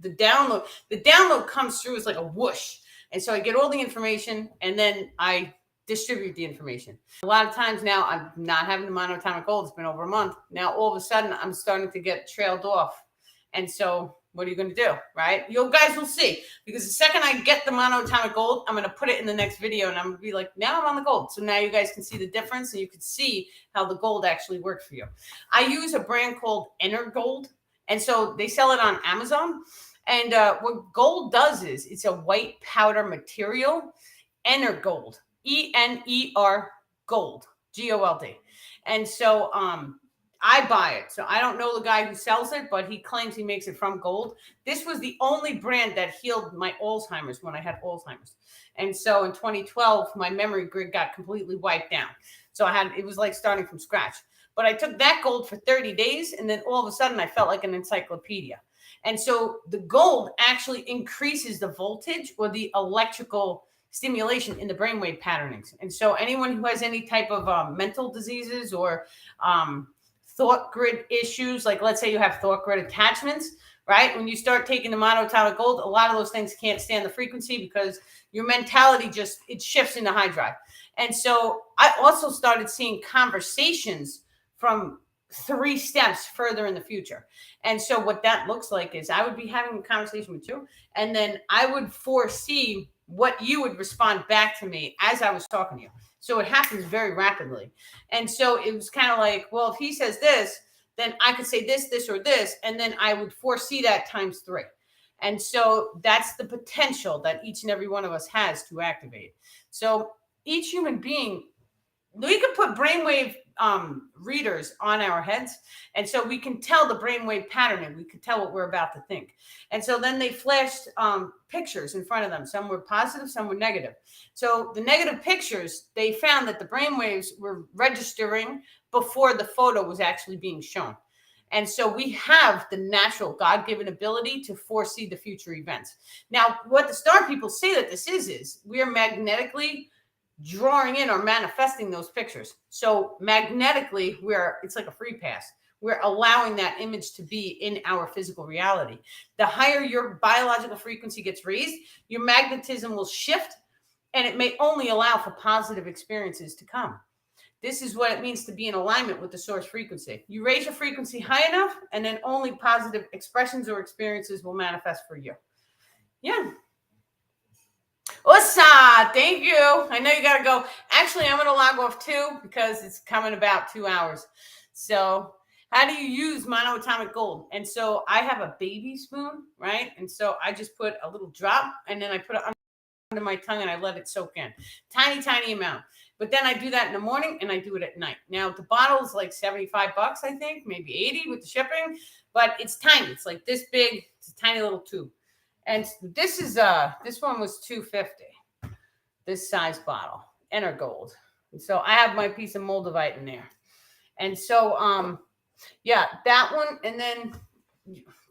the download comes through as like a whoosh. And so I get all the information and then I distribute the information. A lot of times now I'm not having the monoatomic gold. It's been over a month. Now all of a sudden I'm starting to get trailed off. And so what are you going to do, right? You guys will see, because the second I get the monoatomic gold, I'm going to put it in the next video and I'm going to be like, now I'm on the gold. So now you guys can see the difference and you can see how the gold actually works for you. I use a brand called Energold. And so they sell it on Amazon. And what gold does is it's a white powder material, Energold. ENER gold, GOLD. And so I buy it. So I don't know the guy who sells it, but he claims he makes it from gold. This was the only brand that healed my Alzheimer's when I had Alzheimer's. And so in 2012, my memory grid got completely wiped down. So it was like starting from scratch. But I took that gold for 30 days, and then all of a sudden I felt like an encyclopedia. And so the gold actually increases the voltage or the electrical stimulation in the brainwave patternings. And so anyone who has any type of mental diseases or thought grid issues, like let's say you have thought grid attachments, right? When you start taking the monoatomic gold, a lot of those things can't stand the frequency because your mentality it shifts into high drive. And so I also started seeing conversations from 3 steps further in the future. And so what that looks like is I would be having a conversation with you, and then I would foresee what you would respond back to me as I was talking to you. So it happens very rapidly. And so it was kind of like, well, if he says this, then I could say this, this, or this, and then I would foresee that times 3. And so that's the potential that each and every one of us has to activate. So each human being, we can put brainwave readers on our heads. And so we can tell the brainwave patterning. We can tell what we're about to think. And so then they flashed pictures in front of them. Some were positive, some were negative. So the negative pictures, they found that the brainwaves were registering before the photo was actually being shown. And so we have the natural God-given ability to foresee the future events. Now, what the star people say that this is we are magnetically drawing in or manifesting those pictures. So magnetically, it's like a free pass. We're allowing that image to be in our physical reality. The higher your biological frequency gets raised, your magnetism will shift, and it may only allow for positive experiences to come. This is what it means to be in alignment with the source frequency. You raise your frequency high enough, and then only positive expressions or experiences will manifest for you. Yeah. Osa, thank you. I know you got to go. Actually, I'm going to log off too because it's coming about 2 hours. So how do you use monoatomic gold? And so I have a baby spoon, right? And so I just put a little drop and then I put it under my tongue and I let it soak in. Tiny, tiny amount. But then I do that in the morning and I do it at night. Now, the bottle is like $75, I think, maybe 80 with the shipping, but it's tiny. It's like this big. It's a tiny little tube. And this one was $250, this size bottle, Energold. And so I have my piece of moldavite in there. And so, yeah, that one, and then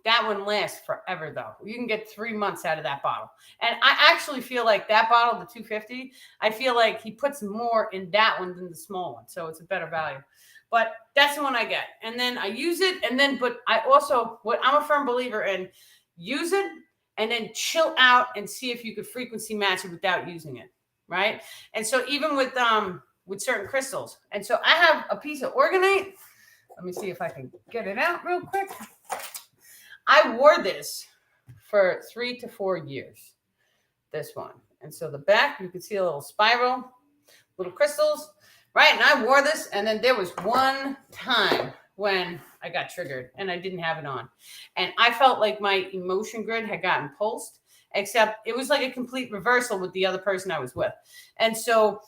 that one lasts forever though. You can get 3 months out of that bottle. And I actually feel like that bottle, the $250, I feel like he puts more in that one than the small one. So it's a better value. But that's the one I get. And then I use it. And then, but I also, I'm a firm believer in, use it and then chill out and see if you could frequency match it without using it, right? And so even with certain crystals. And so I have a piece of orgonite. Let me see if I can get it out real quick. I wore this for 3 to 4 years, this one. And so the back, you can see a little spiral, little crystals. right? And I wore this, and then there was one time when I got triggered and I didn't have it on. And I felt like my emotion grid had gotten pulsed, except it was like a complete reversal with the other person I was with. And so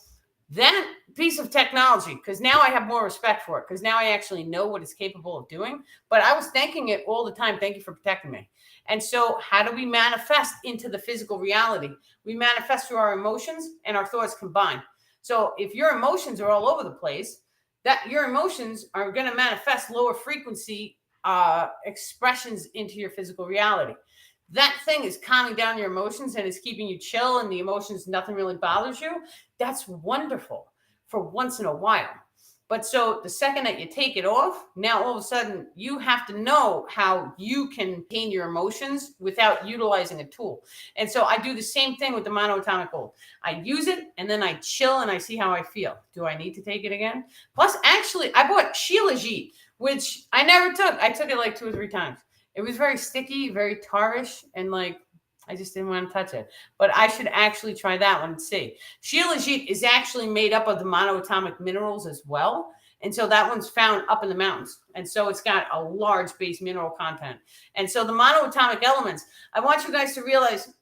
that piece of technology, because now I have more respect for it, because now I actually know what it's capable of doing. But I was thanking it all the time. Thank you for protecting me. And so, how do we manifest into the physical reality? We manifest through our emotions and our thoughts combined. So, if your emotions are all over the place, that your emotions are going to manifest lower frequency expressions into your physical reality. That thing is calming down your emotions and it's keeping you chill, and the emotions, nothing really bothers you. That's wonderful for once in a while. But so the second that you take it off, now all of a sudden you have to know how you can contain your emotions without utilizing a tool. And so I do the same thing with the monoatomic gold. I use it and then I chill and I see how I feel. Do I need to take it again? Plus, actually, I bought Shilajit, which I never took. I took it like 2 or 3 times. It was very sticky, very tarish, and like I just didn't want to touch it. But I should actually try that one and see. Shilajit is actually made up of the monoatomic minerals as well. And so that one's found up in the mountains. And so it's got a large base mineral content. And so the monoatomic elements, I want you guys to realize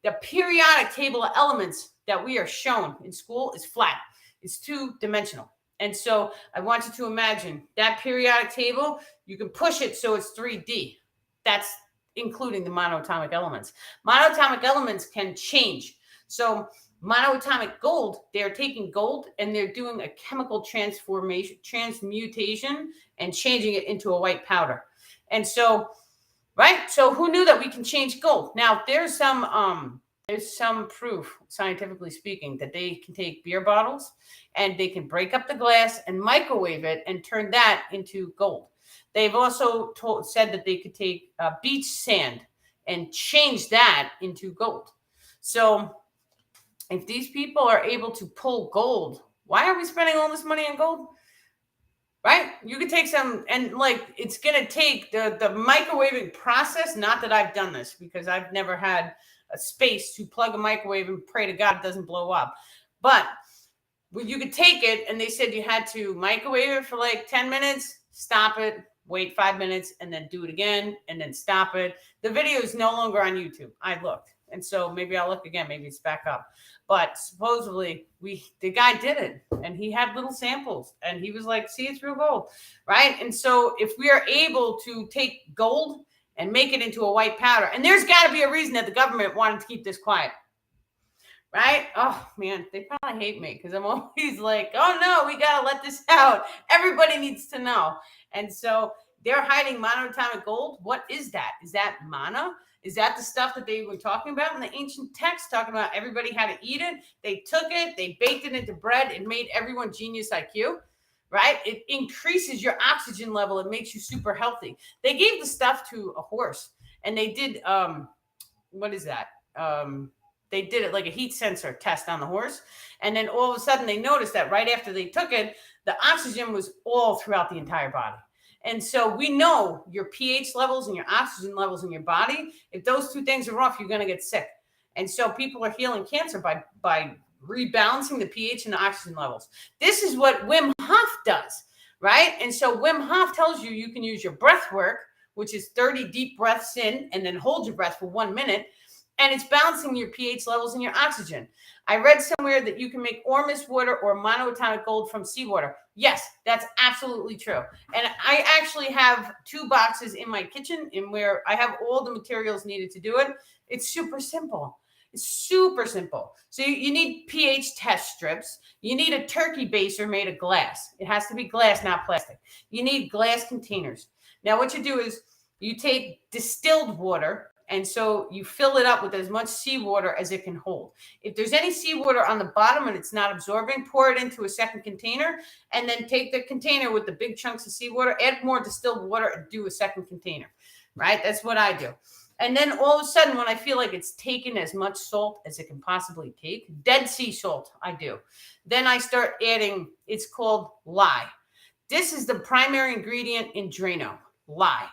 the periodic table of elements that we are shown in school is flat. It's 2-dimensional. And so I want you to imagine that periodic table, you can push it so it's 3D. That's including the monoatomic elements. Monoatomic elements can change. So monoatomic gold, they're taking gold and they're doing a chemical transmutation and changing it into a white powder. And so, right? So who knew that we can change gold? Now there's some proof, scientifically speaking, that they can take beer bottles and they can break up the glass and microwave it and turn that into gold. They've also said that they could take beach sand and change that into gold. So if these people are able to pull gold, why are we spending all this money on gold? Right? You could take some, and like it's going to take the microwaving process. Not that I've done this, because I've never had a space to plug a microwave and pray to God it doesn't blow up. But you could take it, and they said you had to microwave it for like 10 minutes, stop it, wait 5 minutes, and then do it again, and then stop it. The video is no longer on YouTube. I looked. And so maybe I'll look again. Maybe it's back up. But supposedly the guy did it, and he had little samples, and he was like, see, it's real gold, right? And so if we are able to take gold and make it into a white powder, and there's got to be a reason that the government wanted to keep this quiet. Right? Oh man, they probably hate me because I'm always like, oh no, we gotta let this out. Everybody needs to know. And so they're hiding monoatomic gold. What is that? Is that mana? Is that the stuff that they were talking about in the ancient text, talking about everybody had to eat it? They took it, they baked it into bread, and made everyone genius IQ. Right? It increases your oxygen level. It makes you super healthy. They gave the stuff to a horse, and they did what is that? They did it like a heat sensor test on the horse. And then all of a sudden they noticed that right after they took it, the oxygen was all throughout the entire body. And so we know your pH levels and your oxygen levels in your body. If those 2 things are off, you're going to get sick. And so people are healing cancer by rebalancing the pH and the oxygen levels. This is what Wim Hof does, right? And so Wim Hof tells you can use your breath work, which is 30 deep breaths in and then hold your breath for 1 minute. And it's balancing your pH levels and your oxygen. I read somewhere that you can make Ormus water or monoatomic gold from seawater. Yes, that's absolutely true. And I actually have 2 boxes in my kitchen in where I have all the materials needed to do it. It's super simple. It's super simple. So you need pH test strips. You need a turkey baser made of glass. It has to be glass, not plastic. You need glass containers. Now what you do is you take distilled water, and so you fill it up with as much seawater as it can hold. If there's any seawater on the bottom and it's not absorbing, pour it into a second container, and then take the container with the big chunks of seawater, add more distilled water, and do a second container, right? That's what I do. And then all of a sudden, when I feel like it's taken as much salt as it can possibly take, Dead Sea salt, I do. Then I start adding, it's called lye. This is the primary ingredient in Drano, lye.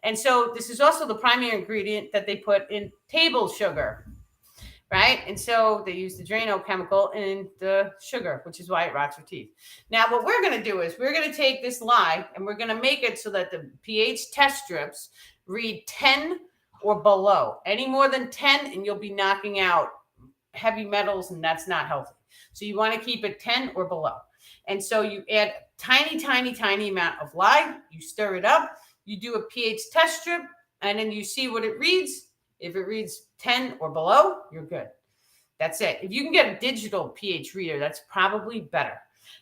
And so this is also the primary ingredient that they put in table sugar, right? And so they use the Drano chemical in the sugar, which is why it rots your teeth. Now, what we're going to do is we're going to take this lye and we're going to make it so that the pH test strips read 10 or below. Any more than 10 and you'll be knocking out heavy metals, and that's not healthy. So you want to keep it 10 or below. And so you add tiny, tiny, tiny amount of lye, you stir it up, you do a pH test strip, and then you see what it reads. If it reads 10 or below, you're good. That's it. If you can get a digital pH reader, that's probably better.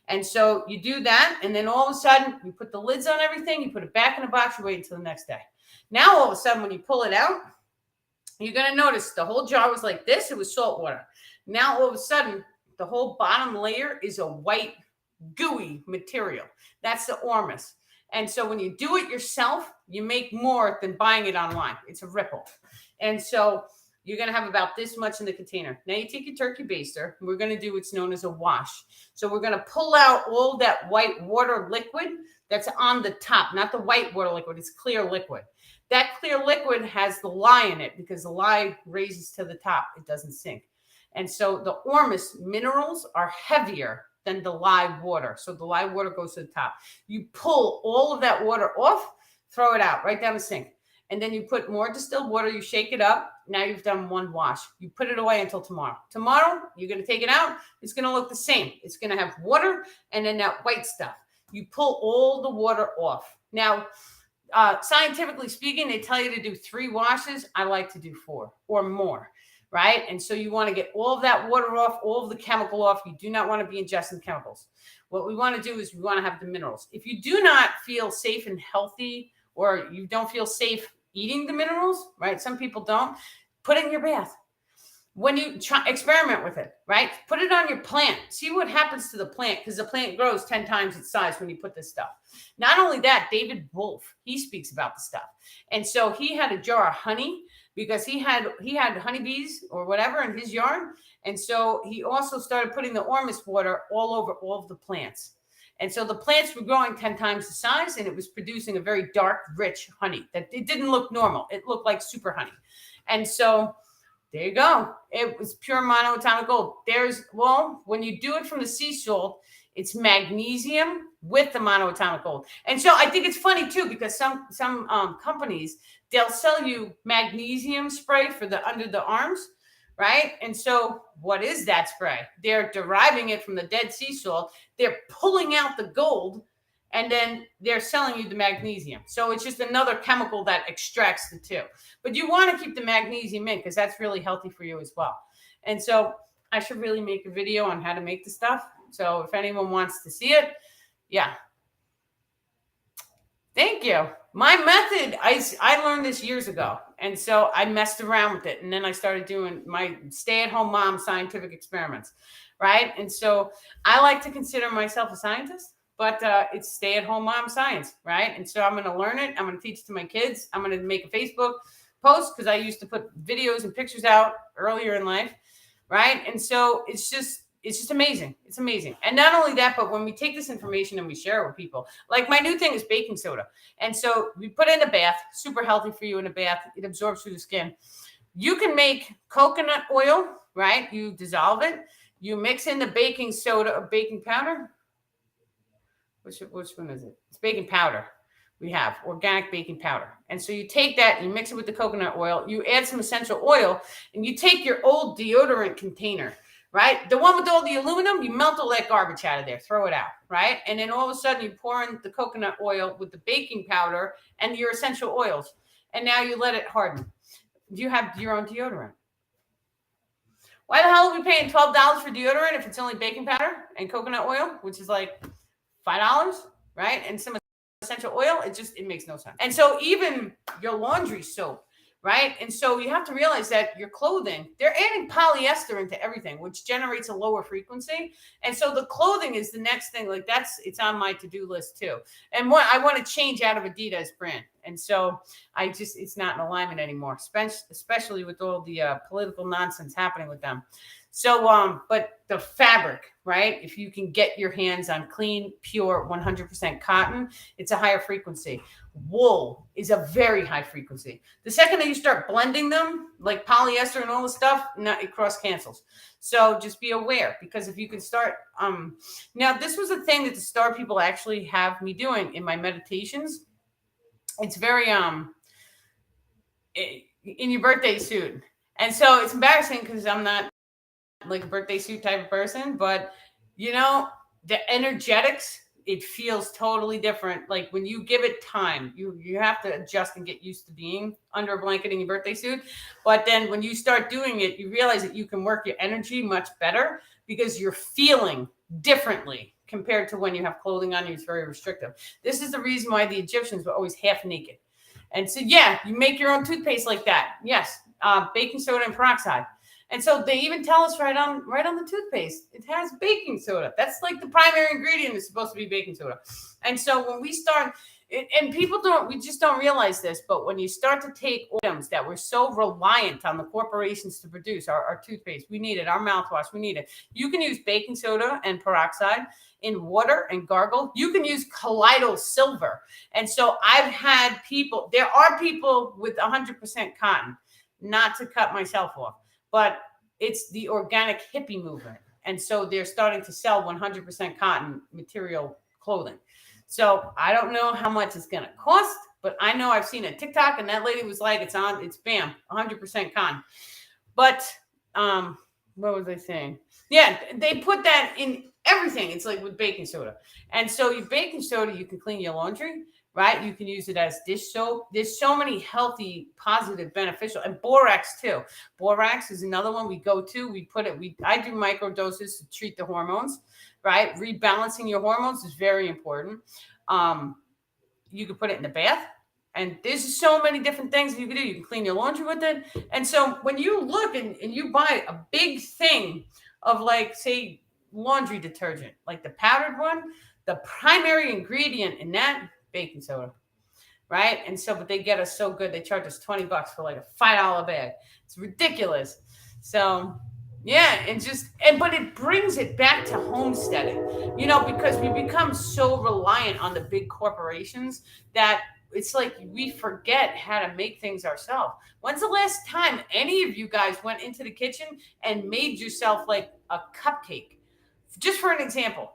And so you do that, and then all of a sudden, you put the lids on everything, you put it back in the box, you wait until the next day. Now, all of a sudden, when you pull it out, you're going to notice the whole jar was like this. It was salt water. Now, all of a sudden, the whole bottom layer is a white, gooey material. That's the ormus. And so when you do it yourself, you make more than buying it online. It's a ripple. And so you're going to have about this much in the container. Now you take your turkey baster. And we're going to do what's known as a wash. So we're going to pull out all that white water liquid that's on the top, not the white water liquid. It's clear liquid. That clear liquid has the lye in it because the lye raises to the top. It doesn't sink. And so the ormus minerals are heavier than the lye water. So the lye water goes to the top. You pull all of that water off, throw it out right down the sink. And then you put more distilled water, you shake it up. Now you've done one wash. You put it away until tomorrow. Tomorrow, you're going to take it out. It's going to look the same. It's going to have water and then that white stuff. You pull all the water off. Now, scientifically speaking, they tell you to do 3 washes. I like to do 4 or more, right? And so you want to get all of that water off, all of the chemical off. You do not want to be ingesting chemicals. What we want to do is we want to have the minerals. If you do not feel safe and healthy, or you don't feel safe eating the minerals, right? Some people don't. Put it in your bath. When you experiment with it, right? Put it on your plant. See what happens to the plant, because the plant grows 10 times its size when you put this stuff. Not only that, David Wolf, he speaks about the stuff. And so he had a jar of honey because he had honeybees or whatever in his yard. And so he also started putting the ormus water all over all of the plants. And so the plants were growing 10 times the size, and it was producing a very dark, rich honey that it didn't look normal. It looked like super honey. And so there you go. It was pure monoatomic gold. When you do it from the sea salt, it's magnesium with the monoatomic gold. And so I think it's funny too, because some companies, they'll sell you magnesium spray for the under the arms, right? And so what is that spray? They're deriving it from the dead sea salt. They're pulling out the gold, and then they're selling you the magnesium. So it's just another chemical that extracts the two. But you want to keep the magnesium in because that's really healthy for you as well. And so I should really make a video on how to make the stuff. So if anyone wants to see it, yeah. Thank you. My method, I learned this years ago. And so I messed around with it. And then I started doing my stay-at-home mom scientific experiments, right? And so I like to consider myself a scientist, but it's stay-at-home mom science, right? And so I'm going to learn it. I'm going to teach it to my kids. I'm going to make a Facebook post because I used to put videos and pictures out earlier in life, right? And so it's just amazing. It's amazing. And not only that, but when we take this information and we share it with people, like my new thing is baking soda. And so we put it in a bath, super healthy for you in a bath. It absorbs through the skin. You can make coconut oil, right? You dissolve it. You mix in the baking soda or baking powder. Which one is it? It's baking powder. We have organic baking powder. And so you take that and you mix it with the coconut oil. You add some essential oil and you take your old deodorant container, right? The one with all the aluminum, you melt all that garbage out of there, throw it out, right? And then all of a sudden you pour in the coconut oil with the baking powder and your essential oils. And now you let it harden. You have your own deodorant. Why the hell are we paying $12 for deodorant if it's only baking powder and coconut oil, which is like $5, right? And some essential oil, it makes no sense. And so even your laundry soap, right? And so you have to realize that your clothing, they're adding polyester into everything, which generates a lower frequency. And so the clothing is the next thing. Like it's on my to-do list too. And what I want to change out of Adidas brand. And so it's not in alignment anymore, especially with all the political nonsense happening with them. So, but the fabric, right? If you can get your hands on clean, pure, 100% cotton, it's a higher frequency. Wool is a very high frequency. The second that you start blending them, like polyester and all the stuff, it cross cancels. So just be aware, because if you can start, now this was a thing that the star people actually have me doing in my meditations. It's very, in your birthday suit. And so it's embarrassing because I'm not like a birthday suit type of person, but the energetics, it feels totally different. Like when you give it time, you have to adjust and get used to being under a blanket in your birthday suit. But then when you start doing it, you realize that you can work your energy much better because you're feeling differently compared to when you have clothing on you. It's very restrictive. This is the reason why the Egyptians were always half naked. And so, yeah, you make your own toothpaste like that. Yes, baking soda and peroxide. And so they even tell us right on the toothpaste, it has baking soda. That's like the primary ingredient is supposed to be baking soda. And so when we start, and we just don't realize this, but when you start to take items that we're so reliant on the corporations to produce, our toothpaste, we need it, our mouthwash, we need it. You can use baking soda and peroxide in water and gargle. You can use colloidal silver. And so there are people with 100% cotton, not to cut myself off, but it's the organic hippie movement. And so they're starting to sell 100% cotton material clothing. So I don't know how much it's going to cost, but I know I've seen a TikTok and that lady was like, it's bam, 100% cotton. But what was I saying? Yeah, they put that in everything. It's like with baking soda. And so your baking soda, you can clean your laundry, right? You can use it as dish soap. There's so many healthy, positive, beneficial, and borax too. Borax is another one we go to. I do micro doses to treat the hormones, right? Rebalancing your hormones is very important. You can put it in the bath. And there's so many different things that you can do. You can clean your laundry with it. And so when you look and you buy a big thing of, like, say, laundry detergent, like the powdered one, the primary ingredient in that, baking soda, right? And so, but they get us so good. They charge us $20 for like a $5 bag. It's ridiculous. So yeah, but it brings it back to homesteading, because we become so reliant on the big corporations that it's like we forget how to make things ourselves. When's the last time any of you guys went into the kitchen and made yourself like a cupcake? Just for an example,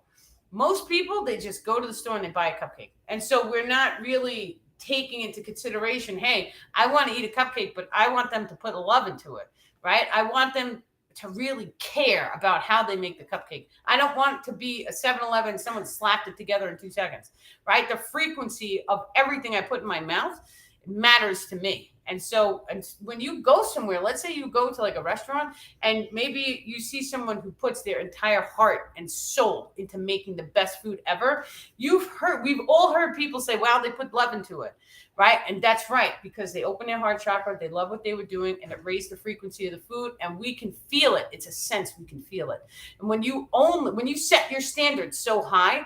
most people, they just go to the store and they buy a cupcake. And so we're not really taking into consideration, hey, I want to eat a cupcake, but I want them to put love into it, right? I want them to really care about how they make the cupcake. I don't want it to be a 7-Eleven, someone slapped it together in 2 seconds, right? The frequency of everything I put in my mouth matters to me. And so, when you go somewhere, let's say you go to like a restaurant and maybe you see someone who puts their entire heart and soul into making the best food ever. We've all heard people say, wow, they put love into it, right? And that's right, because they open their heart chakra, they love what they were doing, and it raised the frequency of the food, and we can feel it. It's a sense, we can feel it. And when you set your standards so high,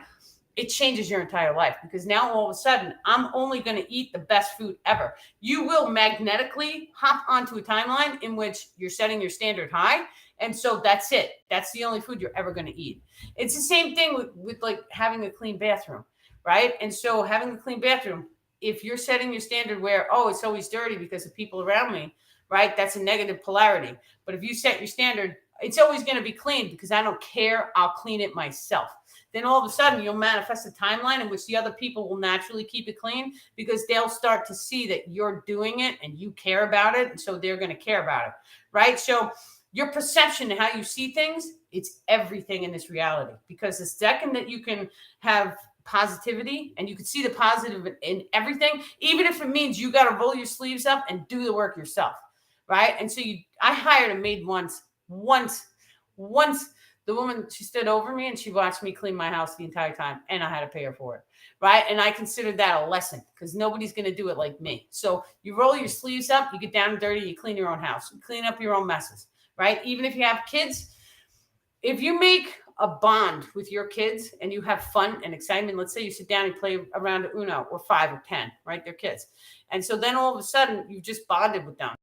it changes your entire life, because now all of a sudden I'm only going to eat the best food ever. You will magnetically hop onto a timeline in which you're setting your standard high. And so that's it. That's the only food you're ever going to eat. It's the same thing with like having a clean bathroom, right? And so having a clean bathroom, if you're setting your standard where, oh, it's always dirty because of people around me, right? That's a negative polarity. But if you set your standard, it's always going to be clean because I don't care. I'll clean it myself. Then all of a sudden you'll manifest a timeline in which the other people will naturally keep it clean because they'll start to see that you're doing it and you care about it. And so they're going to care about it, right? So your perception and how you see things, it's everything in this reality, because the second that you can have positivity and you can see the positive in everything, even if it means you got to roll your sleeves up and do the work yourself, right? And so I hired a maid once. The woman, she stood over me and she watched me clean my house the entire time, and I had to pay her for it, right? And I considered that a lesson because nobody's going to do it like me. So you roll your sleeves up, you get down and dirty, you clean your own house, you clean up your own messes, right? Even if you have kids, if you make a bond with your kids and you have fun and excitement, let's say you sit down and play around Uno or 5 or 10, right? They're kids. And so then all of a sudden you've just bonded with them.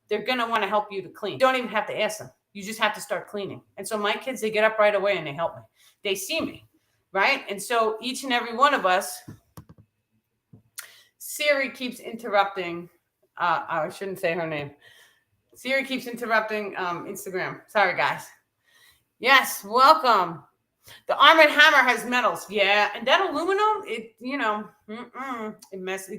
They're going to want to help you to clean. You don't even have to ask them. You just have to start cleaning. And so my kids, they get up right away and they help me. They see me, right? And so each and every one of us, Siri keeps interrupting. I shouldn't say her name. Siri keeps interrupting Instagram. Sorry, guys. Yes, welcome. The Armored Hammer has metals. Yeah, and that aluminum, it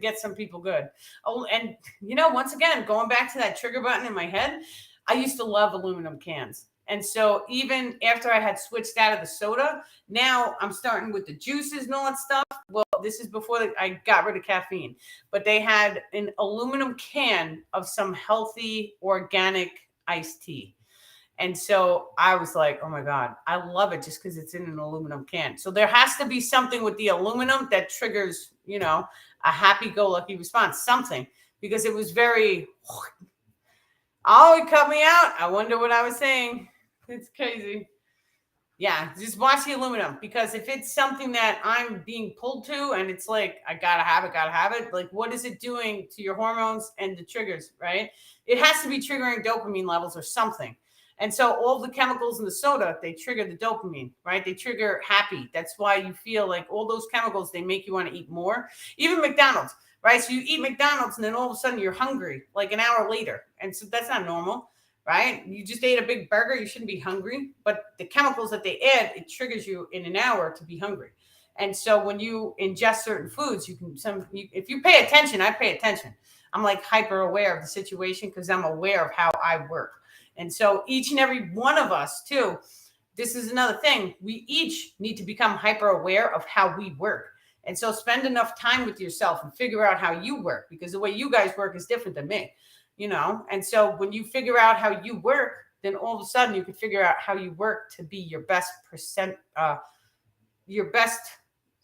gets some people good. Oh, and once again, going back to that trigger button in my head, I used to love aluminum cans. And so even after I had switched out of the soda, now I'm starting with the juices and all that stuff. Well, this is before I got rid of caffeine, but they had an aluminum can of some healthy organic iced tea. And so I was like, oh my God, I love it just because it's in an aluminum can. So there has to be something with the aluminum that triggers, a happy-go-lucky response, something, because it was very, it cut me out. I wonder what I was saying. It's crazy. Yeah, just watch the aluminum, because if it's something that I'm being pulled to and it's like, I gotta have it, like what is it doing to your hormones and the triggers, right? It has to be triggering dopamine levels or something. And so all the chemicals in the soda, they trigger the dopamine, right? They trigger happy. That's why you feel like all those chemicals, they make you want to eat more. Even McDonald's, right? So you eat McDonald's and then all of a sudden you're hungry like an hour later. And so that's not normal, right? You just ate a big burger. You shouldn't be hungry. But the chemicals that they add, it triggers you in an hour to be hungry. And so when you ingest certain foods, if you pay attention, I pay attention. I'm like hyper aware of the situation because I'm aware of how I work. And so each and every one of us too, this is another thing. We each need to become hyper aware of how we work. And so spend enough time with yourself and figure out how you work, because the way you guys work is different than me, And so when you figure out how you work, then all of a sudden you can figure out how you work to be your best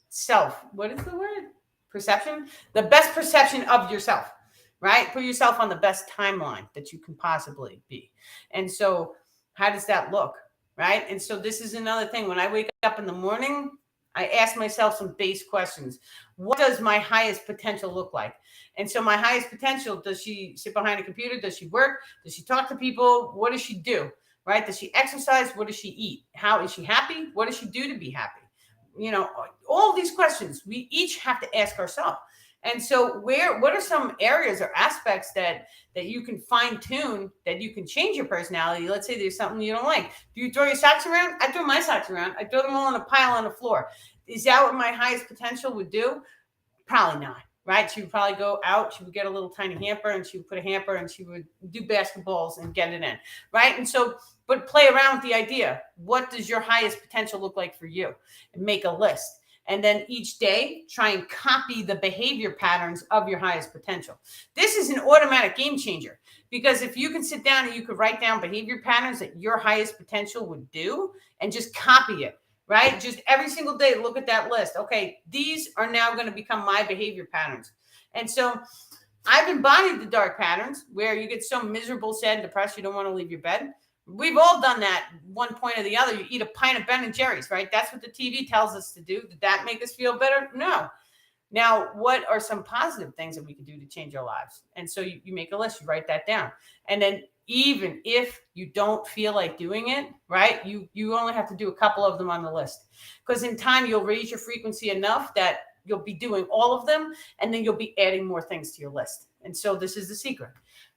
self. What is the word? Perception? The best perception of yourself. Right? Put yourself on the best timeline that you can possibly be. And so how does that look? Right? And so this is another thing. When I wake up in the morning, I ask myself some base questions. What does my highest potential look like? And so my highest potential, does she sit behind a computer? Does she work? Does she talk to people? What does she do? Right? Does she exercise? What does she eat? How is she happy? What does she do to be happy? All these questions we each have to ask ourselves. And so what are some areas or aspects that you can fine tune, that you can change your personality? Let's say there's something you don't like. Do you throw your socks around? I throw my socks around. I throw them all in a pile on the floor. Is that what my highest potential would do? Probably not, right? She would probably go out. She would get a little tiny hamper and she would put a hamper and she would do basketballs and get it in, right? And so, but play around with the idea. What does your highest potential look like for you? And make a list. And then each day, try and copy the behavior patterns of your highest potential. This is an automatic game changer, because if you can sit down and you could write down behavior patterns that your highest potential would do and just copy it, right? Just every single day, look at that list. Okay, these are now going to become my behavior patterns. And so I've embodied the dark patterns where you get so miserable, sad, and depressed, you don't want to leave your bed. We've all done that one point or the other. You eat a pint of Ben & Jerry's, right? That's what the TV tells us to do. Did that make us feel better? No. Now, what are some positive things that we can do to change our lives? And so you make a list, you write that down. And then even if you don't feel like doing it, right, you only have to do a couple of them on the list. Because in time, you'll raise your frequency enough that you'll be doing all of them, and then you'll be adding more things to your list. And so this is the secret,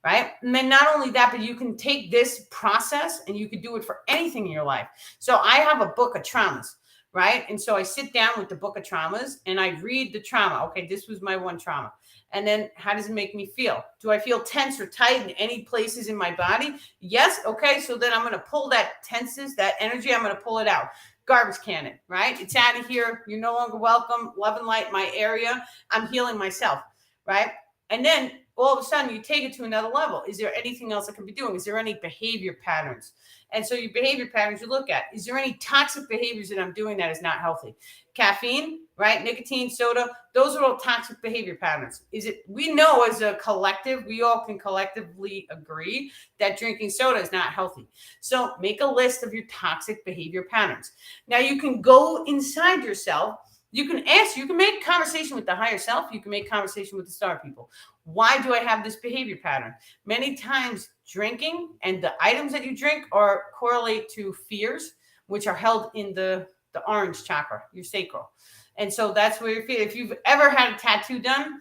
right? And then not only that, but you can take this process and you can do it for anything in your life. So I have a book of traumas, right? And so I sit down with the book of traumas and I read the trauma. Okay, this was my one trauma. And then how does it make me feel? Do I feel tense or tight in any places in my body? Yes. Okay, so then I'm going to pull that tenseness, that energy, I'm going to pull it out. Garbage cannon, right? It's out of here. You're no longer welcome. Love and light my area. I'm healing myself, right? And then all of a sudden you take it to another level. Is there anything else I can be doing? Is there any behavior patterns? And so your behavior patterns you look at. Is there any toxic behaviors that I'm doing that is not healthy? Caffeine, right? Nicotine, soda, those are all toxic behavior patterns. Is it, we know as a collective, we all can collectively agree that drinking soda is not healthy. So make a list of your toxic behavior patterns. Now you can go inside yourself. You can ask, you can make conversation with the higher self. You can make conversation with the star people. Why do I have this behavior pattern? Many times drinking and the items that you drink are correlate to fears, which are held in the orange chakra, your sacral. And so that's where your fear. If you've ever had a tattoo done,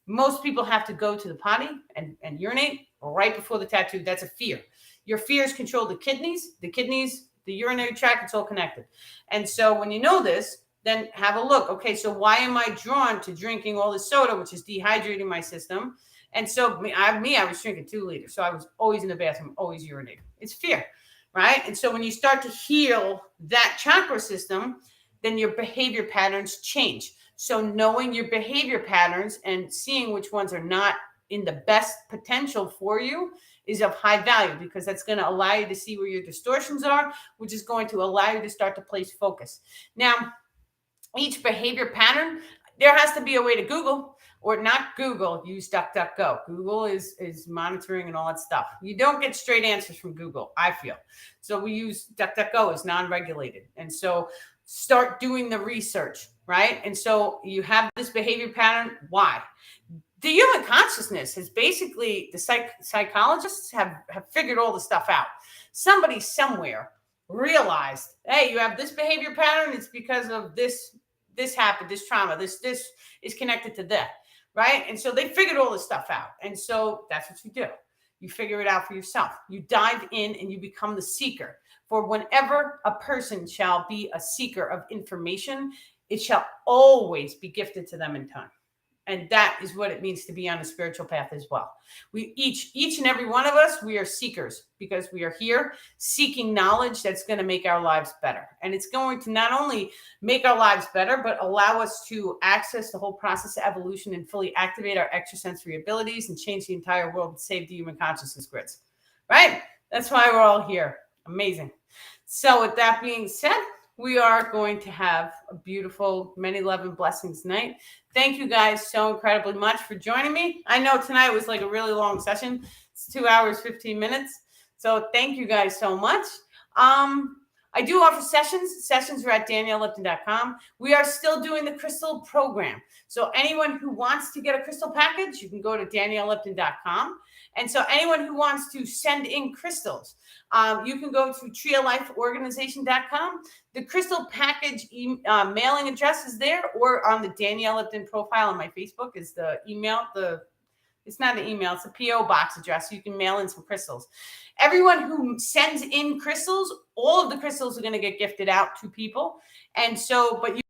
most people have to go to the potty and urinate right before the tattoo. That's a fear. Your fears control the kidneys, the urinary tract, it's all connected. And so when you know this, then have a look. Okay, so why am I drawn to drinking all this soda, which is dehydrating my system? And so I was drinking 2 liters. So I was always in the bathroom, always urinating. It's fear, right? And so when you start to heal that chakra system, then your behavior patterns change. So knowing your behavior patterns and seeing which ones are not in the best potential for you is of high value, because that's going to allow you to see where your distortions are, which is going to allow you to start to place focus. Now, each behavior pattern, there has to be a way to Google, or not Google, use DuckDuckGo. Google is monitoring and all that stuff. You don't get straight answers from Google, I feel. So we use DuckDuckGo as non-regulated. And so start doing the research, right? And so you have this behavior pattern. Why? The human consciousness has basically, the psychologists have figured all the stuff out. Somebody somewhere realized, hey, you have this behavior pattern. It's because of this happened, this trauma, this is connected to that, right? And so they figured all this stuff out. And so that's what you do. You figure it out for yourself. You dive in and you become the seeker. For whenever a person shall be a seeker of information, it shall always be gifted to them in time. And that is what it means to be on a spiritual path as well. We each and every one of us, we are seekers, because we are here seeking knowledge that's going to make our lives better. And it's going to not only make our lives better, but allow us to access the whole process of evolution and fully activate our extrasensory abilities and change the entire world and save the human consciousness grids. Right? That's why we're all here. Amazing. So with that being said, we are going to have a beautiful many love and blessings night. Thank you guys so incredibly much for joining me. I know tonight was like a really long session. It's 2 hours, 15 minutes. So thank you guys so much. I do offer sessions. Sessions are at daniellelipton.com. We are still doing the crystal program. So anyone who wants to get a crystal package, you can go to daniellelipton.com. And so anyone who wants to send in crystals, you can go to treeoflifeorganization.com. The crystal package mailing address is there, or on the Danielle Lipton profile on my Facebook is the email. It's not an email, it's a P.O. box address. So you can mail in some crystals. Everyone who sends in crystals, all of the crystals are going to get gifted out to people. And so, but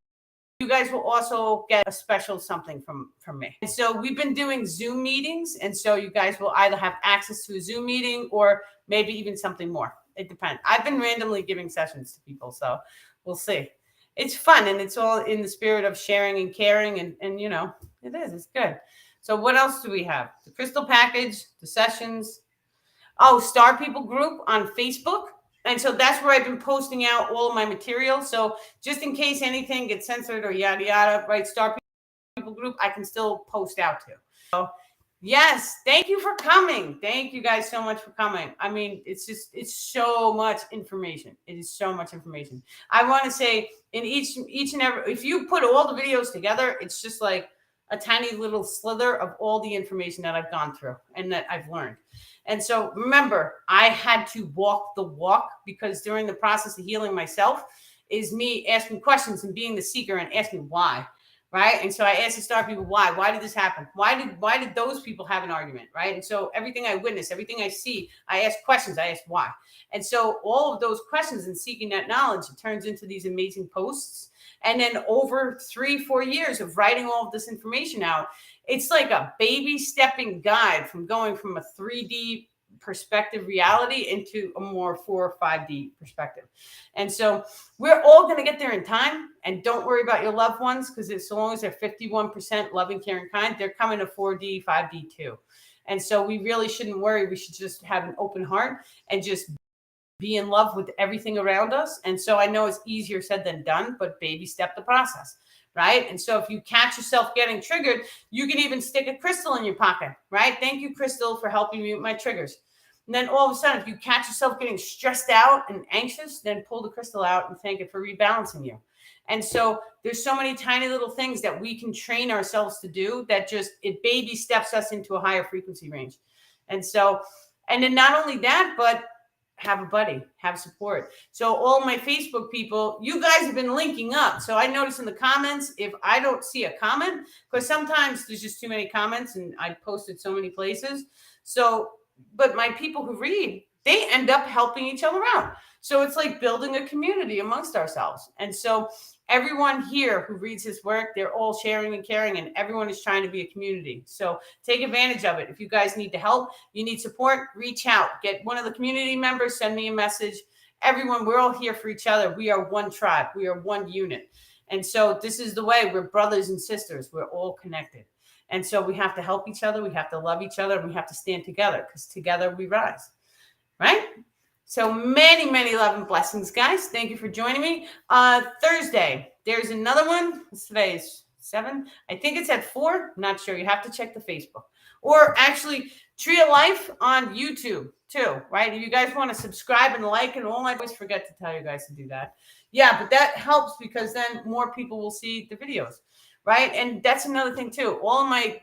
you guys will also get a special something from me. And so we've been doing Zoom meetings. And so you guys will either have access to a Zoom meeting or maybe even something more. It depends. I've been randomly giving sessions to people. So we'll see. It's fun. And it's all in the spirit of sharing and caring. And you know, it's good. So what else do we have? The crystal package, the sessions. Oh, Star People group on Facebook. And so that's where I've been posting out all of my material. So just in case anything gets censored or yada, yada, right? Star People group, I can still post out to. So yes, thank you for coming. Thank you guys so much for coming. I mean, it's so much information. It is so much information. I want to say in each and every, if you put all the videos together, it's just like a tiny little slither of all the information that I've gone through and that I've learned. And so remember, I had to walk the walk, because during the process of healing myself is me asking questions and being the seeker and asking why, right? And so I asked the Star People, why did this happen? Why did those people have an argument, right? And so everything I witness, everything I see, I ask questions, I ask why. And so all of those questions and seeking that knowledge, it turns into these amazing posts. And then over 3-4 years of writing all of this information out, it's like a baby stepping guide from going from a 3D perspective reality into a more 4 or 5D perspective. And so we're all going to get there in time. And don't worry about your loved ones, because as long as they're 51% loving, caring, kind, they're coming to 4D, 5D too. And so we really shouldn't worry. We should just have an open heart and just be in love with everything around us. And so I know it's easier said than done, but baby step the process, right? And so if you catch yourself getting triggered, you can even stick a crystal in your pocket, right? Thank you, crystal, for helping me with my triggers. And then all of a sudden, if you catch yourself getting stressed out and anxious, then pull the crystal out and thank it for rebalancing you. And so there's so many tiny little things that we can train ourselves to do that just, it baby steps us into a higher frequency range. And so, and then not only that, but have a buddy, have support. So all my Facebook people, you guys have been linking up. So I notice in the comments, if I don't see a comment, because sometimes there's just too many comments and I posted so many places. So, but my people who read, they end up helping each other out. So it's like building a community amongst ourselves. And so everyone here who reads his work, they're all sharing and caring, and everyone is trying to be a community. So take advantage of it. If you guys need to help, you need support, reach out, get one of the community members, send me a message. Everyone, we're all here for each other. We are one tribe. We are one unit. And so this is the way. We're brothers and sisters. We're all connected. And so we have to help each other. We have to love each other. And we have to stand together, because together we rise. Right? So many, many love and blessings, guys. Thank you for joining me. Thursday, there's another one. Today is 7. I think it's at 4. I'm not sure. You have to check the Facebook. Or actually, Tree of Life on YouTube too, right? If you guys want to subscribe and like, and all, I always forget to tell you guys to do that. Yeah, but that helps, because then more people will see the videos, right? And that's another thing too. All of my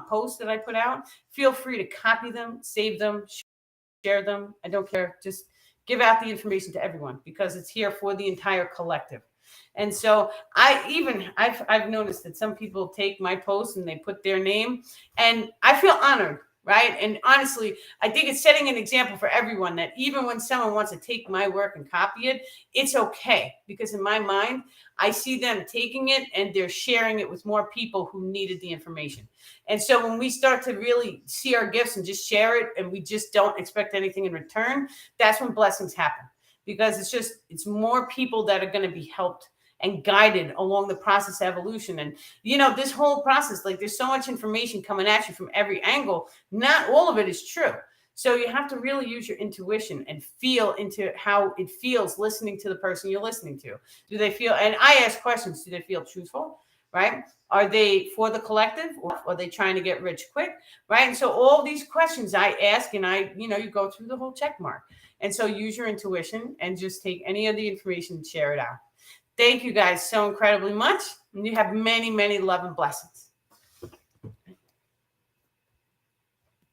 posts that I put out, feel free to copy them, save them, share them. I don't care. Just give out the information to everyone, because it's here for the entire collective. And so I've noticed that some people take my posts and they put their name, and I feel honored, right? And honestly, I think it's setting an example for everyone that even when someone wants to take my work and copy it, it's okay, because in my mind, I see them taking it and they're sharing it with more people who needed the information. And so when we start to really see our gifts and just share it, and we just don't expect anything in return, that's when blessings happen, because it's more people that are going to be helped and guided along the process of evolution. And, this whole process, like, there's so much information coming at you from every angle. Not all of it is true. So you have to really use your intuition and feel into how it feels listening to the person you're listening to. Do they feel, and I ask questions, do they feel truthful, right? Are they for the collective, or are they trying to get rich quick, right? And so all these questions I ask, and you go through the whole check mark. And so use your intuition and just take any of the information and share it out. Thank you guys so incredibly much. And you have many, many love and blessings.